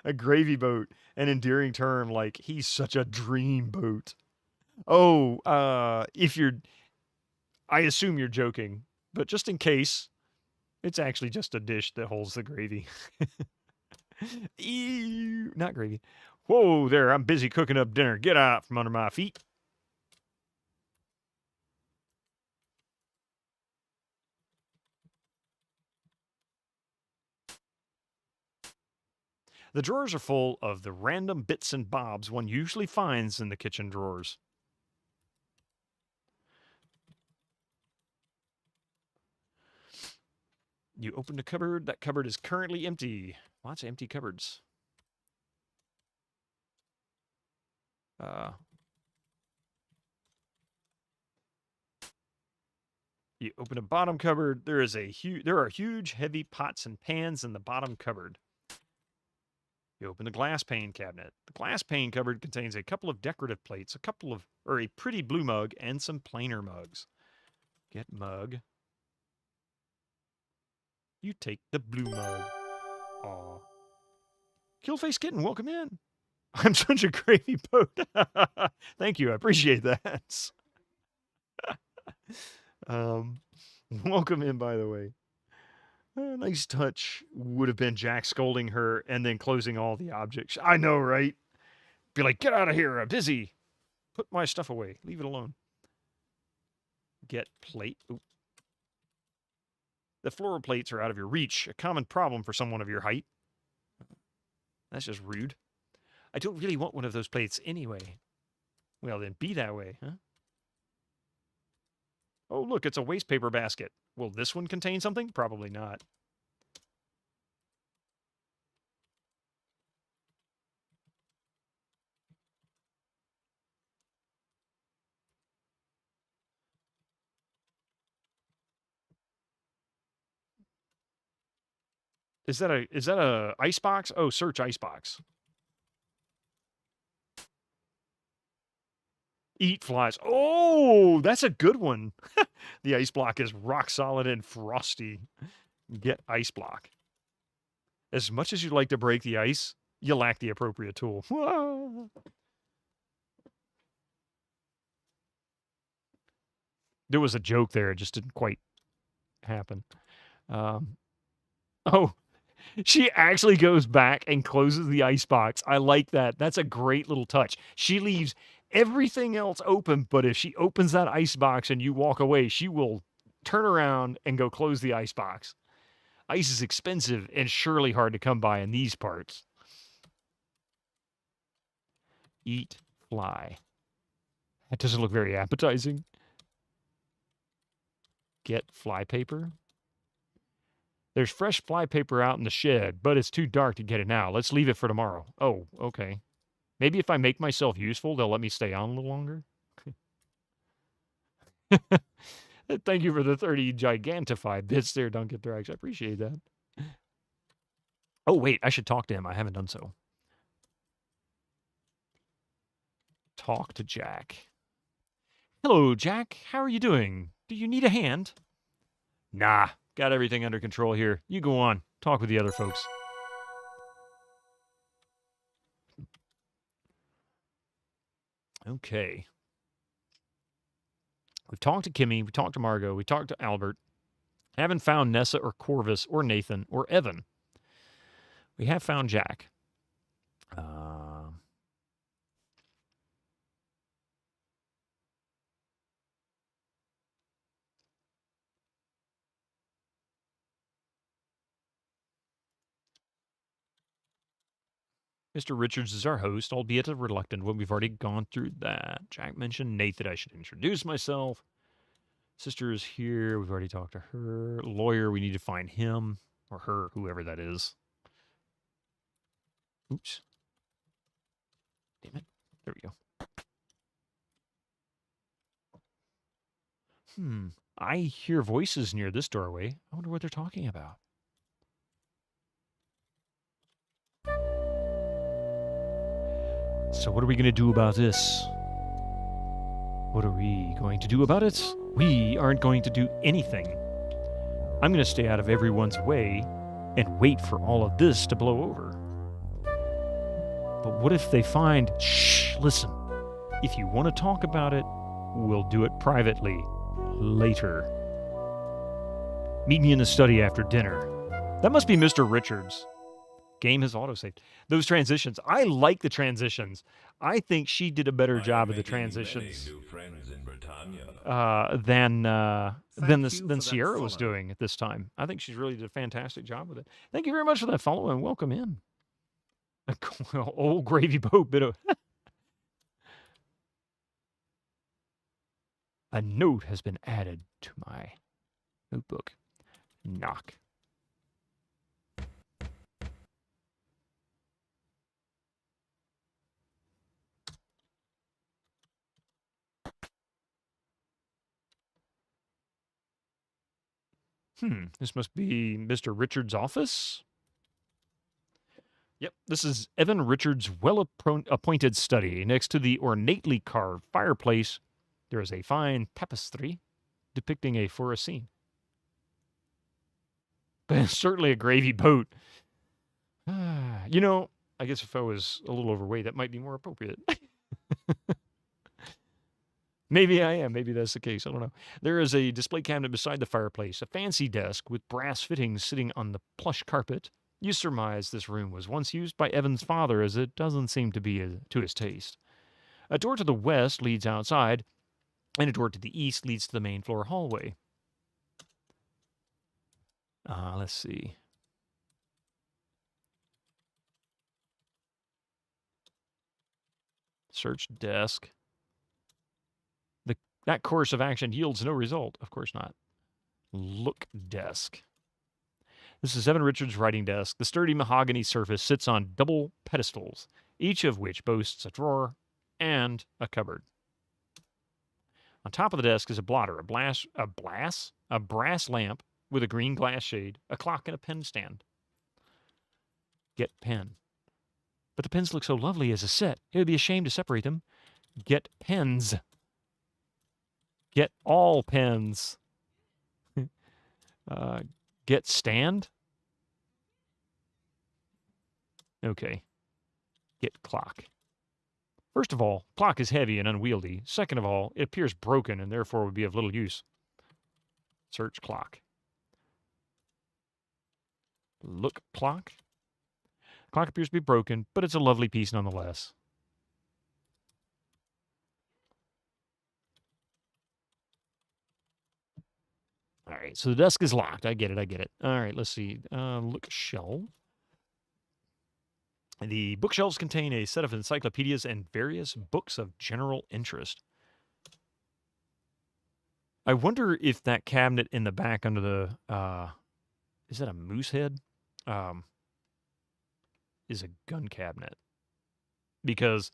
A gravy boat. An endearing term, like, he's such a dream boat. Oh, I assume you're joking, but just in case, it's actually just a dish that holds the gravy. Ew, not gravy. Whoa there, I'm busy cooking up dinner. Get out from under my feet. The drawers are full of the random bits and bobs one usually finds in the kitchen drawers. You open the cupboard. That cupboard is currently empty. Lots of empty cupboards. You open a bottom cupboard. There are huge, heavy pots and pans in the bottom cupboard. You open the glass pane cabinet. The glass pane cupboard contains a couple of decorative plates, a pretty blue mug, and some plainer mugs. Get mug. You take the blue mug. Aw. Killface Kitten, welcome in. I'm such a gravy boat. Thank you, I appreciate that. Welcome in, by the way. A nice touch would have been Jack scolding her and then closing all the objects. I know, right? Be like, get out of here. I'm busy. Put my stuff away. Leave it alone. Get plate. Oop. The floor plates are out of your reach. A common problem for someone of your height. That's just rude. I don't really want one of those plates anyway. Well, then be that way, huh? Oh, look, it's a waste paper basket. Will this one contain something? Probably not. Is that a icebox? Oh, search icebox. Eat flies. Oh, that's a good one. The ice block is rock solid and frosty. Get ice block. As much as you'd like to break the ice, you lack the appropriate tool. There was a joke there. It just didn't quite happen. Oh, she actually goes back and closes the icebox. I like that. That's a great little touch. She leaves everything else open, but if she opens that icebox and you walk away, she will turn around and go close the icebox. Ice is expensive and surely hard to come by in these parts. Eat fly. That doesn't look very appetizing. Get fly paper. There's fresh fly paper out in the shed, but it's too dark to get it now. Let's leave it for tomorrow. Oh, okay. Maybe if I make myself useful, they'll let me stay on a little longer. Thank you for the 30 gigantified bits there, Duncan Thrax. I appreciate that. Oh, wait, I should talk to him. I haven't done so. Talk to Jack. Hello, Jack. How are you doing? Do you need a hand? Nah, got everything under control here. You go on. Talk with the other folks. Okay. We've talked to Kimmy, we talked to Margot, we talked to Albert. Haven't found Nessa or Corvus or Nathan or Evan. We have found Jack. Mr. Richards is our host, albeit a reluctant one. We've already gone through that. Jack mentioned Nate that I should introduce myself. Sister is here. We've already talked to her. Lawyer, we need to find him or her, whoever that is. Oops. Damn it. There we go. I hear voices near this doorway. I wonder what they're talking about. So what are we going to do about this? What are we going to do about it? We aren't going to do anything. I'm going to stay out of everyone's way and wait for all of this to blow over. But what if they find... Shh, listen. If you want to talk about it, we'll do it privately. Later. Meet me in the study after dinner. That must be Mr. Richards. Game has autosaved. Those transitions. I like the transitions. I think she did a better job of the transitions than Sierra was doing at this time. I think she's really did a fantastic job with it. Thank you very much for that follow and welcome in. Old gravy boat bit of... A note has been added to my notebook. Knock. This must be Mr. Richards' office. Yep, this is Evan Richards' well-appointed study. Next to the ornately carved fireplace, there is a fine tapestry depicting a forest scene. But it's certainly a gravy boat. You know, I guess if I was a little overweight, that might be more appropriate. Maybe I am. Maybe that's the case. I don't know. There is a display cabinet beside the fireplace, a fancy desk with brass fittings sitting on the plush carpet, You surmise this room was once used by Evan's father, as it doesn't seem to be to his taste. A door to the west leads outside, and a door to the east leads to the main floor hallway. Let's see. Search desk. That course of action yields no result. Of course not. Look desk. This is Evan Richards' writing desk. The sturdy mahogany surface sits on double pedestals, each of which boasts a drawer and a cupboard. On top of the desk is a blotter, a brass lamp with a green glass shade, a clock, and a pen stand. Get pen. But the pens look so lovely as a set, it would be a shame to separate them. Get pens. Get all pens. Get stand. Okay. Get clock. First of all, clock is heavy and unwieldy. Second of all, it appears broken and therefore would be of little use. Search clock. Look clock. Clock appears to be broken, but it's a lovely piece nonetheless. All right, so the desk is locked. I get it. All right, let's see. Look shelf. The bookshelves contain a set of encyclopedias and various books of general interest. I wonder if that cabinet in the back under the, is that a moose head? Is a gun cabinet. Because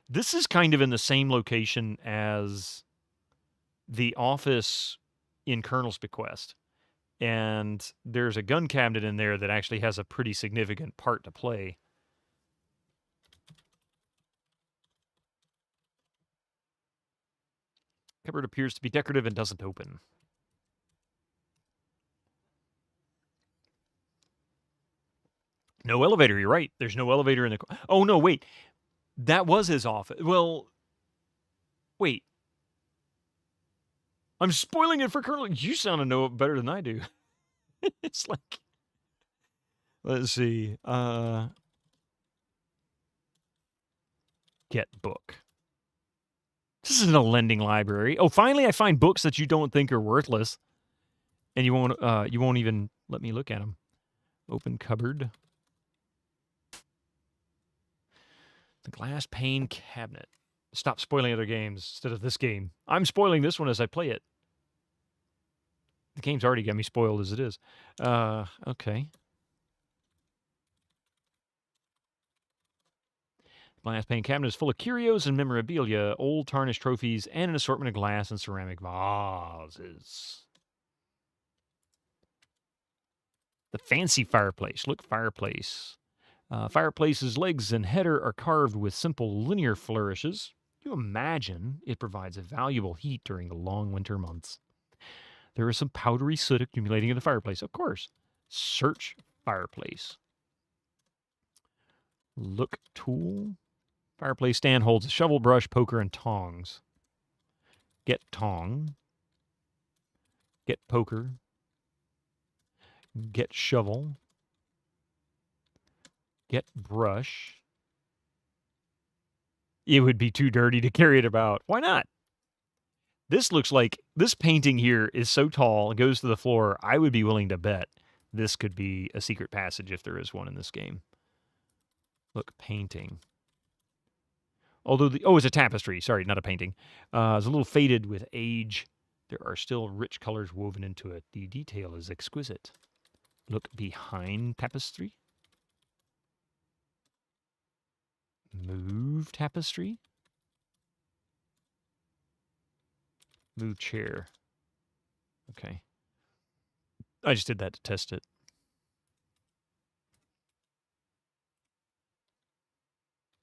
this is kind of in the same location as the office in Colonel's Bequest. And there's a gun cabinet in there that actually has a pretty significant part to play. Cupboard appears to be decorative and doesn't open. No elevator, you're right. There's no elevator in the... Oh, no, wait. That was his office. Well, wait. I'm spoiling it for Colonel. You sound to know it better than I do. It's like... Let's see. Get book. This isn't a lending library. Oh, finally I find books that you don't think are worthless. And you won't even let me look at them. Open cupboard. The glass pane cabinet. Stop spoiling other games instead of this game. I'm spoiling this one as I play it. The game's already got me spoiled as it is. Okay. Glass pane cabinet is full of curios and memorabilia, old tarnished trophies, and an assortment of glass and ceramic vases. The fancy fireplace. Look, fireplace. Fireplace's legs and header are carved with simple linear flourishes. You imagine it provides a valuable heat during the long winter months. There is some powdery soot accumulating in the fireplace. Of course. Search fireplace. Look tool. Fireplace stand holds a shovel, brush, poker, and tongs. Get tong. Get poker. Get shovel. Get brush. It would be too dirty to carry it about. Why not? This looks like, this painting here is so tall, it goes to the floor, I would be willing to bet this could be a secret passage if there is one in this game. Look, painting. Although it's a tapestry. Sorry, not a painting. It's a little faded with age. There are still rich colors woven into it. The detail is exquisite. Look behind tapestry. Move tapestry. Move chair. Okay. I just did that to test it.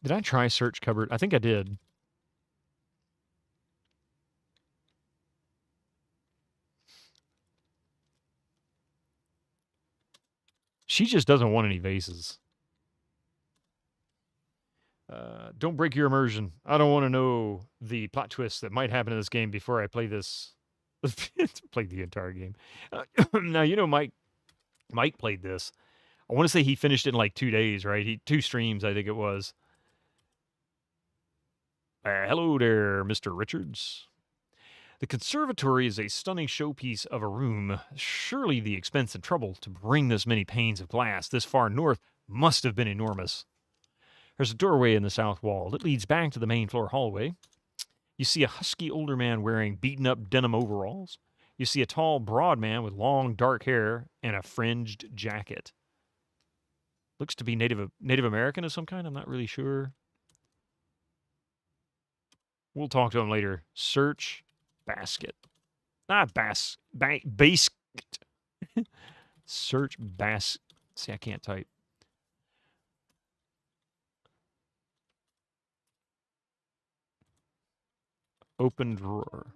Did I try search cupboard? I think I did. She just doesn't want any vases. Don't break your immersion. I don't want to know the plot twists that might happen in this game before I play this. Play the entire game. Now, you know, Mike played this. I want to say he finished it in like 2 days, right? 2 streams, I think it was. Hello there, Mr. Richards. The conservatory is a stunning showpiece of a room. Surely the expense and trouble to bring this many panes of glass this far north must have been enormous. There's a doorway in the south wall that leads back to the main floor hallway. You see a husky older man wearing beaten-up denim overalls. You see a tall, broad man with long, dark hair and a fringed jacket. Looks to be Native American of some kind. I'm not really sure. We'll talk to him later. Search basket. Basket. Search basket. See, I can't type. Open drawer.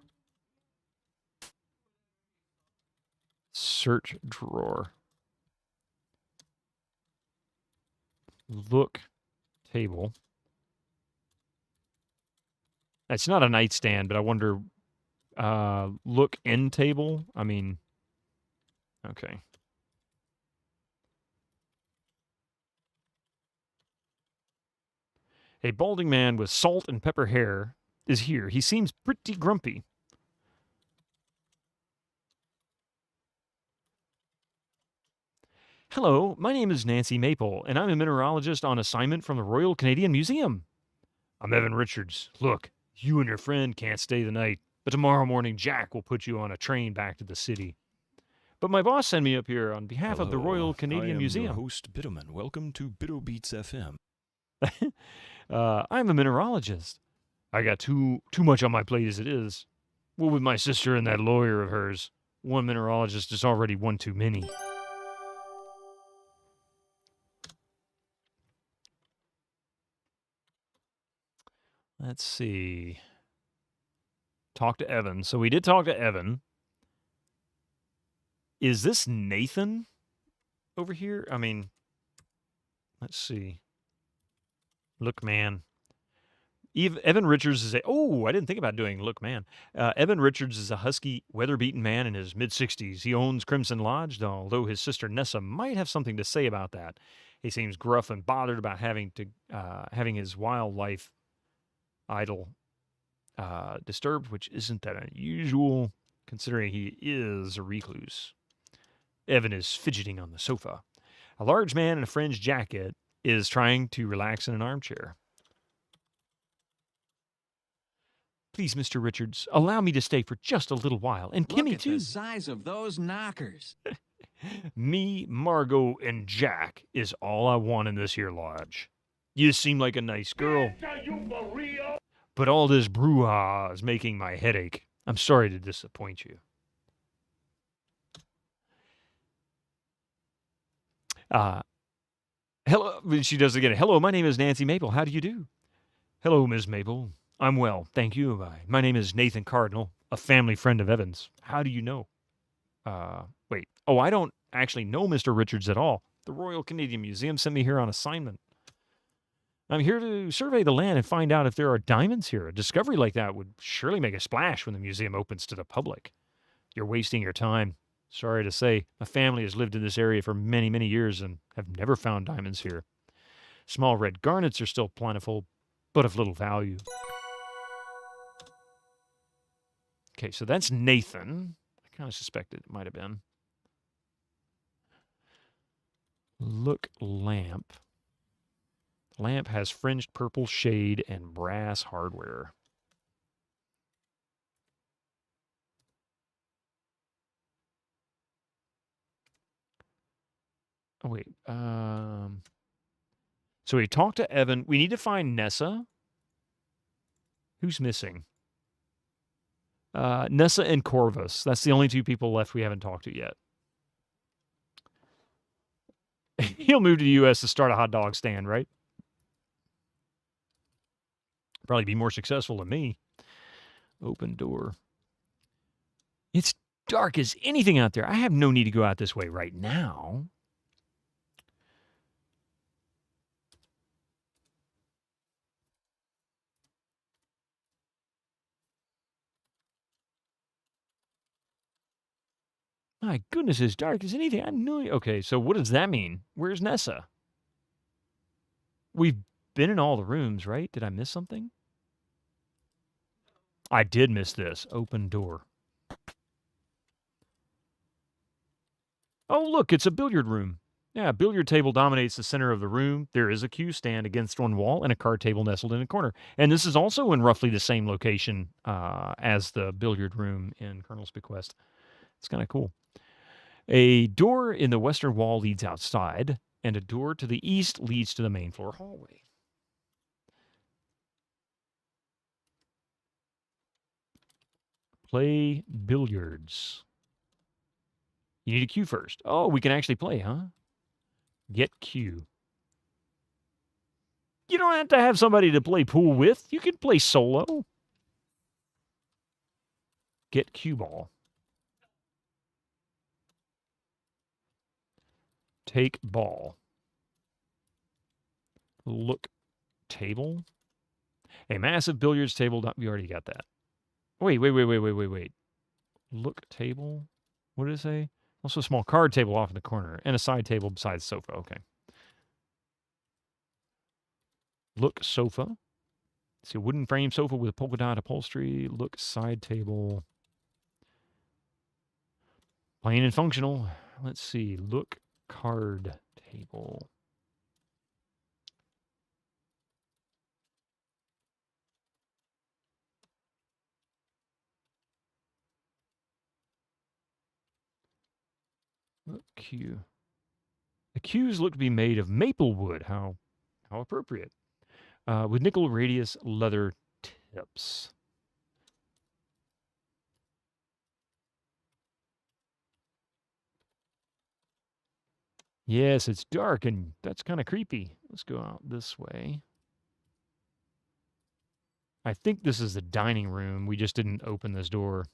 Search drawer. Look table. It's not a nightstand, but I wonder, look end table? I mean, okay. A balding man with salt and pepper hair is here. He seems pretty grumpy. Hello, my name is Nancy Maple, and I'm a mineralogist on assignment from the Royal Canadian Museum. I'm Evan Richards. Look, you and your friend can't stay the night, but tomorrow morning Jack will put you on a train back to the city. But my boss sent me up here on behalf of the Royal Canadian Museum. Your host, Bitterman. Welcome to Bitto Beats FM. I'm a mineralogist. I got too much on my plate as it is. Well, with my sister and that lawyer of hers, one mineralogist is already one too many. Let's see. Talk to Evan. So we did talk to Evan. Is this Nathan over here? I mean, let's see. Look, man. Evan Richards is I didn't think about doing Look, man. Evan Richards is a husky, weather-beaten man in his mid-60s. He owns Crimson Lodge, although his sister Nessa might have something to say about that. He seems gruff and bothered about having his wildlife idol disturbed, which isn't that unusual, considering he is a recluse. Evan is fidgeting on the sofa. A large man in a fringed jacket is trying to relax in an armchair. Please, Mr. Richards, allow me to stay for just a little while, and Kimmy too. Look at the size of those knockers. Me, Margot, and Jack is all I want in this here lodge. You seem like a nice girl. But all this brouhaha is making my head ache. I'm sorry to disappoint you. Hello, she does it again. Hello, my name is Nancy Maple. How do you do? Hello, Ms. Maple. I'm well, thank you. My name is Nathan Cardinal, a family friend of Evan's. How do you know? Wait. Oh, I don't actually know Mr. Richards at all. The Royal Canadian Museum sent me here on assignment. I'm here to survey the land and find out if there are diamonds here. A discovery like that would surely make a splash when the museum opens to the public. You're wasting your time. Sorry to say, my family has lived in this area for many, many years and have never found diamonds here. Small red garnets are still plentiful, but of little value. Okay, so that's Nathan. I kind of suspected it might have been. Look lamp. Lamp has fringed purple shade and brass hardware. Oh, wait. So we talked to Evan. We need to find Nessa. Who's missing? Nessa and Corvus. That's the only two people left we haven't talked to yet. He'll move to the U.S. to start a hot dog stand, right? Probably be more successful than me. Open door. It's dark as anything out there. I have no need to go out this way right now. My goodness, it's dark as anything. I knew. Okay, so what does that mean? Where's Nessa? We've been in all the rooms, right? Did I miss something? I did miss this. Open door. Oh, look, it's a billiard room. Yeah, a billiard table dominates the center of the room. There is a cue stand against one wall and a card table nestled in a corner. And this is also in roughly the same location as the billiard room in Colonel's Bequest. It's kind of cool. A door in the western wall leads outside, and a door to the east leads to the main floor hallway. Play billiards. You need a cue first. Oh, we can actually play, huh? Get cue. You don't have to have somebody to play pool with. You can play solo. Get cue ball. Take ball. Look table. A massive billiards table. We already got that. Wait. Look table. What did it say? Also a small card table off in the corner and a side table beside the sofa. Okay. Look sofa. See a wooden frame sofa with polka dot upholstery. Look side table. Plain and functional. Let's see. Look card table. Look cue. The cues look to be made of maple wood. How appropriate. With nickel radius leather tips. Yes, it's dark and that's kind of creepy. Let's go out this way. I think this is the dining room. We just didn't open this door.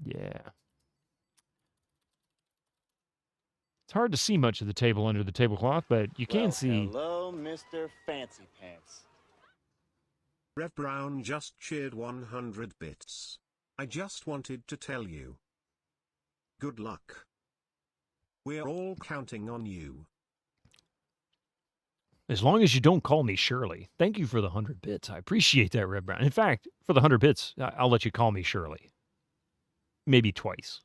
Yeah. It's hard to see much of the table under the tablecloth, but you can see. Hello, Mr. Fancy Pants. Rev Brown just cheered 100 bits. I just wanted to tell you. Good luck. We're all counting on you. As long as you don't call me Shirley. Thank you for the 100 bits. I appreciate that, Red Brown. In fact, for the 100 bits, I'll let you call me Shirley. Maybe twice.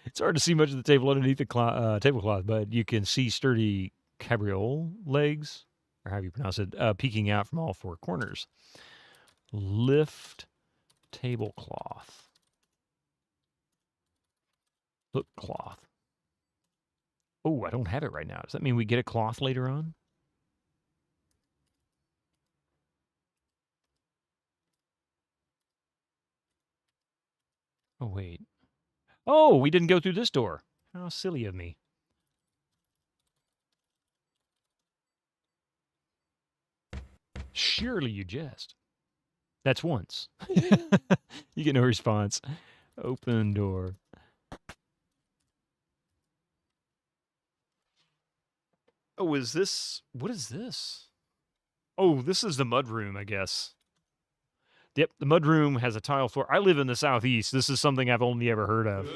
It's hard to see much of the table underneath the tablecloth, but you can see sturdy cabriole legs, or however you pronounce it, peeking out from all four corners. Lift tablecloth. Look cloth. Oh, I don't have it right now. Does that mean we get a cloth later on? Oh, wait. Oh, we didn't go through this door. How silly of me. Surely you jest. That's once. You get no response. Open door. Oh, is this... What is this? Oh, this is the mud room, I guess. Yep, the mud room has a tile floor. I live in the southeast. This is something I've only ever heard of.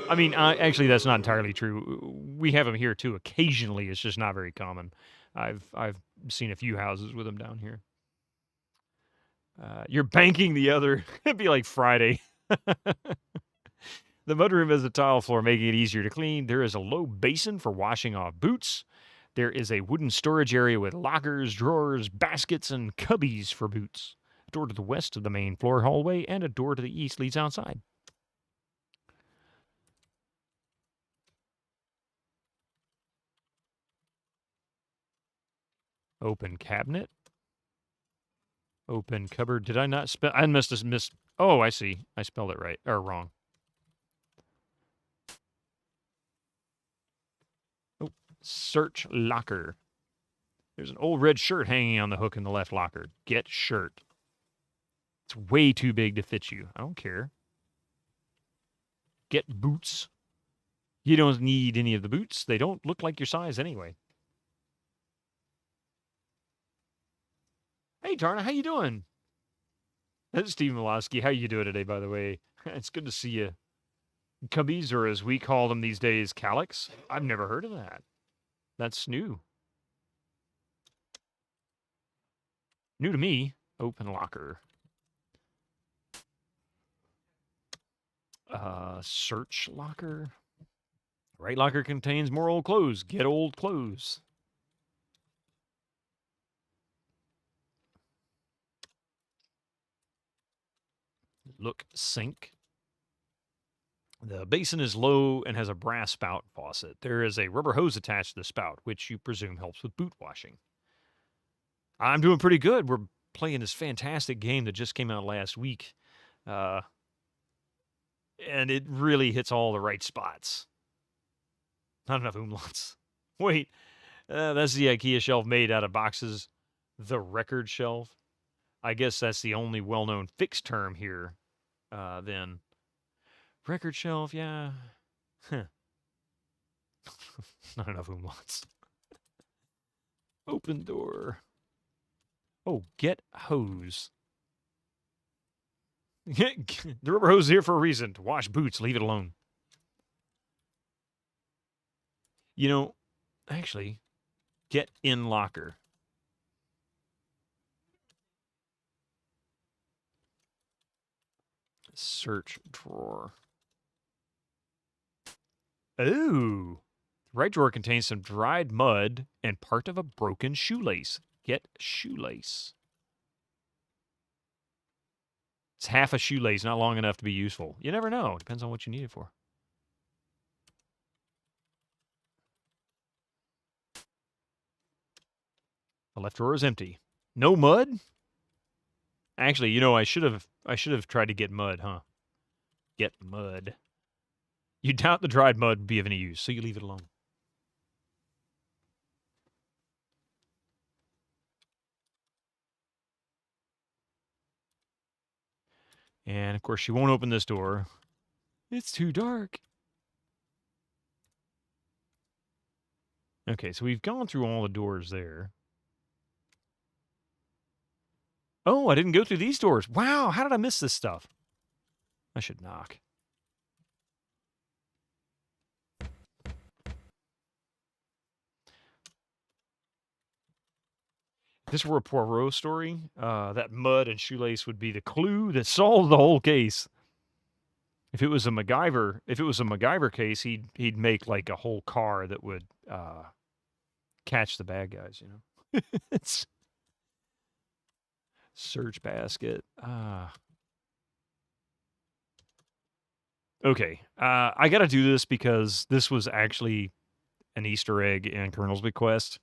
I mean, actually, that's not entirely true. We have them here, too. Occasionally, it's just not very common. I've seen a few houses with them down here. You're banking the other. It'd be like Friday. The mudroom has a tile floor, making it easier to clean. There is a low basin for washing off boots. There is a wooden storage area with lockers, drawers, baskets, and cubbies for boots. A door to the west of the main floor hallway, and a door to the east leads outside. Open cabinet. Open cupboard. Did I not spell? I must have missed. Oh, I see. I spelled it right or wrong. Oh, search locker. There's an old red shirt hanging on the hook in the left locker. Get shirt. It's way too big to fit you. I don't care. Get boots. You don't need any of the boots. They don't look like your size anyway. Hey, Tarna, how you doing? That's Steve Milosky. How you doing today, by the way? It's good to see you. Cubbies, or as we call them these days, Calyx. I've never heard of that. That's new. New to me. Open locker. Search locker. Right locker contains more old clothes. Get old clothes. Look sink. The basin is low and has a brass spout faucet. There is a rubber hose attached to the spout, which you presume helps with boot washing. I'm doing pretty good. We're playing this fantastic game that just came out last week. And it really hits all the right spots. Not enough umlauts. Wait, that's the IKEA shelf made out of boxes. The record shelf. I guess that's the only well-known fixed term here, then. Record shelf, yeah. Huh. Not enough umlauts. Open door. Oh, get hose. The rubber hose is here for a reason. To wash boots, leave it alone. You know, actually, get in locker. Search drawer. Ooh. The right drawer contains some dried mud and part of a broken shoelace. Get shoelace. It's half a shoelace, not long enough to be useful. You never know. Depends on what you need it for. The left drawer is empty. No mud? Actually, you know, I should have tried to get mud, huh? Get mud. You doubt the dried mud would be of any use, so you leave it alone. And, of course, she won't open this door. It's too dark. Okay, so we've gone through all the doors there. Oh, I didn't go through these doors. Wow, how did I miss this stuff? I should knock. If this were a Poirot story, that mud and shoelace would be the clue that solved the whole case. If it was a MacGyver case, he'd make like a whole car that would catch the bad guys, you know. It's search basket. Okay. I got to do this because this was actually an Easter egg in Colonel's Bequest.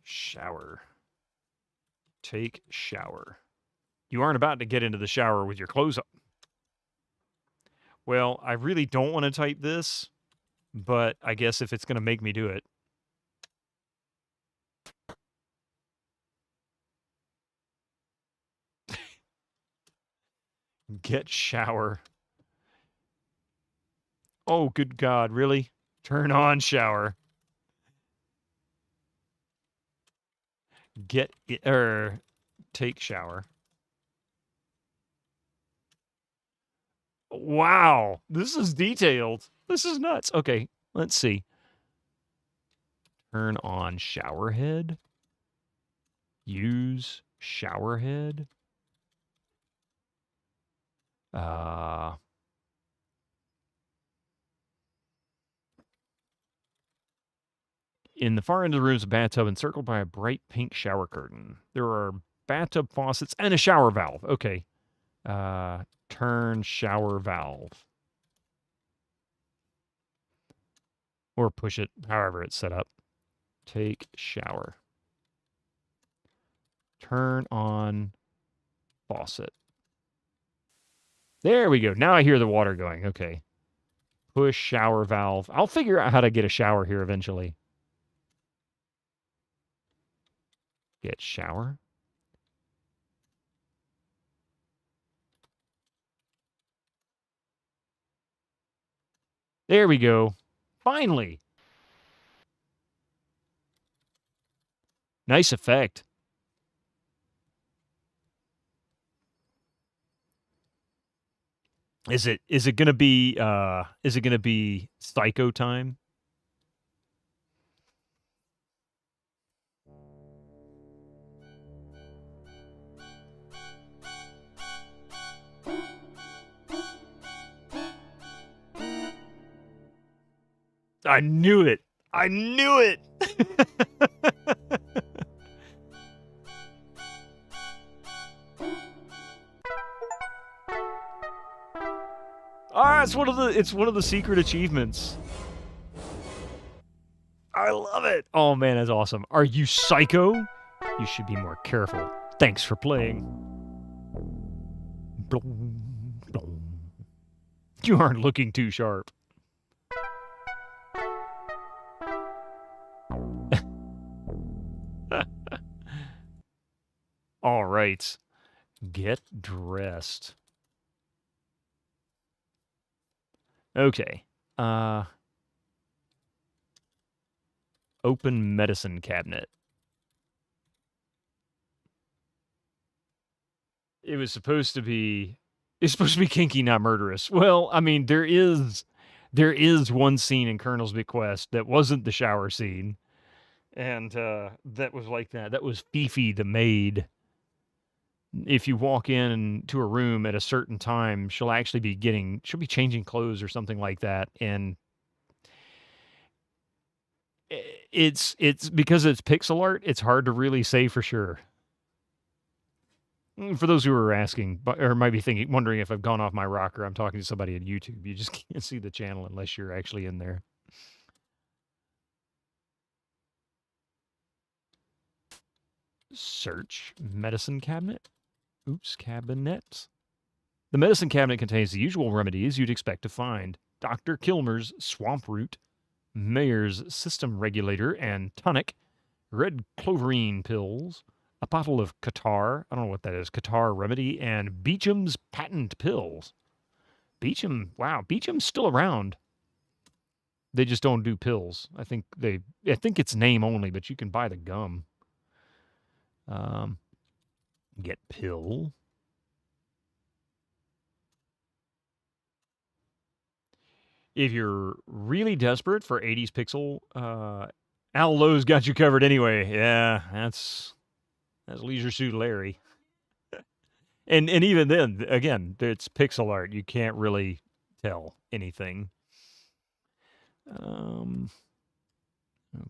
Shower. Take shower. You aren't about to get into the shower with your clothes up. Well, I really don't want to type this, but I guess if it's going to make me do it. Get shower. Oh, good God, really? Turn on shower. Take shower. Wow, this is detailed. This is nuts. Okay, let's see. Turn on shower head. Use shower head. In the far end of the room is a bathtub encircled by a bright pink shower curtain. There are bathtub faucets and a shower valve. Okay. Turn shower valve. Or push it, however it's set up. Take shower. Turn on faucet. There we go. Now I hear the water going. Okay. Push shower valve. I'll figure out how to get a shower here eventually. Get shower. There we go. Finally. Nice effect. Is it gonna be Psycho time? I knew it. I knew it. Ah, it's one of the secret achievements. I love it. Oh man, that's awesome. Are you psycho? You should be more careful. Thanks for playing. Blom, blom. You aren't looking too sharp. All right. Get dressed. Okay. Open medicine cabinet. It's supposed to be kinky, not murderous. Well, I mean, there is one scene in Colonel's Bequest that wasn't the shower scene. And that was like that. That was Fifi the maid. If you walk into a room at a certain time, she'll be changing clothes or something like that. And it's because it's pixel art, it's hard to really say for sure. For those who are asking, or might be wondering if I've gone off my rocker, I'm talking to somebody on YouTube. You just can't see the channel unless you're actually in there. Search medicine cabinet. Oops, cabinet. The medicine cabinet contains the usual remedies you'd expect to find. Dr. Kilmer's swamp root, Mayer's system regulator and tonic, red cloverine pills, a bottle of Qatar, I don't know what that is, Qatar remedy, and Beecham's patent pills. Beecham's still around. They just don't do pills. I think it's name only, but you can buy the gum. Get pill. If you're really desperate for 80s pixel, Al Lowe's got you covered anyway. Yeah, that's Leisure Suit Larry. and even then, again, it's pixel art. You can't really tell anything.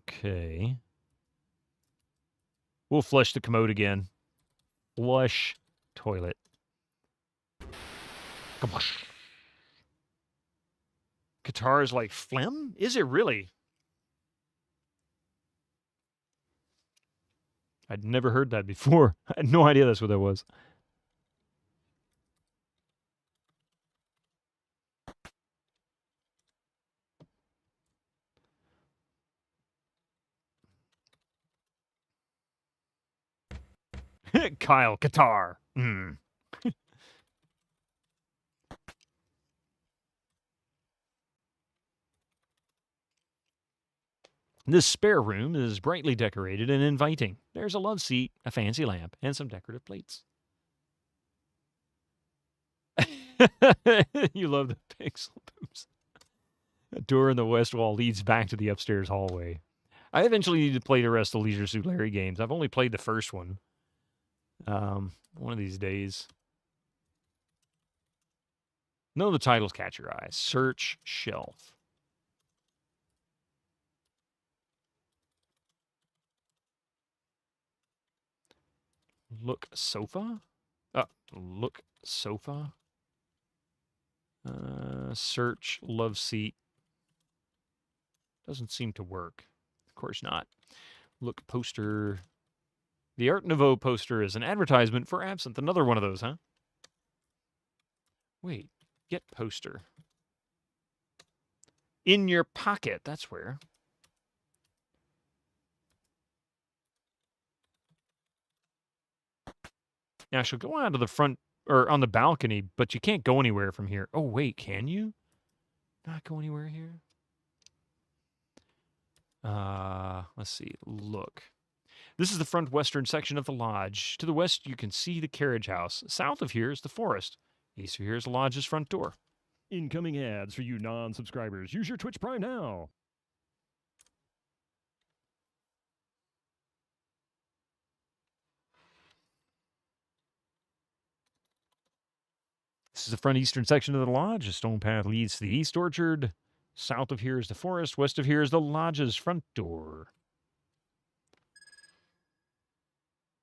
Okay. We'll flush the commode again. Flush toilet. Come on. Qatar is like phlegm? Is it really? I'd never heard that before. I had no idea that's what that was. Kyle Qatar. This spare room is brightly decorated and inviting. There's a love seat, a fancy lamp, and some decorative plates. You love the pixel booms. A door in the west wall leads back to the upstairs hallway. I eventually need to play the rest of the Leisure Suit Larry games. I've only played the first one. One of these days. None of the titles catch your eye. Search shelf. Look sofa? Look sofa. Search love seat. Doesn't seem to work. Of course not. Look poster. The Art Nouveau poster is an advertisement for Absinthe. Another one of those, huh? Wait. Get poster. In your pocket. That's where. Now, she'll go out to the front, or on the balcony, but you can't go anywhere from here. Oh, wait, can you? Not go anywhere here? Let's see. Look. This is the front western section of the lodge. To the west, you can see the carriage house. South of here is the forest. East of here is the lodge's front door. Incoming ads for you non-subscribers. Use your Twitch Prime now. This is the front eastern section of the lodge. A stone path leads to the east orchard. South of here is the forest. West of here is the lodge's front door.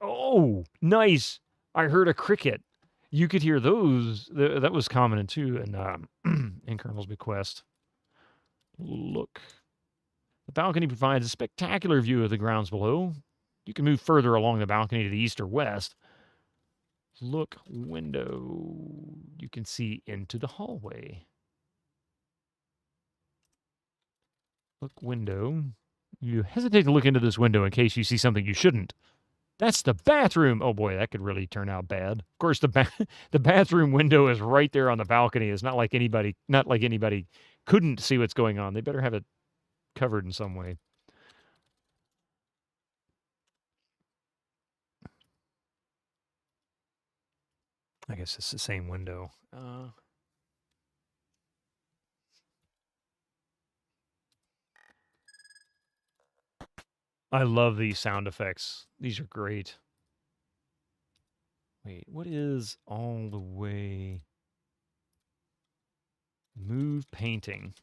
Oh, nice. I heard a cricket. You could hear those. That was common too in Colonel's Bequest. Look. The balcony provides a spectacular view of the grounds below. You can move further along the balcony to the east or west. Look, window. You can see into the hallway. Look, window. You hesitate to look into this window in case you see something you shouldn't. That's the bathroom. Oh boy, that could really turn out bad. Of course, the bathroom window is right there on the balcony. It's not like anybody couldn't see what's going on. They better have it covered in some way. I guess it's the same window. I love these sound effects. These are great. Wait, what is all the way? Move painting.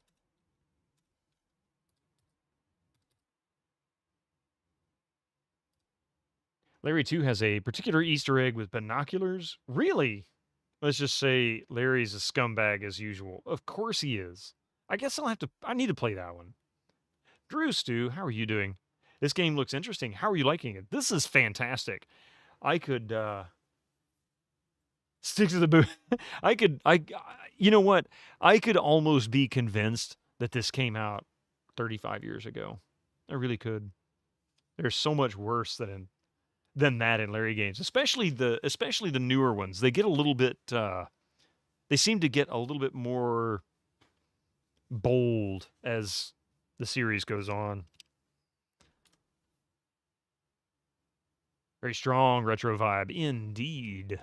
Larry, too, has a particular Easter egg with binoculars. Really? Let's just say Larry's a scumbag as usual. Of course he is. I guess I need to play that one. Drew Stu, how are you doing? This game looks interesting. How are you liking it? This is fantastic. I could stick to the boot. You know what? I could almost be convinced that this came out 35 years ago. I really could. There's so much worse than that in Larry games, especially the newer ones. They get a little bit. They seem to get a little bit more bold as the series goes on. Very strong retro vibe, indeed.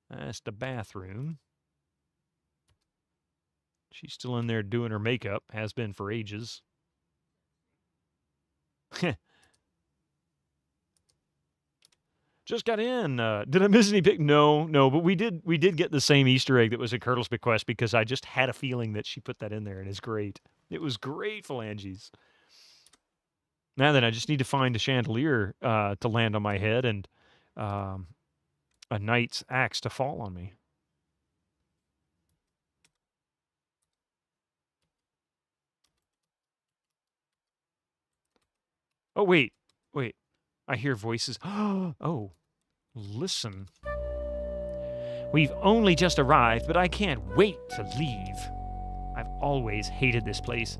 That's the bathroom. She's still in there doing her makeup. Has been for ages. Just got in. Did I miss any pick? No, but we did get the same Easter egg that was at Colonel's Bequest because I just had a feeling that she put that in there, and it's great. It was great, phalanges. Now then, I just need to find a chandelier to land on my head and a knight's axe to fall on me. Oh, wait. I hear voices. Oh, listen. We've only just arrived, but I can't wait to leave. I've always hated this place.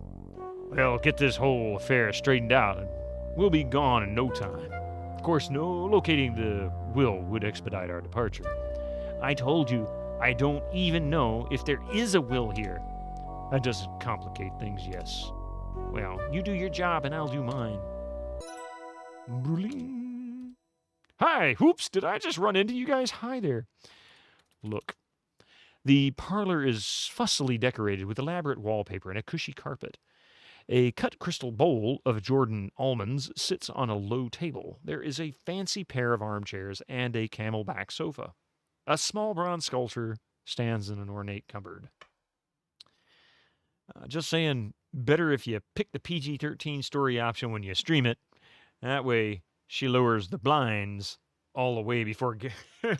Well, get this whole affair straightened out, and we'll be gone in no time. Of course, locating the will would expedite our departure. I told you, I don't even know if there is a will here. That doesn't complicate things, yes. Well, you do your job and I'll do mine. Bling. Hi, whoops, did I just run into you guys? Hi there. Look, the parlor is fussily decorated with elaborate wallpaper and a cushy carpet. A cut crystal bowl of Jordan almonds sits on a low table. There is a fancy pair of armchairs and a camelback sofa. A small bronze sculpture stands in an ornate cupboard. Just saying, better if you pick the PG-13 story option when you stream it. That way, she lowers the blinds all the way before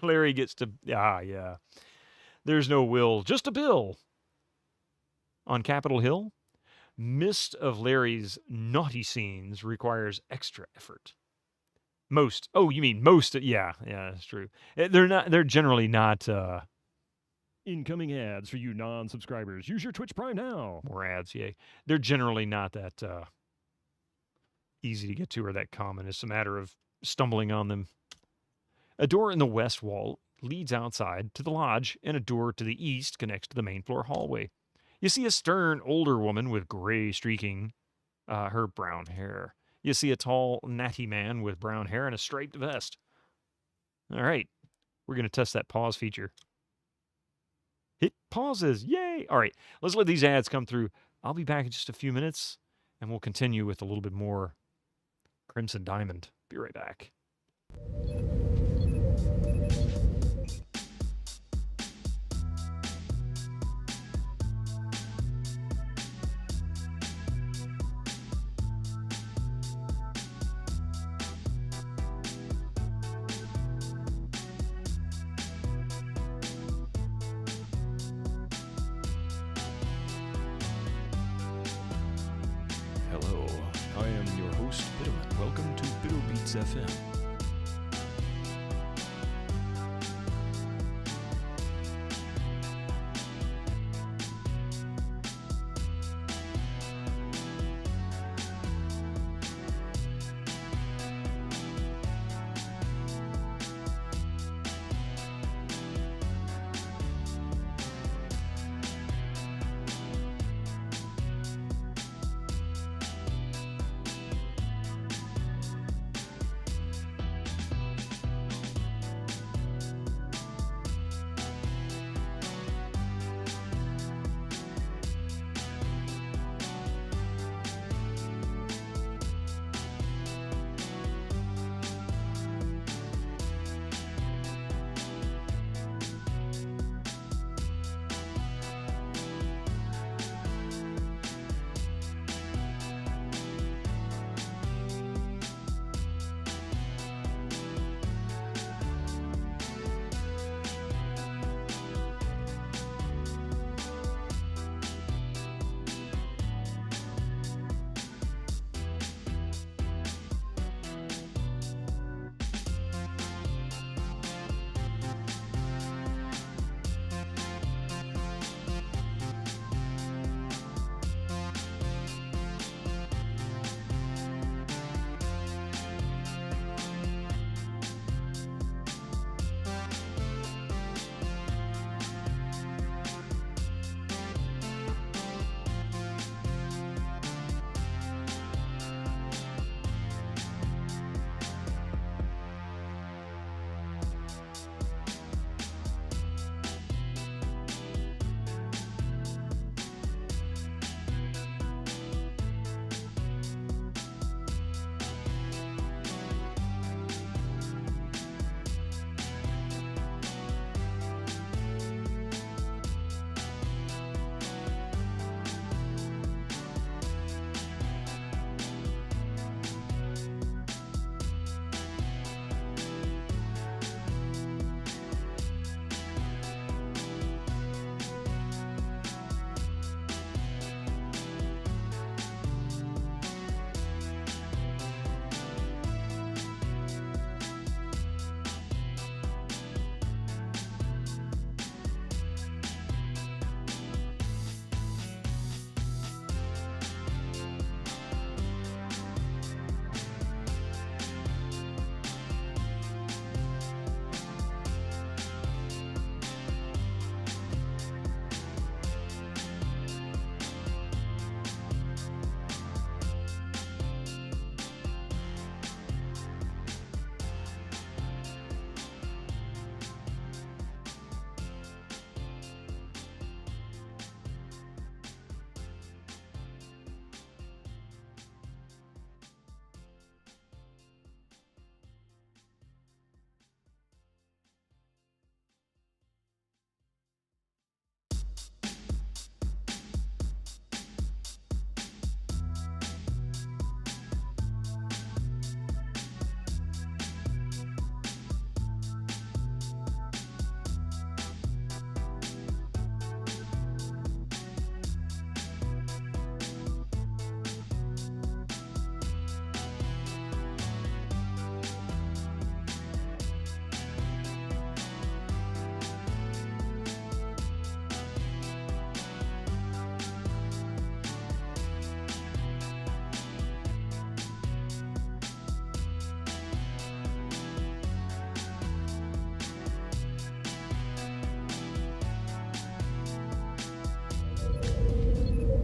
Larry gets to... yeah. There's no will, just a bill. On Capitol Hill, Mist of Larry's naughty scenes requires extra effort. Most. Oh, you mean most? Yeah, that's true. They're generally not... Incoming ads for you non-subscribers. Use your Twitch Prime now. More ads, yay. They're generally not that easy to get to or that common. It's a matter of stumbling on them. A door in the west wall leads outside to the lodge, and a door to the east connects to the main floor hallway. You see a stern, older woman with gray streaking her brown hair. You see a tall, natty man with brown hair and a striped vest. All right, we're going to test that pause feature. Hit pauses. Yay. All right. Let's let these ads come through. I'll be back in just a few minutes, and we'll continue with a little bit more Crimson Diamond. Be right back. Hello, I am your host, Bitterman. Welcome to Bitter Beats FM.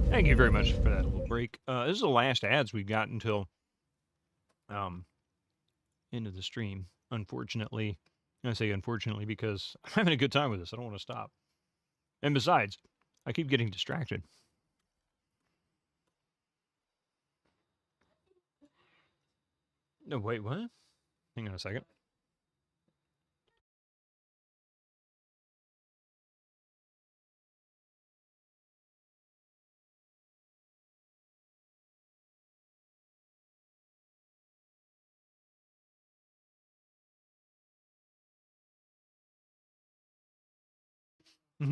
Thank you very much for that little break. This is the last ads we've got until end of the stream. Unfortunately, I say unfortunately because I'm having a good time with this. I don't want to stop. And besides, I keep getting distracted. No, wait, what? Hang on a second.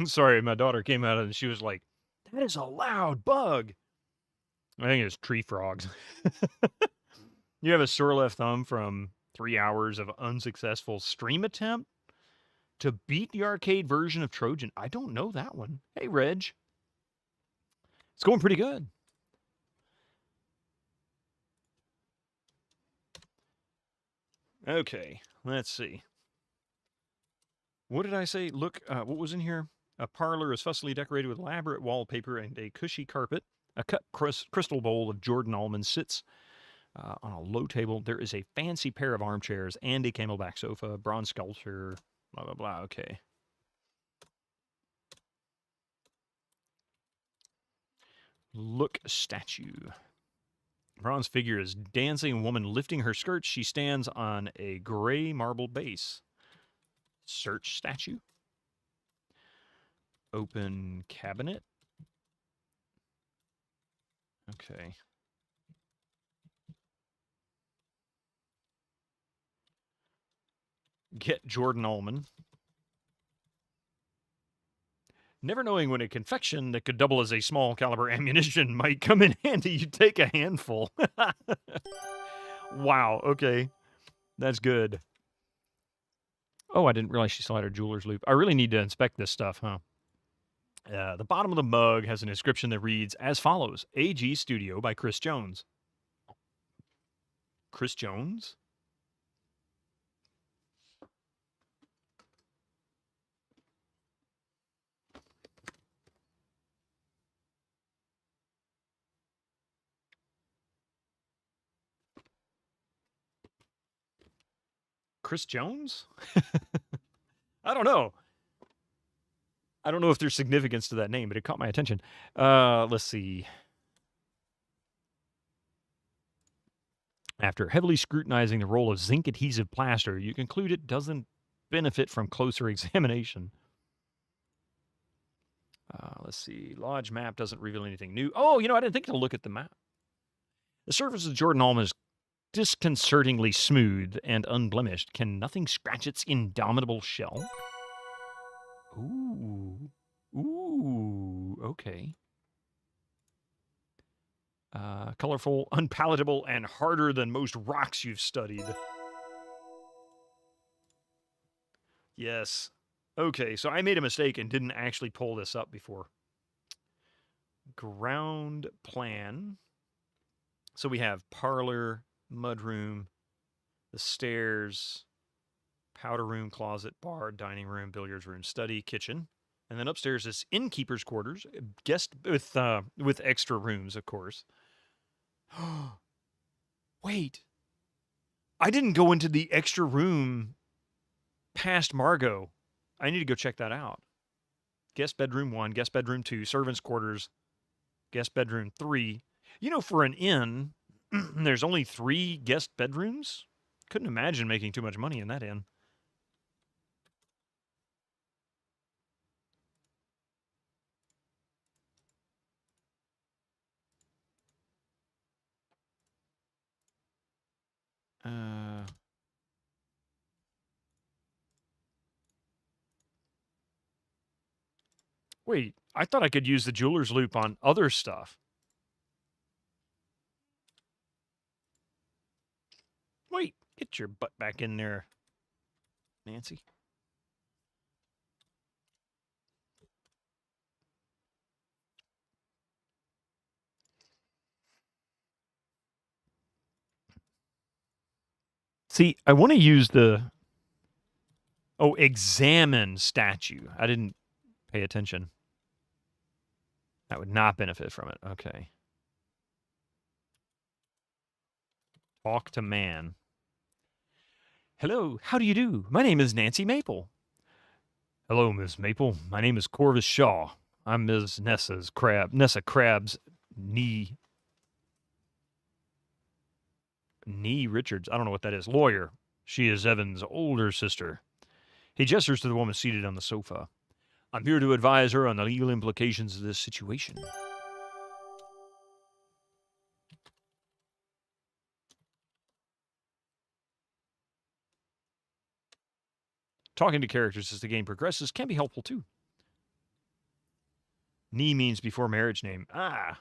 Sorry, my daughter came out and she was like, that is a loud bug. I think it's tree frogs. You have a sore left thumb from 3 hours of unsuccessful stream attempt to beat the arcade version of Trojan. I don't know that one. Hey, Reg. It's going pretty good. Okay, let's see. What did I say? Look, what was in here? A parlor is fussily decorated with elaborate wallpaper and a cushy carpet. A cut crystal bowl of Jordan almonds sits on a low table. There is a fancy pair of armchairs and a camelback sofa, bronze sculpture, blah, blah, blah. Okay. Look statue. Bronze figure is dancing, a woman lifting her skirt. She stands on a gray marble base. Search statue. Open cabinet. Okay. Get Jordan Allman. Never knowing when a confection that could double as a small caliber ammunition might come in handy, you take a handful. Wow, okay. That's good. Oh, I didn't realize she still had her jeweler's loop. I really need to inspect this stuff, huh? The bottom of the mug has an inscription that reads as follows: AG Studio by Chris Jones. Chris Jones? Chris Jones? I don't know. I don't know if there's significance to that name, but it caught my attention. Let's see. After heavily scrutinizing the role of zinc adhesive plaster, you conclude it doesn't benefit from closer examination. Let's see. Lodge map doesn't reveal anything new. Oh, I didn't think to look at the map. The surface of Jordan Alma is disconcertingly smooth and unblemished. Can nothing scratch its indomitable shell? Ooh. Ooh. Okay. Colorful, unpalatable, and harder than most rocks you've studied. Yes. Okay, so I made a mistake and didn't actually pull this up before. Ground plan. So we have parlor, mudroom, the stairs, powder room, closet, bar, dining room, billiards room, study, kitchen. And then upstairs is innkeeper's quarters, guest with extra rooms, of course. Wait. I didn't go into the extra room past Margot. I need to go check that out. Guest bedroom 1, guest bedroom 2, servants' quarters, guest bedroom 3. For an inn, there's only 3 guest bedrooms? Couldn't imagine making too much money in that inn. Wait, I thought I could use the jeweler's loop on other stuff. Wait, get your butt back in there, Nancy. See, I want to use the... Oh, examine statue. I didn't pay attention. That would not benefit from it. Okay. Talk to man. Hello, how do you do? My name is Nancy Maple. Hello, Miss Maple. My name is Corvus Shaw. I'm Ms. Nessa Crab's knee Richards. I don't know what that is. Lawyer. She is Evan's older sister. He gestures to the woman seated on the sofa. I'm here to advise her on the legal implications of this situation. Talking to characters as the game progresses can be helpful too. Knee means before marriage name. Ah.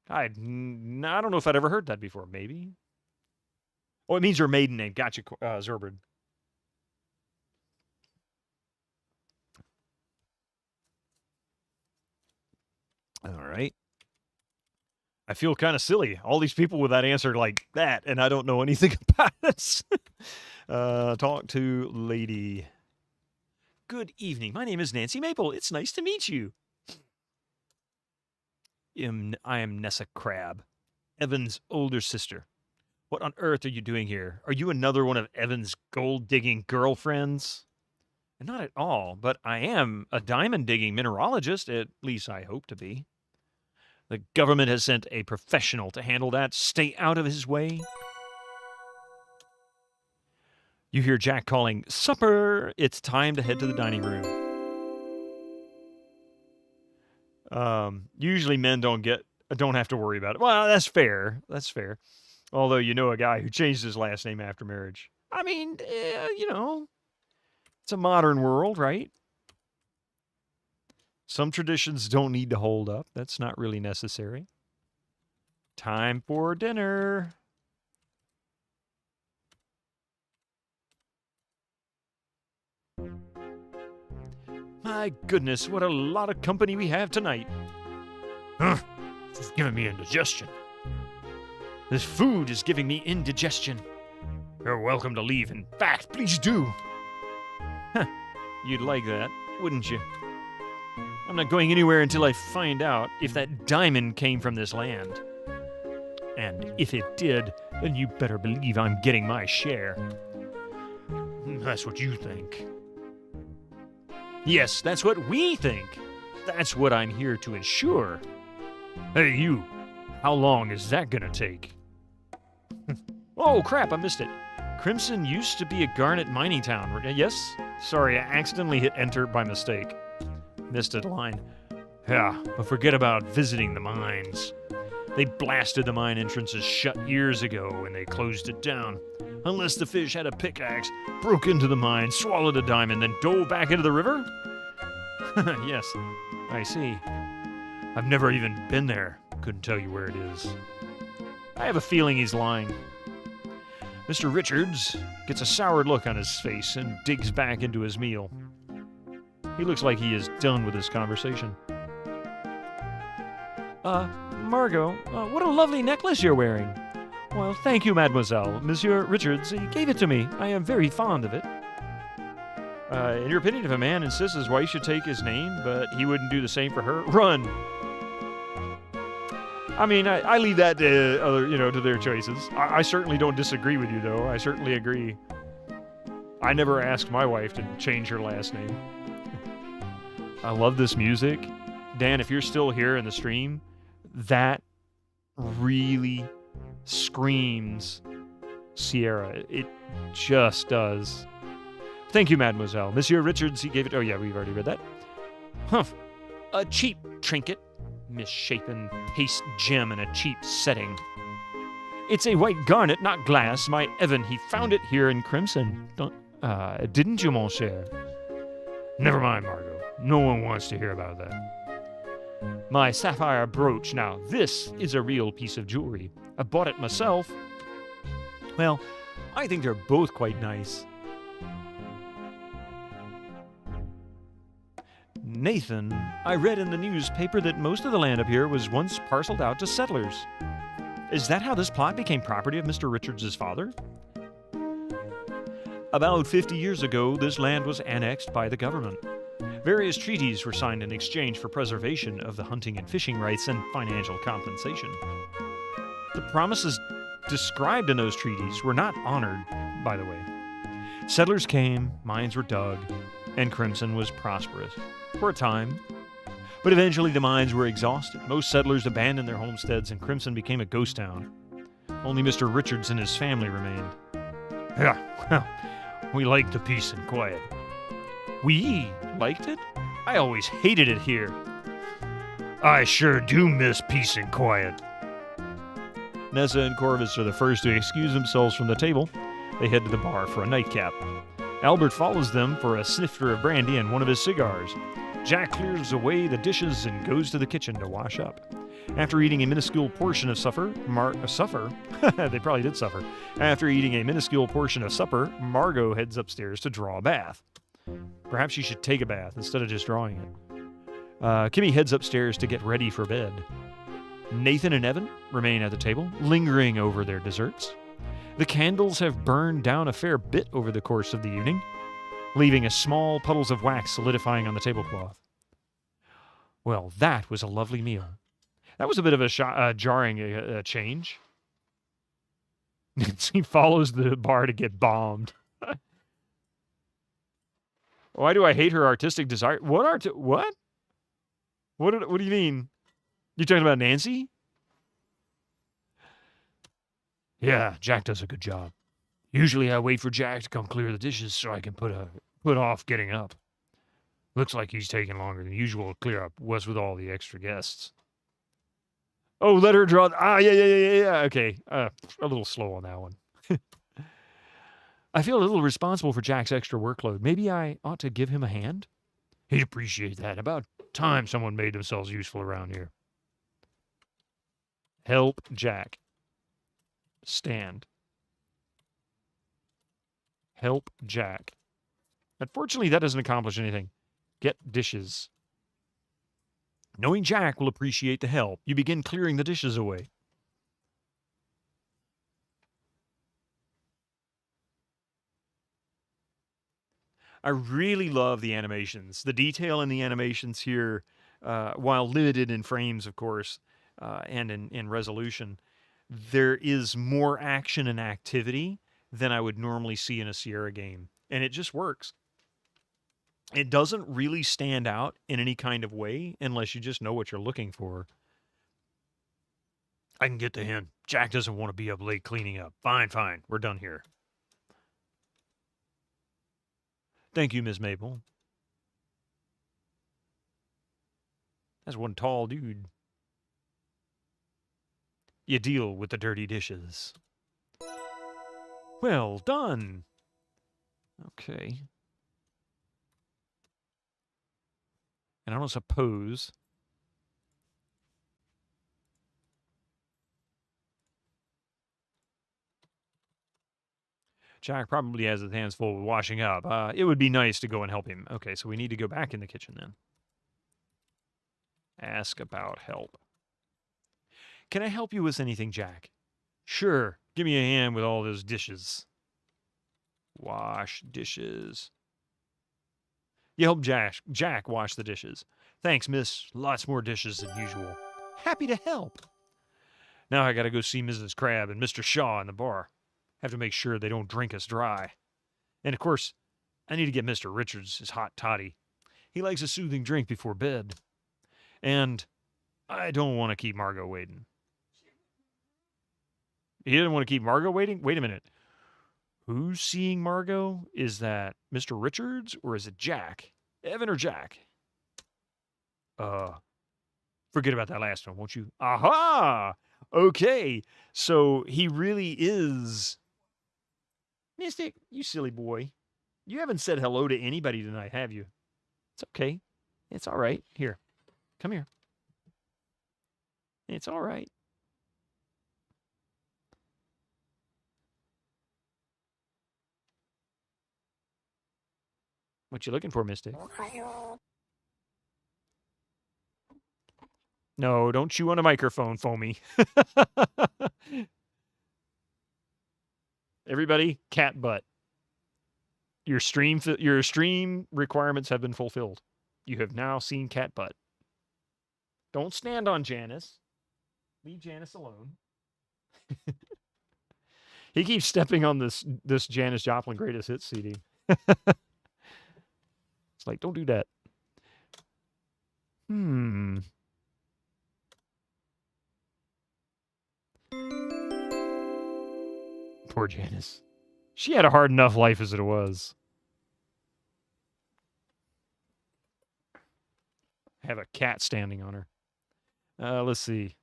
I don't know if I'd ever heard that before. Maybe. Oh, it means her maiden name. Gotcha, Zerberd. All right. I feel kind of silly. All these people with that answer like that, and I don't know anything about it. Talk to lady. Good evening. My name is Nancy Maple. It's nice to meet you. I am Nessa Crab, Evan's older sister. What on earth are you doing here? Are you another one of Evan's gold-digging girlfriends? Not at all, but I am a diamond-digging mineralogist. At least I hope to be. The government has sent a professional to handle that. Stay out of his way. You hear Jack calling, supper! It's time to head to the dining room. Usually men don't have to worry about it. Well, that's fair. That's fair. Although you know a guy who changed his last name after marriage. I mean, it's a modern world, right? Some traditions don't need to hold up. That's not really necessary. Time for dinner. My goodness, what a lot of company we have tonight. This is giving me indigestion. This food is giving me indigestion. You're welcome to leave. In fact, please do. You'd like that, wouldn't you? I'm not going anywhere until I find out if that diamond came from this land. And if it did, then you better believe I'm getting my share. That's what you think. Yes, that's what we think. That's what I'm here to ensure. Hey, you. How long is that gonna take? Oh, crap, I missed it. Crimson used to be a garnet mining town. Yes? Sorry, I accidentally hit enter by mistake. Missed a line. Yeah, but forget about visiting the mines. They blasted the mine entrances shut years ago and they closed it down. Unless the fish had a pickaxe, broke into the mine, swallowed a diamond, then dove back into the river? Yes, I see. I've never even been there. Couldn't tell you where it is. I have a feeling he's lying. Mr. Richards gets a soured look on his face and digs back into his meal. He looks like he is done with this conversation. Margot, what a lovely necklace you're wearing. Well, thank you, mademoiselle. Monsieur Richards, he gave it to me. I am very fond of it. In your opinion, if a man insists his wife should take his name, but he wouldn't do the same for her, run. I mean, I leave that to to their choices. I certainly don't disagree with you, though. I certainly agree. I never asked my wife to change her last name. I love this music. Dan, if you're still here in the stream, that really screams Sierra. It just does. Thank you, mademoiselle. Monsieur Richards, he gave it... Oh, yeah, we've already read that. Humph. A cheap trinket. Misshapen paste gem in a cheap setting. It's a white garnet, not glass. My Evan, he found it here in crimson. Didn't you, mon cher? Never mind, Margot. No one wants to hear about that. My sapphire brooch. Now, this is a real piece of jewelry. I bought it myself. Well, I think they're both quite nice. Nathan, I read in the newspaper that most of the land up here was once parceled out to settlers. Is that how this plot became property of Mr. Richards' father? About 50 years ago, this land was annexed by the government. Various treaties were signed in exchange for preservation of the hunting and fishing rights and financial compensation. The promises described in those treaties were not honored, by the way. Settlers came, mines were dug, and Crimson was prosperous. For a time. But eventually the mines were exhausted. Most settlers abandoned their homesteads, and Crimson became a ghost town. Only Mr. Richards and his family remained. Yeah, well, we liked the peace and quiet. We liked it? I always hated it here. I sure do miss peace and quiet. Nessa and Corvus are the first to excuse themselves from the table. They head to the bar for a nightcap. Albert follows them for a snifter of brandy and one of his cigars. Jack clears away the dishes and goes to the kitchen to wash up. After eating a minuscule portion of supper, they probably did suffer. After eating a minuscule portion of supper, Margot heads upstairs to draw a bath. Perhaps she should take a bath instead of just drawing it. Kimmy heads upstairs to get ready for bed. Nathan and Evan remain at the table, lingering over their desserts. The candles have burned down a fair bit over the course of the evening, leaving a small puddles of wax solidifying on the tablecloth. Well, that was a lovely meal. That was a bit of a jarring change. He follows the bar to get bombed. Why do I hate her artistic desire? What? What do you mean? You talking about Nancy? Yeah, Jack does a good job. Usually I wait for Jack to come clear the dishes so I can put off getting up. Looks like he's taking longer than usual to clear up, what's with all the extra guests. Oh, let her draw. Yeah. Okay, a little slow on that one. I feel a little responsible for Jack's extra workload. Maybe I ought to give him a hand? He'd appreciate that. About time someone made themselves useful around here. Help Jack. Stand. Help Jack. Unfortunately, that doesn't accomplish anything. Get dishes. Knowing Jack will appreciate the help, you begin clearing the dishes away. I really love the animations. The detail in the animations here, while limited in frames, of course, and in resolution, there is more action and activity than I would normally see in a Sierra game. And it just works. It doesn't really stand out in any kind of way unless you just know what you're looking for. I can get the hint. Jack doesn't want to be up late cleaning up. Fine. We're done here. Thank you, Miss Maple. That's one tall dude. You deal with the dirty dishes. Well done. Okay. And I don't suppose... Jack probably has his hands full with washing up. It would be nice to go and help him. Okay, so we need to go back in the kitchen then. Ask about help. Can I help you with anything, Jack? Sure. Give me a hand with all those dishes. Wash dishes. You help Jack wash the dishes. Thanks, miss. Lots more dishes than usual. Happy to help. Now I gotta go see Mrs. Crab and Mr. Shaw in the bar. Have to make sure they don't drink us dry. And of course, I need to get Mr. Richards his hot toddy. He likes a soothing drink before bed. And I don't want to keep Margot waiting. He didn't want to keep Margot waiting? Wait a minute. Who's seeing Margot? Is that Mr. Richards or is it Jack? Evan or Jack? Forget about that last one, won't you? Aha! Okay. So he really is... Mystic, you silly boy. You haven't said hello to anybody tonight, have you? It's okay. It's all right. Here. Come here. It's all right. What you looking for, Mystic? No, don't chew on a microphone, Foamy. Everybody, cat butt. Your stream requirements have been fulfilled. You have now seen cat butt. Don't stand on Janice. Leave Janice alone. He keeps stepping on this Janis Joplin Greatest Hits CD. It's like, don't do that. Poor Janis. She had a hard enough life as it was. Have a cat standing on her. Let's see.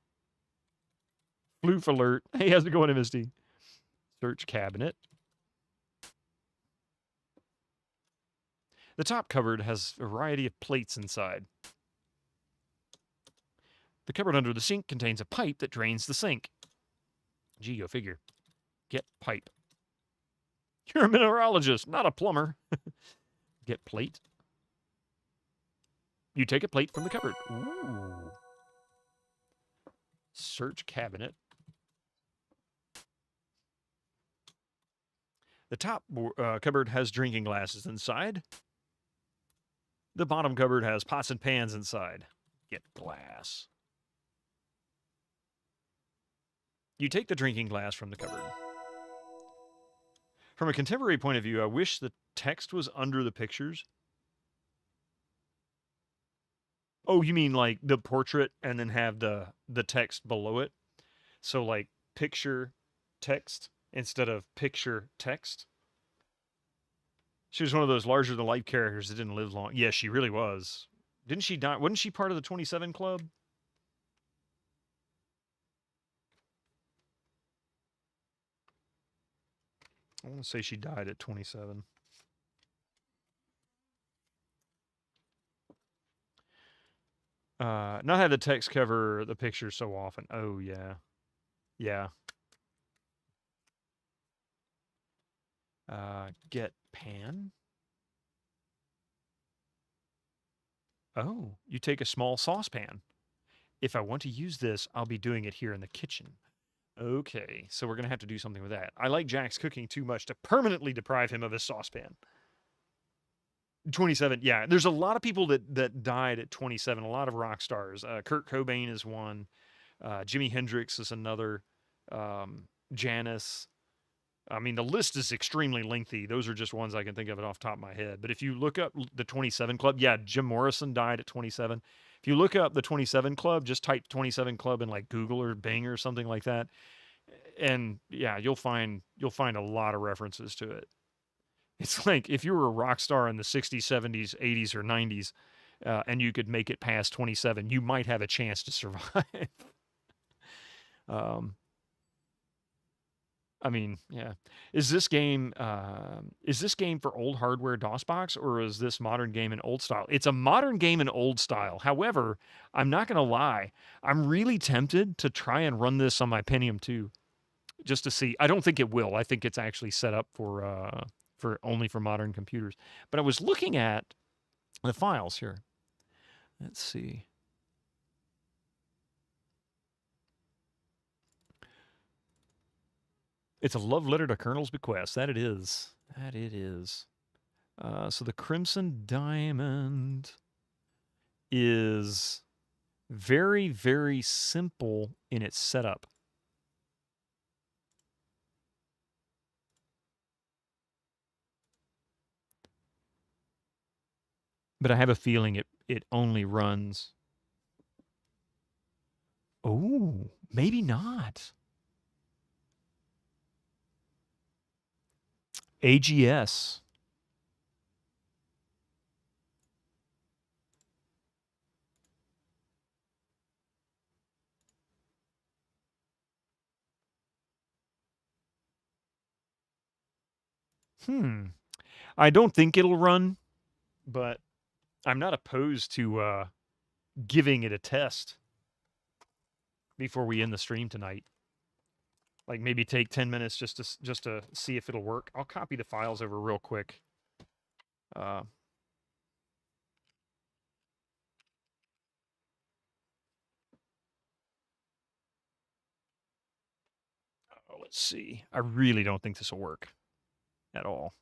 Floof alert. Hey, how's it going, MSD? Search cabinet. The top cupboard has a variety of plates inside. The cupboard under the sink contains a pipe that drains the sink. Gee, go figure. Get pipe. You're a mineralogist, not a plumber. Get plate. You take a plate from the cupboard. Ooh. Search cabinet. The top cupboard has drinking glasses inside. The bottom cupboard has pots and pans inside. Get glass. You take the drinking glass from the cupboard. From a contemporary point of view, I wish the text was under the pictures. Oh, you mean like the portrait and then have the text below it? So like picture text instead of picture text? She was one of those larger-than-life characters that didn't live long. Yes, she really was. Didn't she die? Wasn't she part of the 27 Club? I want to say she died at 27. Not have the text cover the picture so often. Oh, yeah. Yeah. Get pan. Oh, you take a small saucepan. If I want to use this, I'll be doing it here in the kitchen. Okay, so we're going to have to do something with that. I like Jack's cooking too much to permanently deprive him of his saucepan. 27, yeah. There's a lot of people that died at 27, a lot of rock stars. Kurt Cobain is one. Jimi Hendrix is another. Janis. I mean, the list is extremely lengthy. Those are just ones I can think of it off the top of my head. But if you look up the 27 Club, yeah, Jim Morrison died at 27. If you look up the 27 Club, just type 27 Club in like Google or Bing or something like that, and yeah, you'll find a lot of references to it. It's like if you were a rock star in the 60s, 70s, 80s, or 90s, and you could make it past 27, you might have a chance to survive. I mean, yeah. Is this game for old hardware DOSBox, or is this modern game in old style? It's a modern game in old style. However, I'm not going to lie. I'm really tempted to try and run this on my Pentium 2 just to see. I don't think it will. I think it's actually set up for only for modern computers. But I was looking at the files here. Let's see. It's a love letter to Colonel's Bequest. That it is. That it is. So the Crimson Diamond is very, very simple in its setup. But I have a feeling it only runs. Oh, maybe not. AGS. I don't think it'll run, but I'm not opposed to giving it a test before we end the stream tonight. Like maybe take 10 minutes just to see if it'll work. I'll copy the files over real quick. Let's see. I really don't think this will work at all.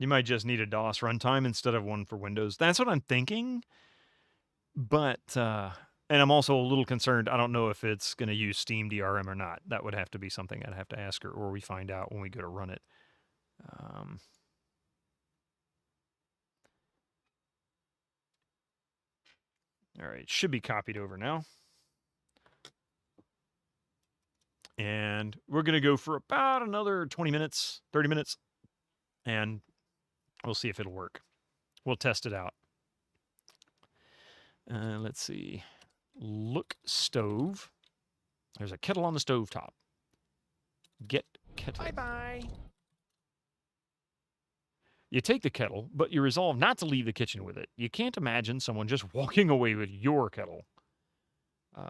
You might just need a DOS runtime instead of one for Windows. That's what I'm thinking. But, and I'm also a little concerned. I don't know if it's going to use Steam DRM or not. That would have to be something I'd have to ask her, or we find out when we go to run it. All right, should be copied over now. And we're going to go for about another 20 minutes, 30 minutes, and we'll see if it'll work. We'll test it out. Let's see. Look stove. There's a kettle on the stove top. Get kettle. Bye-bye. You take the kettle, but you resolve not to leave the kitchen with it. You can't imagine someone just walking away with your kettle.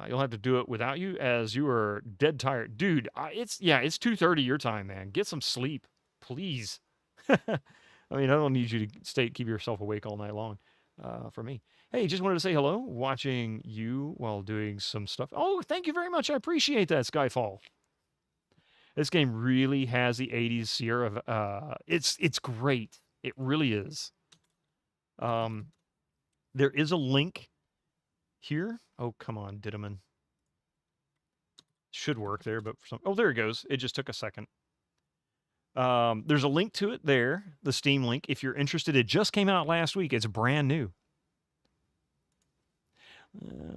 You'll have to do it without you, as you are dead tired. Dude, it's 2:30 your time, man. Get some sleep, please. I mean, I don't need you to keep yourself awake all night long for me. Hey, just wanted to say hello, watching you while doing some stuff. Oh, thank you very much. I appreciate that, Skyfall. This game really has the 80s Sierra. It's great. It really is. There is a link here. Oh, come on, Dittaman. Should work there, but for some... Oh, there it goes. It just took a second. There's a link to it there, the Steam link. If you're interested, it just came out last week. It's brand new.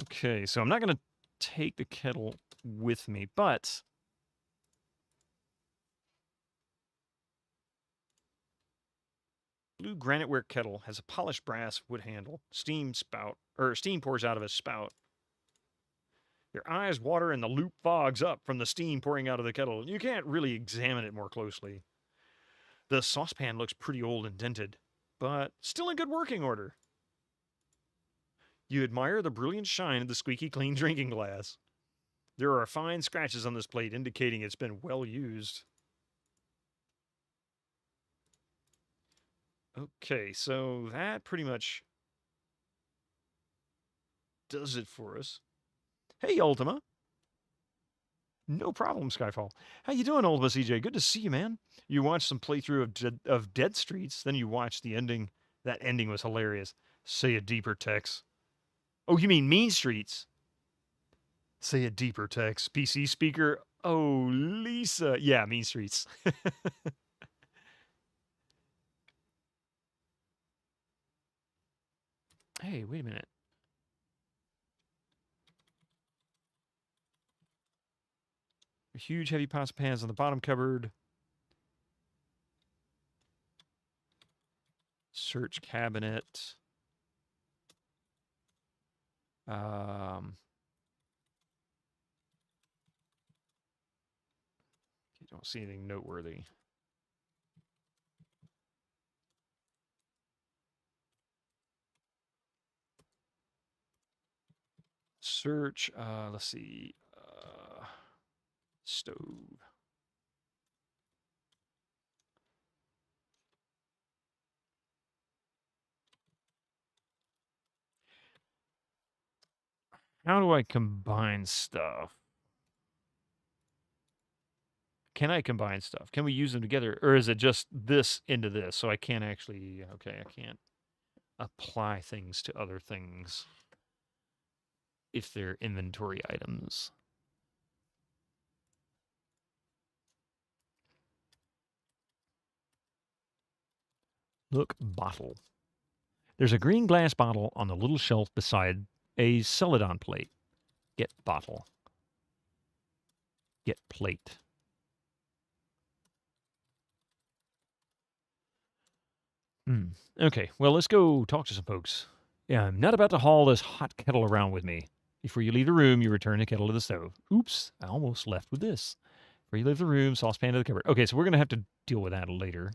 Okay, so I'm not going to take the kettle with me, but... Blue graniteware kettle has a polished brass wood handle. Steam pours out of a spout. Your eyes water and the loop fogs up from the steam pouring out of the kettle. You can't really examine it more closely. The saucepan looks pretty old and dented, but still in good working order. You admire the brilliant shine of the squeaky clean drinking glass. There are fine scratches on this plate indicating it's been well used. Okay, so that pretty much does it for us. Hey, Ultima. No problem, Skyfall. How you doing, Ultima CJ? Good to see you, man. You watched some playthrough of Dead Streets, then you watched the ending. That ending was hilarious. Say a deeper text. Oh, you mean Mean Streets? Say a deeper text. PC speaker. Oh, Lisa. Yeah, Mean Streets. Hey, wait a minute. Huge heavy pots and pans on the bottom cupboard. Search cabinet. You don't see anything noteworthy. Search, let's see, stove. How do I combine stuff? Can I combine stuff? Can we use them together? Or is it just this into this? So I can't actually, okay, I can't apply things to other things if they're inventory items. Look, bottle. There's a green glass bottle on the little shelf beside a Celadon plate. Get bottle. Get plate. Okay, well, let's go talk to some folks. Yeah, I'm not about to haul this hot kettle around with me. Before you leave the room, you return the kettle to the stove. Oops, I almost left with this. Before you leave the room, saucepan to the cupboard. Okay, so we're going to have to deal with that later.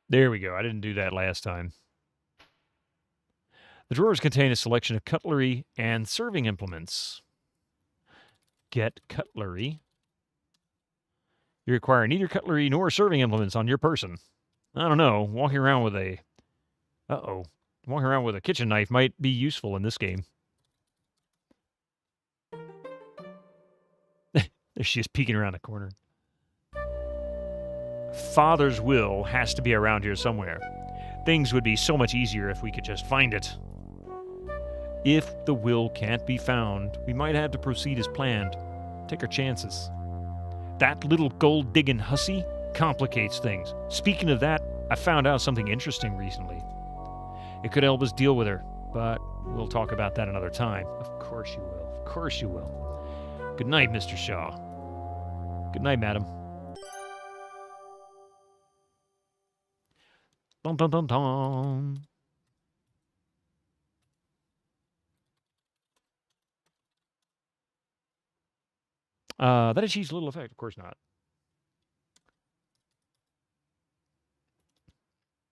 There we go. I didn't do that last time. The drawers contain a selection of cutlery and serving implements. Get cutlery. You require neither cutlery nor serving implements on your person. I don't know. Walking around with a... Uh-oh. Walking around with a kitchen knife might be useful in this game. There she is peeking around the corner. Father's will has to be around here somewhere. Things would be so much easier if we could just find it. If the will can't be found, we might have to proceed as planned. Take our chances. That little gold-digging hussy complicates things. Speaking of that, I found out something interesting recently. It could help us deal with her, but we'll talk about that another time. Of course you will. Of course you will. Good night, Mr. Shaw. Good night, madam. Dum dum dum dum. That achieves little effect. Of course not.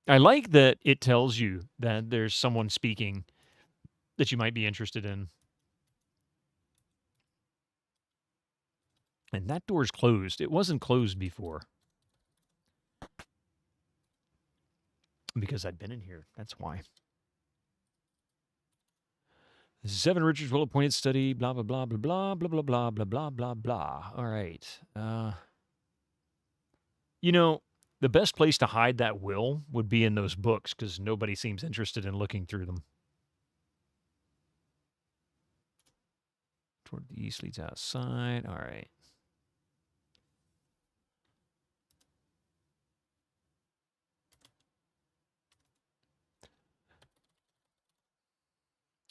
I like that it tells you that there's someone speaking that you might be interested in. And that door's closed. It wasn't closed before. Because I'd been in here. That's why. 7 Richards well-appointed study, blah, blah, blah, blah, blah, blah, blah, blah, blah, blah, blah, blah. All right. You know, the best place to hide that will would be in those books because nobody seems interested in looking through them. Toward the east leads outside. All right.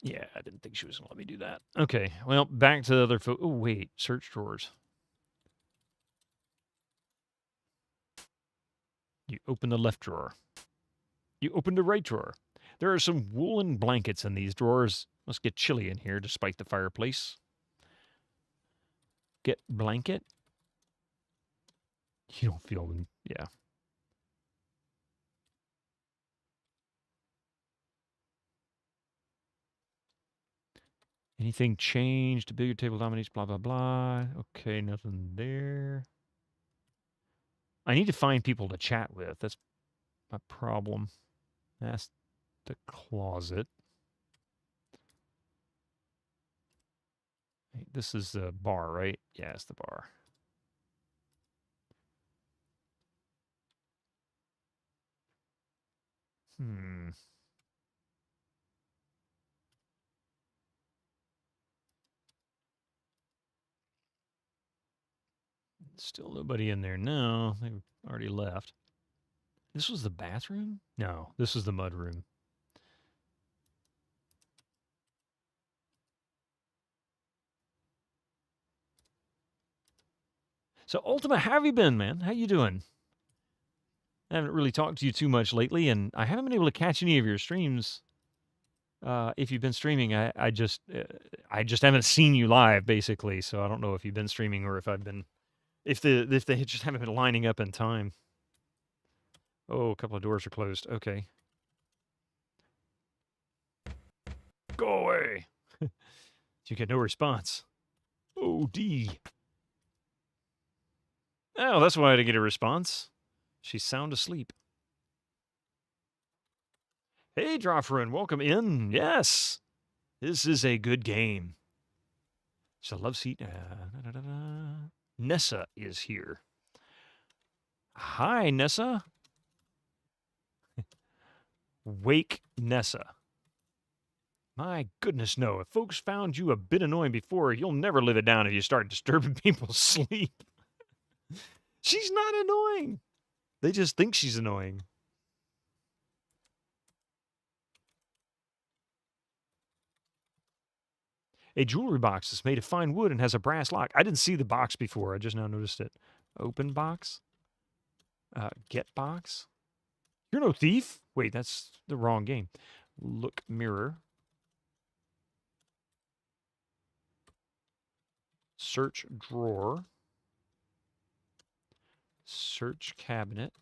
Yeah, I didn't think she was going to let me do that. Okay, well, back to the other Oh, wait. Search drawers. You open the left drawer. You open the right drawer. There are some woolen blankets in these drawers. Must get chilly in here despite the fireplace. Get blanket. You don't feel them. Yeah. Anything changed? Bigger table dominates, blah, blah, blah. Okay, nothing there. I need to find people to chat with. That's my problem. That's the closet. This is the bar, right? Yeah, it's the bar. Still nobody in there. No, they already left. This was the bathroom? No, this is the mud room. So, Ultima, how have you been, man? How you doing? I haven't really talked to you too much lately, and I haven't been able to catch any of your streams. If you've been streaming, I just haven't seen you live, basically. So I don't know if you've been streaming or if I've been, if they just haven't been lining up in time. Oh, a couple of doors are closed. Okay. Go away. You get no response. Oh, D. Oh, that's why I didn't get a response. She's sound asleep. Hey, Drawfrin, welcome in. Yes, this is a good game. It's a love seat. Nessa is here. Hi, Nessa. Wake Nessa. My goodness, no. If folks found you a bit annoying before, you'll never live it down if you start disturbing people's sleep. She's not annoying. They just think she's annoying. A jewelry box is made of fine wood and has a brass lock. I didn't see the box before. I just now noticed it. Open box. Get box. You're no thief. Wait, that's the wrong game. Look mirror. Search drawer. Search cabinet.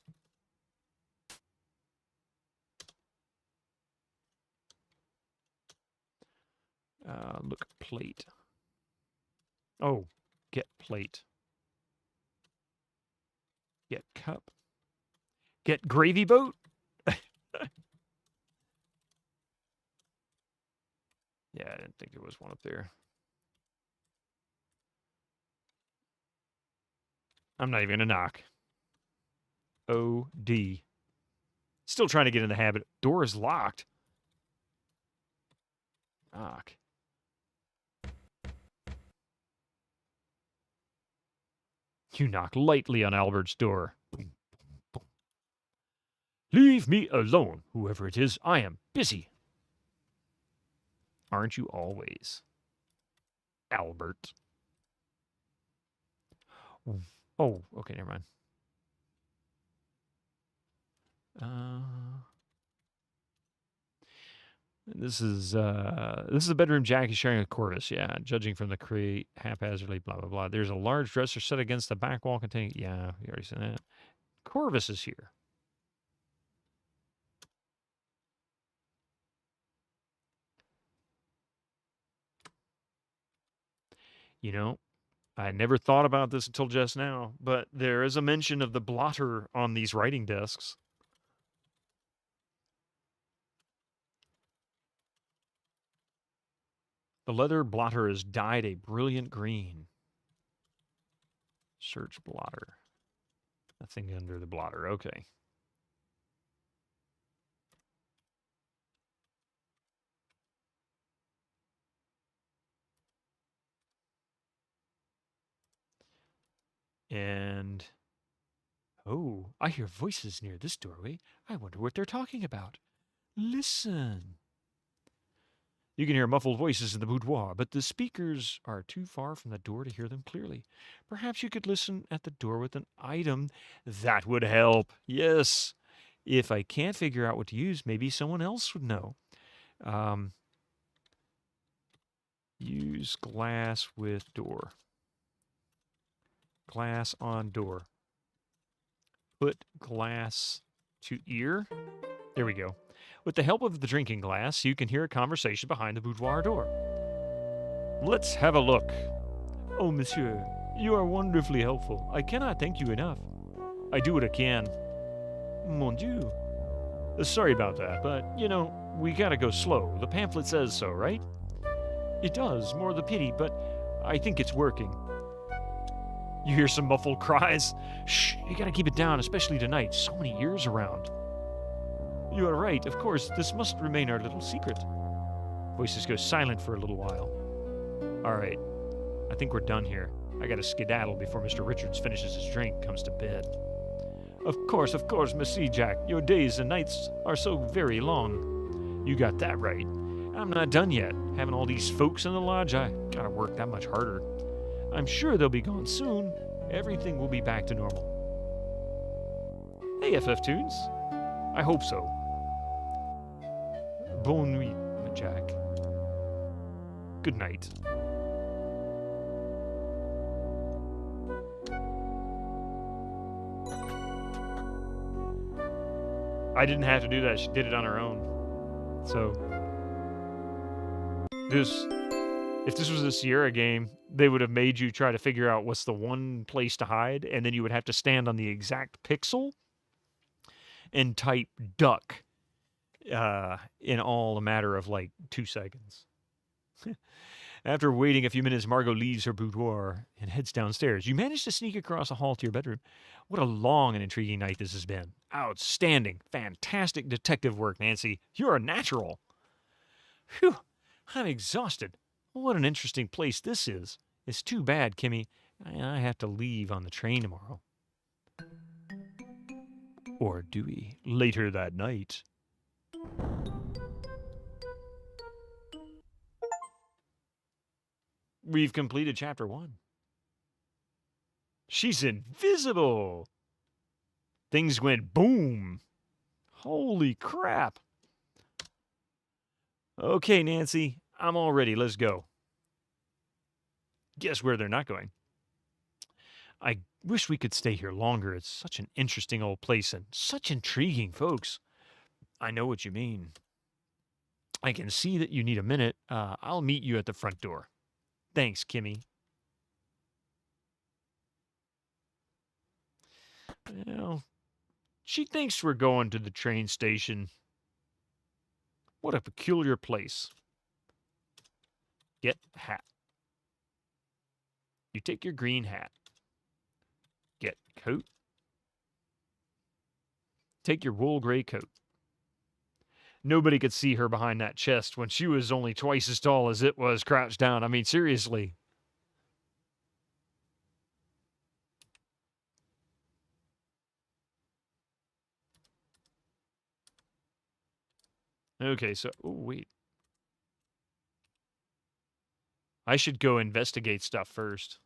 Look plate. Oh, get plate. Get cup. Get gravy boat? Yeah, I didn't think there was one up there. I'm not even going to knock. O.D. Still trying to get in the habit. Door is locked. Knock. You knock lightly on Albert's door. Boom, boom, boom. Leave me alone, whoever it is. I am busy. Aren't you always? Albert. Oh, okay, never mind. This is a bedroom Jack is sharing with Corvus. Yeah, judging from the crate haphazardly, blah blah blah. There's a large dresser set against the back wall containing. Yeah, we already said that. Corvus is here. You know, I never thought about this until just now, but there is a mention of the blotter on these writing desks. The leather blotter is dyed a brilliant green. Search blotter. Nothing under the blotter. Okay. And, oh, I hear voices near this doorway. I wonder what they're talking about. Listen. You can hear muffled voices in the boudoir, but the speakers are too far from the door to hear them clearly. Perhaps you could listen at the door with an item. That would help. Yes. If I can't figure out what to use, maybe someone else would know. Use glass with door. Glass on door. Put glass to ear. There we go. With the help of the drinking glass, you can hear a conversation behind the boudoir door. Let's have a look. Oh, monsieur, you are wonderfully helpful. I cannot thank you enough. I do what I can. Mon Dieu. Sorry about that, but, you know, we gotta go slow. The pamphlet says so, right? It does, more the pity, but I think it's working. You hear some muffled cries. Shh, you gotta keep it down, especially tonight. So many ears around. You are right, of course, this must remain our little secret. Voices go silent for a little while. All right, I think we're done here. I gotta skedaddle before Mr. Richards finishes his drink, comes to bed. Of course, merci, Jack. Your days and nights are so very long. You got that right. I'm not done yet. Having all these folks in the lodge, I gotta work that much harder. I'm sure they'll be gone soon. Everything will be back to normal. Hey, FF Tunes. I hope so. Bonne nuit, Jack. Good night. I didn't have to do that. She did it on her own. So, if this was a Sierra game, they would have made you try to figure out what's the one place to hide, and then you would have to stand on the exact pixel and type duck in all a matter of like 2 seconds. After waiting a few minutes, Margot leaves her boudoir and heads downstairs. You manage to sneak across the hall to your bedroom. What a long and intriguing night this has been. Outstanding. Fantastic detective work, Nancy. You're a natural. Phew. I'm exhausted. What an interesting place this is. It's too bad, Kimmy. I have to leave on the train tomorrow. Or do we? Later that night. We've completed chapter 1. She's invisible. Things went boom. Holy crap. Okay, Nancy, I'm all ready. Let's go. Guess where they're not going? I wish we could stay here longer. It's such an interesting old place and such intriguing folks. I know what you mean. I can see that you need a minute. I'll meet you at the front door. Thanks, Kimmy. Well, She thinks we're going to the train station. What a peculiar place. Get hat. You take your green hat. Get coat. Take your wool gray coat. Nobody could see her behind that chest when she was only twice as tall as it was crouched down. I mean, seriously. Okay, so, oh, wait. I should go investigate stuff first.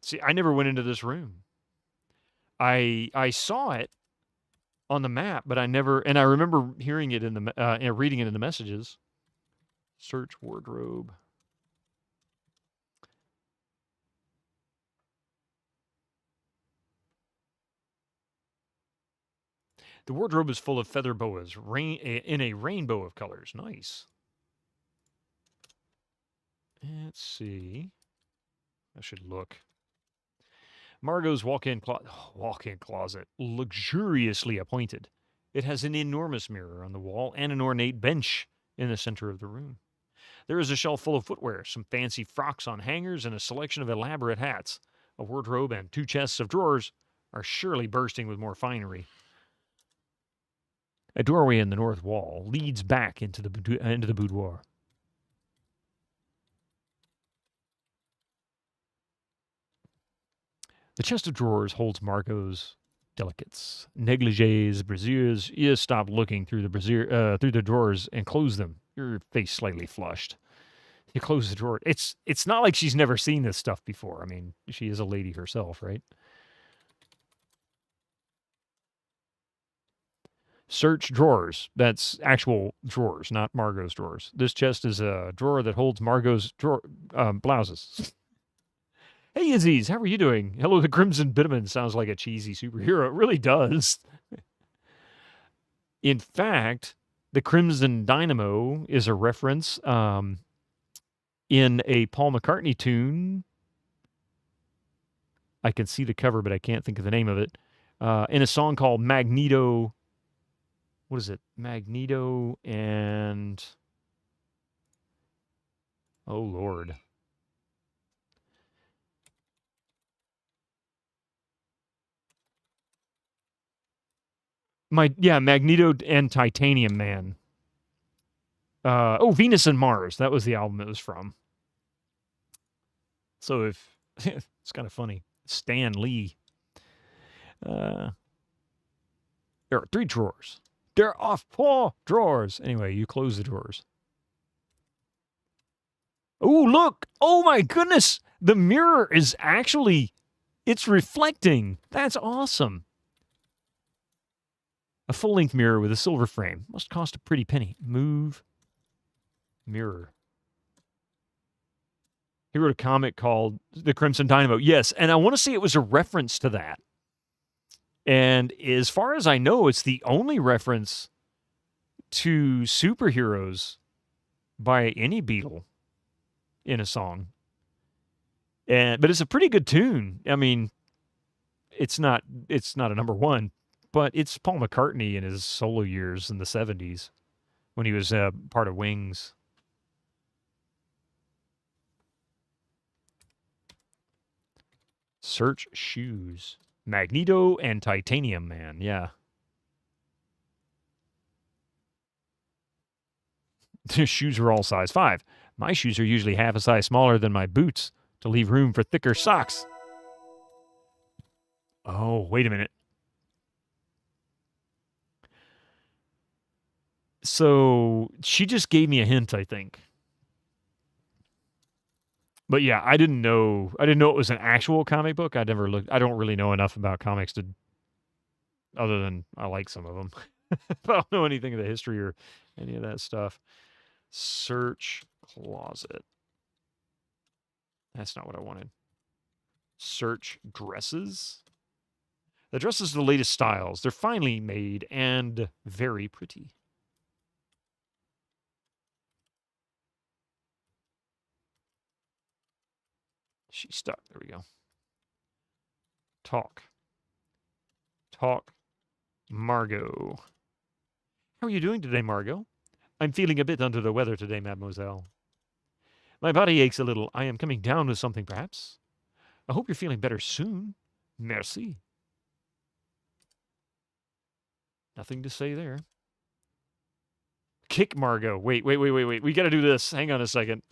See, I never went into this room. I saw it on the map, but I never, and I remember hearing it in the, reading it in the messages. Search wardrobe. The wardrobe is full of feather boas, in a rainbow of colors. Nice. Let's see. I should look. Margot's walk-in closet, luxuriously appointed. It has an enormous mirror on the wall and an ornate bench in the center of the room. There is a shelf full of footwear, some fancy frocks on hangers, and a selection of elaborate hats. A wardrobe and 2 chests of drawers are surely bursting with more finery. A doorway in the north wall leads back into the boudoir. The chest of drawers holds Margot's delicates, negligés, brassieres. You stop looking through the drawers and close them. Your face slightly flushed. You close the drawer. It's not like she's never seen this stuff before. I mean, she is a lady herself, right? Search drawers. That's actual drawers, not Margot's drawers. This chest is a drawer that holds Margot's blouses. Hey, Izzy's, how are you doing? Hello, the Crimson Bitterman sounds like a cheesy superhero. It really does. In fact, the Crimson Dynamo is a reference in a Paul McCartney tune. I can see the cover, but I can't think of the name of it. In a song called Magneto. What is it? Magneto and... Oh, Lord. Magneto and Titanium Man. Venus and Mars. That was the album it was from. So if it's kind of funny. Stan Lee. There are 3 drawers. There are 4 drawers. Anyway, you close the drawers. Oh, look. Oh, my goodness. The mirror is actually, it's reflecting. That's awesome. A full-length mirror with a silver frame. Must cost a pretty penny. Move. Mirror. He wrote a comic called The Crimson Dynamo. Yes, and I want to say it was a reference to that. And as far as I know, it's the only reference to superheroes by any Beatle in a song. But it's a pretty good tune. I mean, it's not a number one, but it's Paul McCartney in his solo years in the 70s when he was part of Wings. Search shoes. Magneto and Titanium Man, yeah. The shoes are all size 5. My shoes are usually half a size smaller than my boots to leave room for thicker socks. Oh, wait a minute. So she just gave me a hint, I think. But yeah, I didn't know it was an actual comic book. I never looked. I don't really know enough about comics other than I like some of them. But I don't know anything of the history or any of that stuff. Search closet. That's not what I wanted. Search dresses. The dresses are the latest styles. They're finely made and very pretty. She's stuck. There we go. Talk. Talk. Margot. How are you doing today, Margot? I'm feeling a bit under the weather today, mademoiselle. My body aches a little. I am coming down with something, perhaps. I hope you're feeling better soon. Merci. Nothing to say there. Kick Margot. Wait. We got to do this. Hang on a second.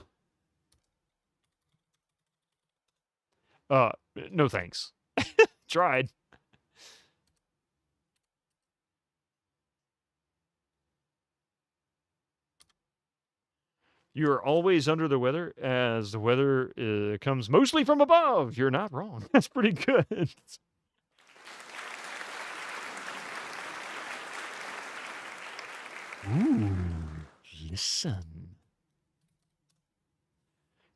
No thanks. Tried. You're always under the weather as the weather comes mostly from above. You're not wrong. That's pretty good. Ooh, listen.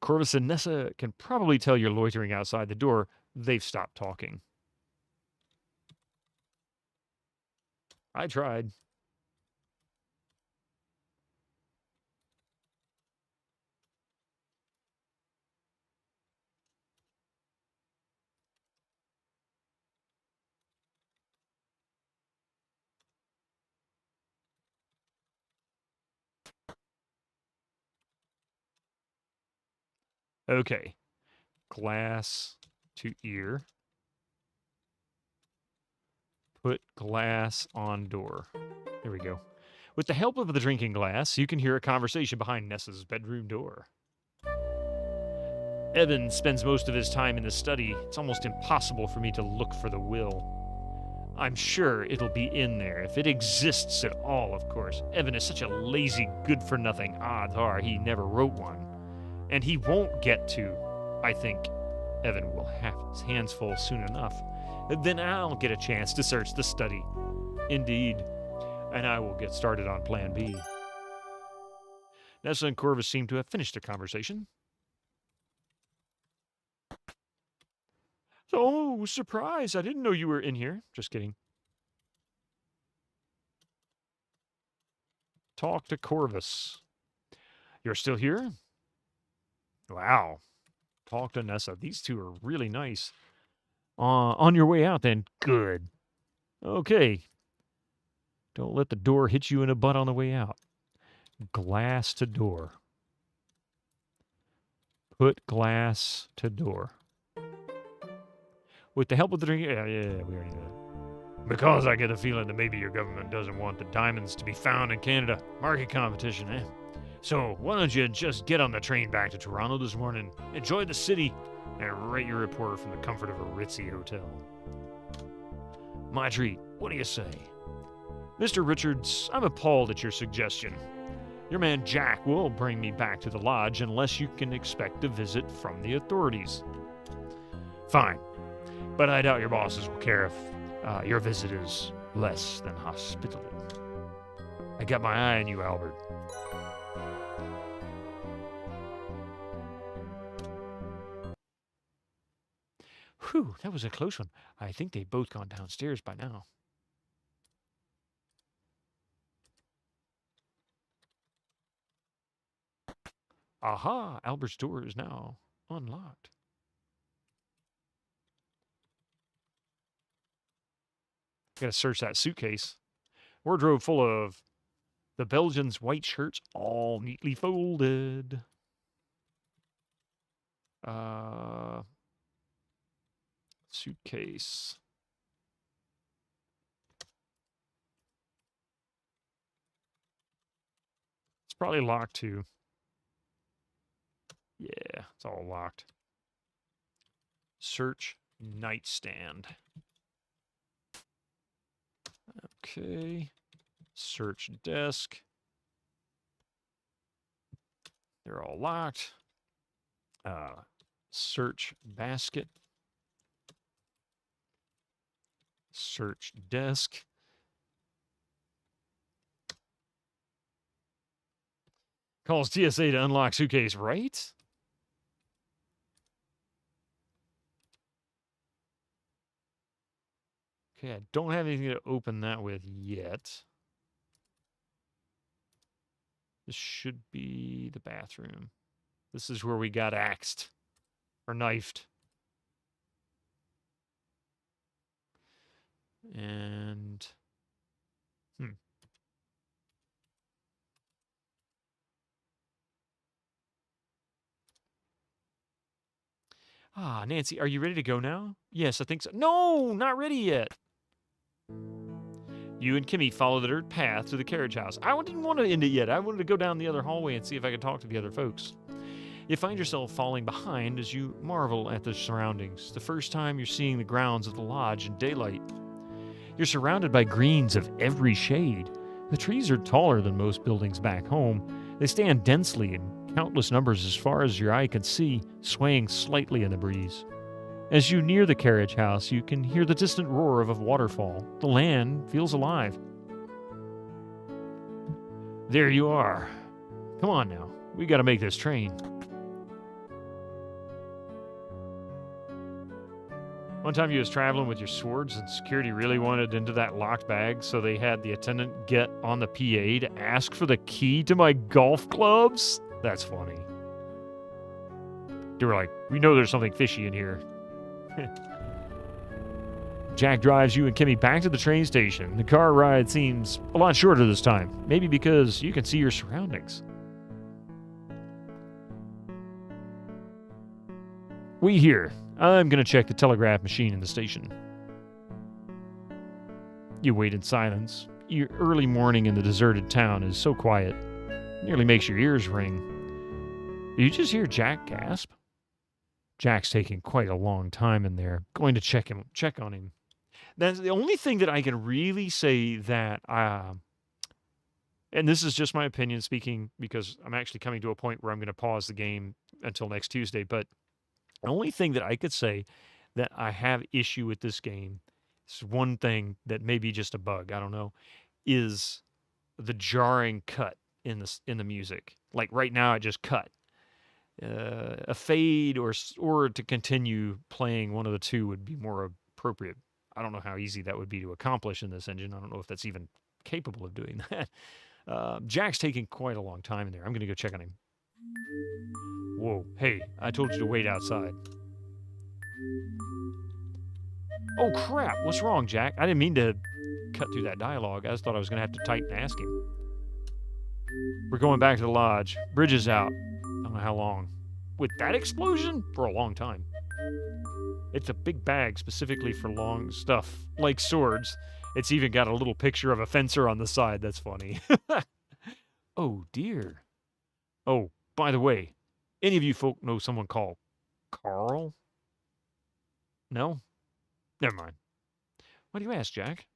Corvus and Nessa can probably tell you're loitering outside the door. They've stopped talking. I tried. Okay. Glass to ear. Put glass on door. There we go. With the help of the drinking glass, you can hear a conversation behind Nessa's bedroom door. Evan spends most of his time in the study. It's almost impossible for me to look for the will. I'm sure it'll be in there, if it exists at all, of course. Evan is such a lazy, good-for-nothing. Odds are he never wrote one. And he won't get to. I think Evan will have his hands full soon enough. Then I'll get a chance to search the study. Indeed. And I will get started on Plan B. Nessa and Corvus seem to have finished their conversation. Oh, surprise. I didn't know you were in here. Just kidding. Talk to Corvus. You're still here? Wow. Talk to Nessa. These two are really nice. On your way out, then. Good. Okay. Don't let the door hit you in the butt on the way out. Glass to door. Put glass to door. With the help of the drink... Yeah, we already know that. Because I get a feeling that maybe your government doesn't want the diamonds to be found in Canada. Market competition, eh? So, why don't you just get on the train back to Toronto this morning, enjoy the city, and write your report from the comfort of a ritzy hotel. My treat. What do you say? Mr. Richards, I'm appalled at your suggestion. Your man Jack will bring me back to the lodge unless you can expect a visit from the authorities. Fine. But I doubt your bosses will care if your visit is less than hospitable. I got my eye on you, Albert. Whew, that was a close one. I think they've both gone downstairs by now. Aha, Albert's door is now unlocked. Gotta search that suitcase. Wardrobe full of the Belgians' white shirts, all neatly folded. Suitcase. It's probably locked too. Yeah, it's all locked. Search nightstand. Okay. Search desk. They're all locked. Search basket. Search desk. Calls TSA to unlock suitcase, right? Okay, I don't have anything to open that with yet. This should be the bathroom. This is where we got axed. Or knifed. And... Ah, Nancy, are you ready to go now? Yes, I think so. No, not ready yet. You and Kimmy follow the dirt path to the carriage house. I didn't want to end it yet. I wanted to go down the other hallway and see if I could talk to the other folks. You find yourself falling behind as you marvel at the surroundings. The first time you're seeing the grounds of the lodge in daylight. You're surrounded by greens of every shade. The trees are taller than most buildings back home. They stand densely in countless numbers as far as your eye can see, swaying slightly in the breeze. As you near the carriage house, you can hear the distant roar of a waterfall. The land feels alive. There you are. Come on now. We gotta make this train. One time you was traveling with your swords and security really wanted into that locked bag, so they had the attendant get on the PA to ask for the key to my golf clubs? That's funny. They were like, we know there's something fishy in here. Jack drives you and Kimmy back to the train station. The car ride seems a lot shorter this time. Maybe because you can see your surroundings. We here. I'm going to check the telegraph machine in the station. You wait in silence. Your early morning in the deserted town is so quiet. It nearly makes your ears ring. You just hear Jack gasp. Jack's taking quite a long time in there. Going to check on him. That's the only thing that I can really say that, and this is just my opinion speaking because I'm actually coming to a point where I'm going to pause the game until next Tuesday, but the only thing that I could say that I have issue with this game, is one thing that may be just a bug, I don't know, is the jarring cut in the music. Like right now, it just cut. A fade or to continue playing one of the two would be more appropriate. I don't know how easy that would be to accomplish in this engine. I don't know if that's even capable of doing that. Jack's taking quite a long time in there. I'm going to go check on him. Whoa, hey, I told you to wait outside. Oh, crap, what's wrong, Jack? I didn't mean to cut through that dialogue. I just thought I was going to have to type and ask him. We're going back to the lodge. Bridge is out. I don't know how long. With that explosion? For a long time. It's a big bag specifically for long stuff, like swords. It's even got a little picture of a fencer on the side. That's funny. Oh, dear. Oh, by the way, any of you folk know someone called Carl? No? Never mind. Why do you ask, Jack?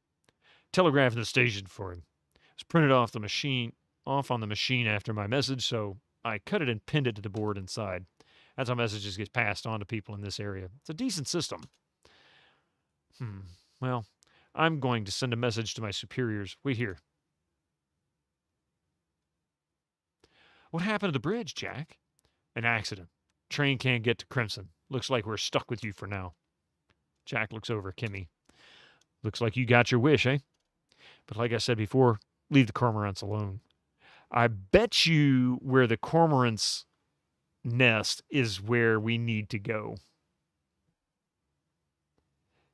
Telegraphed the station for him. It was printed off on the machine after my message, so I cut it and pinned it to the board inside. That's how messages get passed on to people in this area. It's a decent system. Well, I'm going to send a message to my superiors. Wait here. What happened to the bridge, Jack? An accident. Train can't get to Crimson. Looks like we're stuck with you for now. Jack looks over at Kimmy. Looks like you got your wish, eh? But like I said before, leave the cormorants alone. I bet you where the cormorants nest is where we need to go.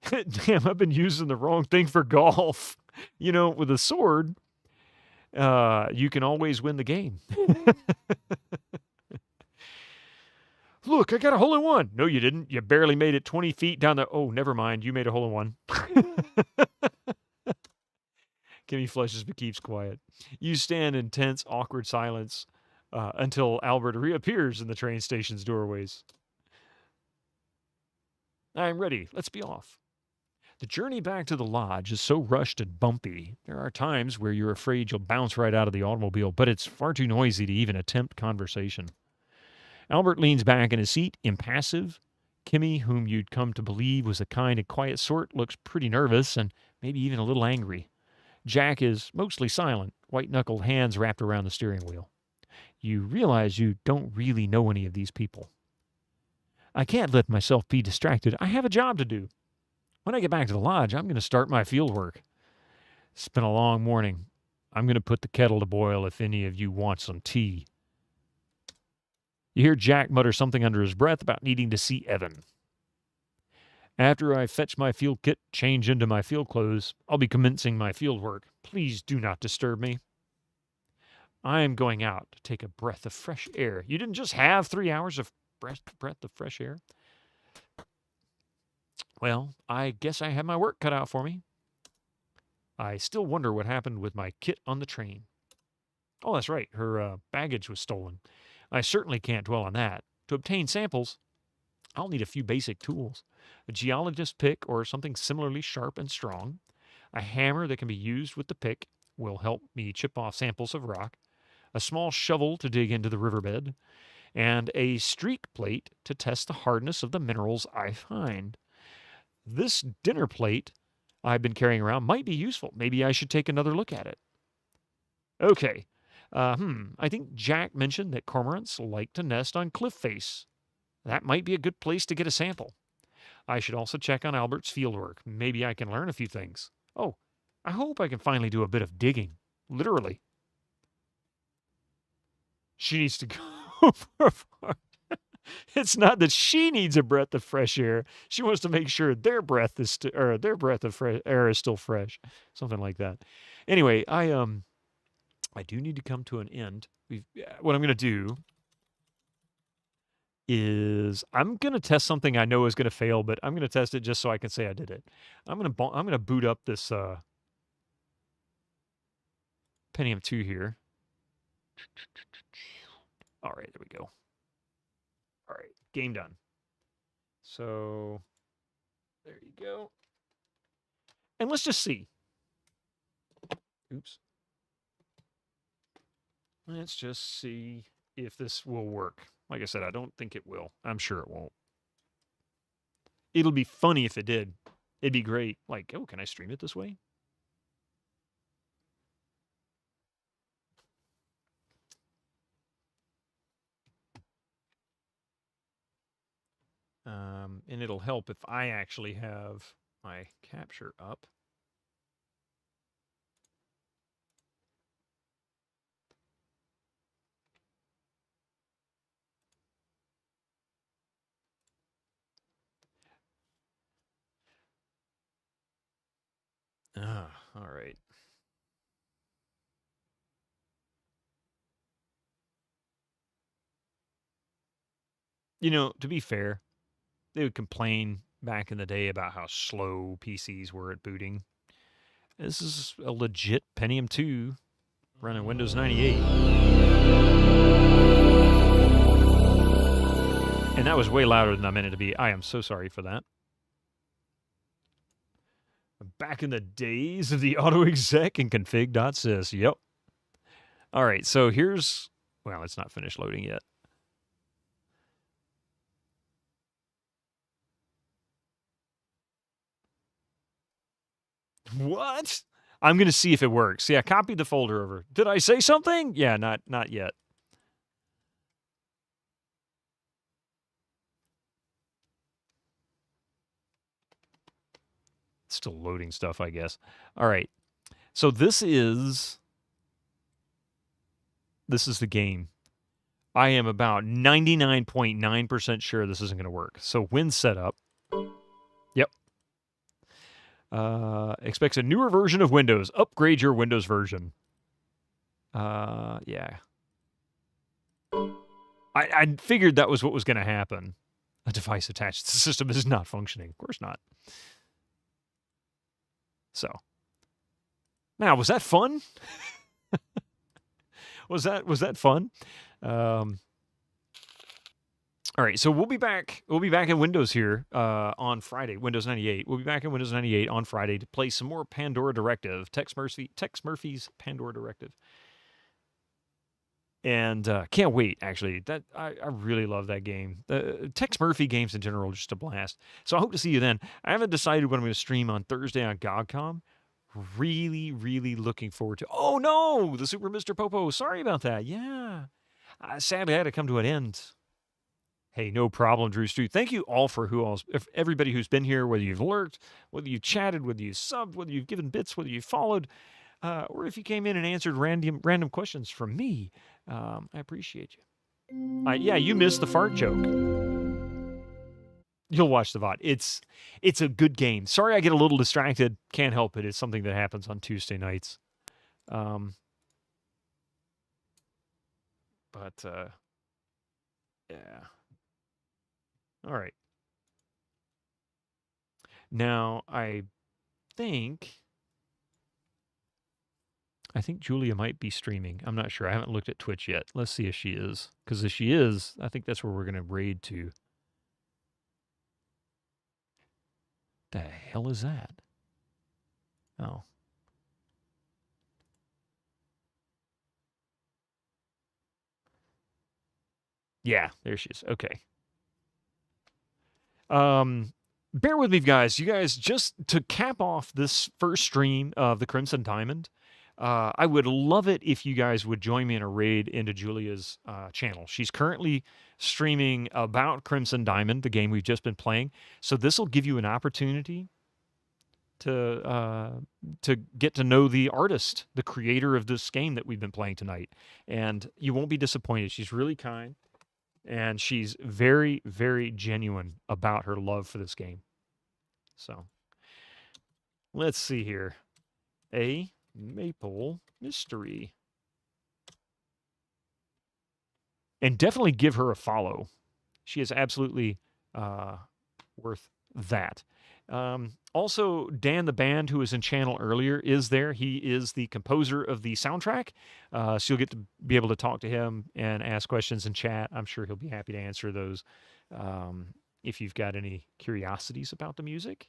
Damn, I've been using the wrong thing for golf. You know, with a sword, you can always win the game. Look, I got a hole-in-one. No, you didn't. You barely made it 20 feet down the... Oh, never mind. You made a hole-in-one. Kimmy flushes but keeps quiet. You stand in tense, awkward silence until Albert reappears in the train station's doorways. I'm ready. Let's be off. The journey back to the lodge is so rushed and bumpy. There are times where you're afraid you'll bounce right out of the automobile, but it's far too noisy to even attempt conversation. Albert leans back in his seat, impassive. Kimmy, whom you'd come to believe was a kind and quiet sort, looks pretty nervous and maybe even a little angry. Jack is mostly silent, white-knuckled hands wrapped around the steering wheel. You realize you don't really know any of these people. I can't let myself be distracted. I have a job to do. When I get back to the lodge, I'm going to start my field work. It's been a long morning. I'm going to put the kettle to boil if any of you want some tea. You hear Jack mutter something under his breath about needing to see Evan. After I fetch my field kit, change into my field clothes, I'll be commencing my field work. Please do not disturb me. I am going out to take a breath of fresh air. You didn't just have 3 hours of breath of fresh air? Well, I guess I have my work cut out for me. I still wonder what happened with my kit on the train. Oh, that's right. Her baggage was stolen. I certainly can't dwell on that. To obtain samples, I'll need a few basic tools. A geologist's pick or something similarly sharp and strong. A hammer that can be used with the pick will help me chip off samples of rock. A small shovel to dig into the riverbed. And a streak plate to test the hardness of the minerals I find. This dinner plate I've been carrying around might be useful. Maybe I should take another look at it. Okay. I think Jack mentioned that cormorants like to nest on cliff face. That might be a good place to get a sample. I should also check on Albert's fieldwork. Maybe I can learn a few things. Oh, I hope I can finally do a bit of digging. Literally. She needs to go for a fart. It's not that she needs a breath of fresh air. She wants to make sure their breath of fresh air is still fresh. Something like that. Anyway, I do need to come to an end. What I'm going to do is I'm going to test something I know is going to fail, but I'm going to test it just so I can say I did it. I'm going to boot up this Pentium 2 here. All right, there we go. All right, game done. So there you go. And let's just see. Oops. Let's just see if this will work. Like I said, I don't think it will. I'm sure it won't. It'll be funny if it did. It'd be great. Like, oh, can I stream it this way? And it'll help if I actually have my capture up. All right. You know, to be fair, they would complain back in the day about how slow PCs were at booting. This is a legit Pentium 2 running Windows 98. And that was way louder than I meant it to be. I am so sorry for that. Back in the days of the auto-exec and config.sys. Yep. All right, so here's... Well, it's not finished loading yet. What? I'm going to see if it works. Yeah, copied the folder over. Did I say something? Yeah, not yet. Still loading stuff, I guess. All right. So this is the game. I am about 99.9% sure this isn't going to work. So win setup. Yep. Expects a newer version of Windows. Upgrade your Windows version. Yeah. I figured that was what was going to happen. A device attached to the system is not functioning. Of course not. So. Now, was that fun? Was that fun? All right, so we'll be back. We'll be back in Windows here on Friday, Windows 98. We'll be back in Windows 98 on Friday to play some more Pandora Directive, Tex Murphy's Pandora Directive. And can't wait, actually. I really love that game. Tex Murphy games in general are just a blast. So I hope to see you then. I haven't decided when I'm going to stream on Thursday on GogCom. Really, really looking forward to... Oh, no! The Super Mr. Popo. Sorry about that. Yeah. Sadly, I had to come to an end. Hey, no problem, Drew Stu. Thank you all for everybody who's been here, whether you've lurked, whether you've chatted, whether you've subbed, whether you've given bits, whether you've followed, or if you came in and answered random questions from me. I appreciate you. Yeah, you missed the fart joke. You'll watch the VOD. It's a good game. Sorry I get a little distracted. Can't help it. It's something that happens on Tuesday nights. Yeah. All right. Now, I think Julia might be streaming. I'm not sure. I haven't looked at Twitch yet. Let's see if she is. Because if she is, I think that's where we're going to raid to. The hell is that? Oh. Yeah, there she is. Okay. Bear with me, guys. You guys, just to cap off this first stream of the Crimson Diamond, I would love it if you guys would join me in a raid into Julia's channel. She's currently streaming about Crimson Diamond, the game we've just been playing. So this will give you an opportunity to get to know the artist, the creator of this game that we've been playing tonight. And you won't be disappointed. She's really kind. And she's very, very genuine about her love for this game. So, let's see here. A Maple Mystery. And definitely give her a follow. She is absolutely worth that. Also, Dan the Band, who was in channel earlier, is there. He is the composer of the soundtrack. So you'll get to be able to talk to him and ask questions in chat. I'm sure he'll be happy to answer those if you've got any curiosities about the music,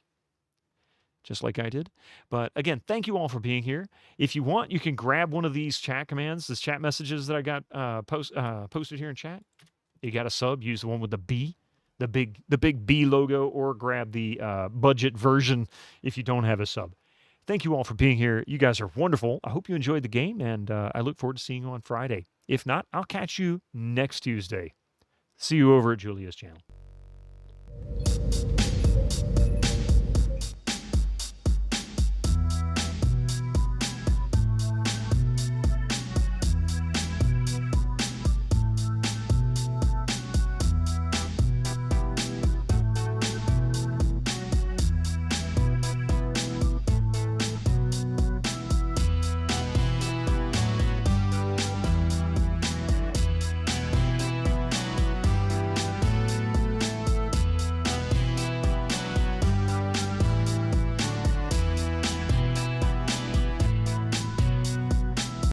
just like I did. But again, thank you all for being here. If you want, you can grab one of these chat commands, these chat messages that I got posted here in chat. You got a sub, use the one with the B. The big B logo, or grab the budget version if you don't have a sub. Thank you all for being here. You guys are wonderful. I hope you enjoyed the game, and I look forward to seeing you on Friday. If not, I'll catch you next Tuesday. See you over at Julia's channel.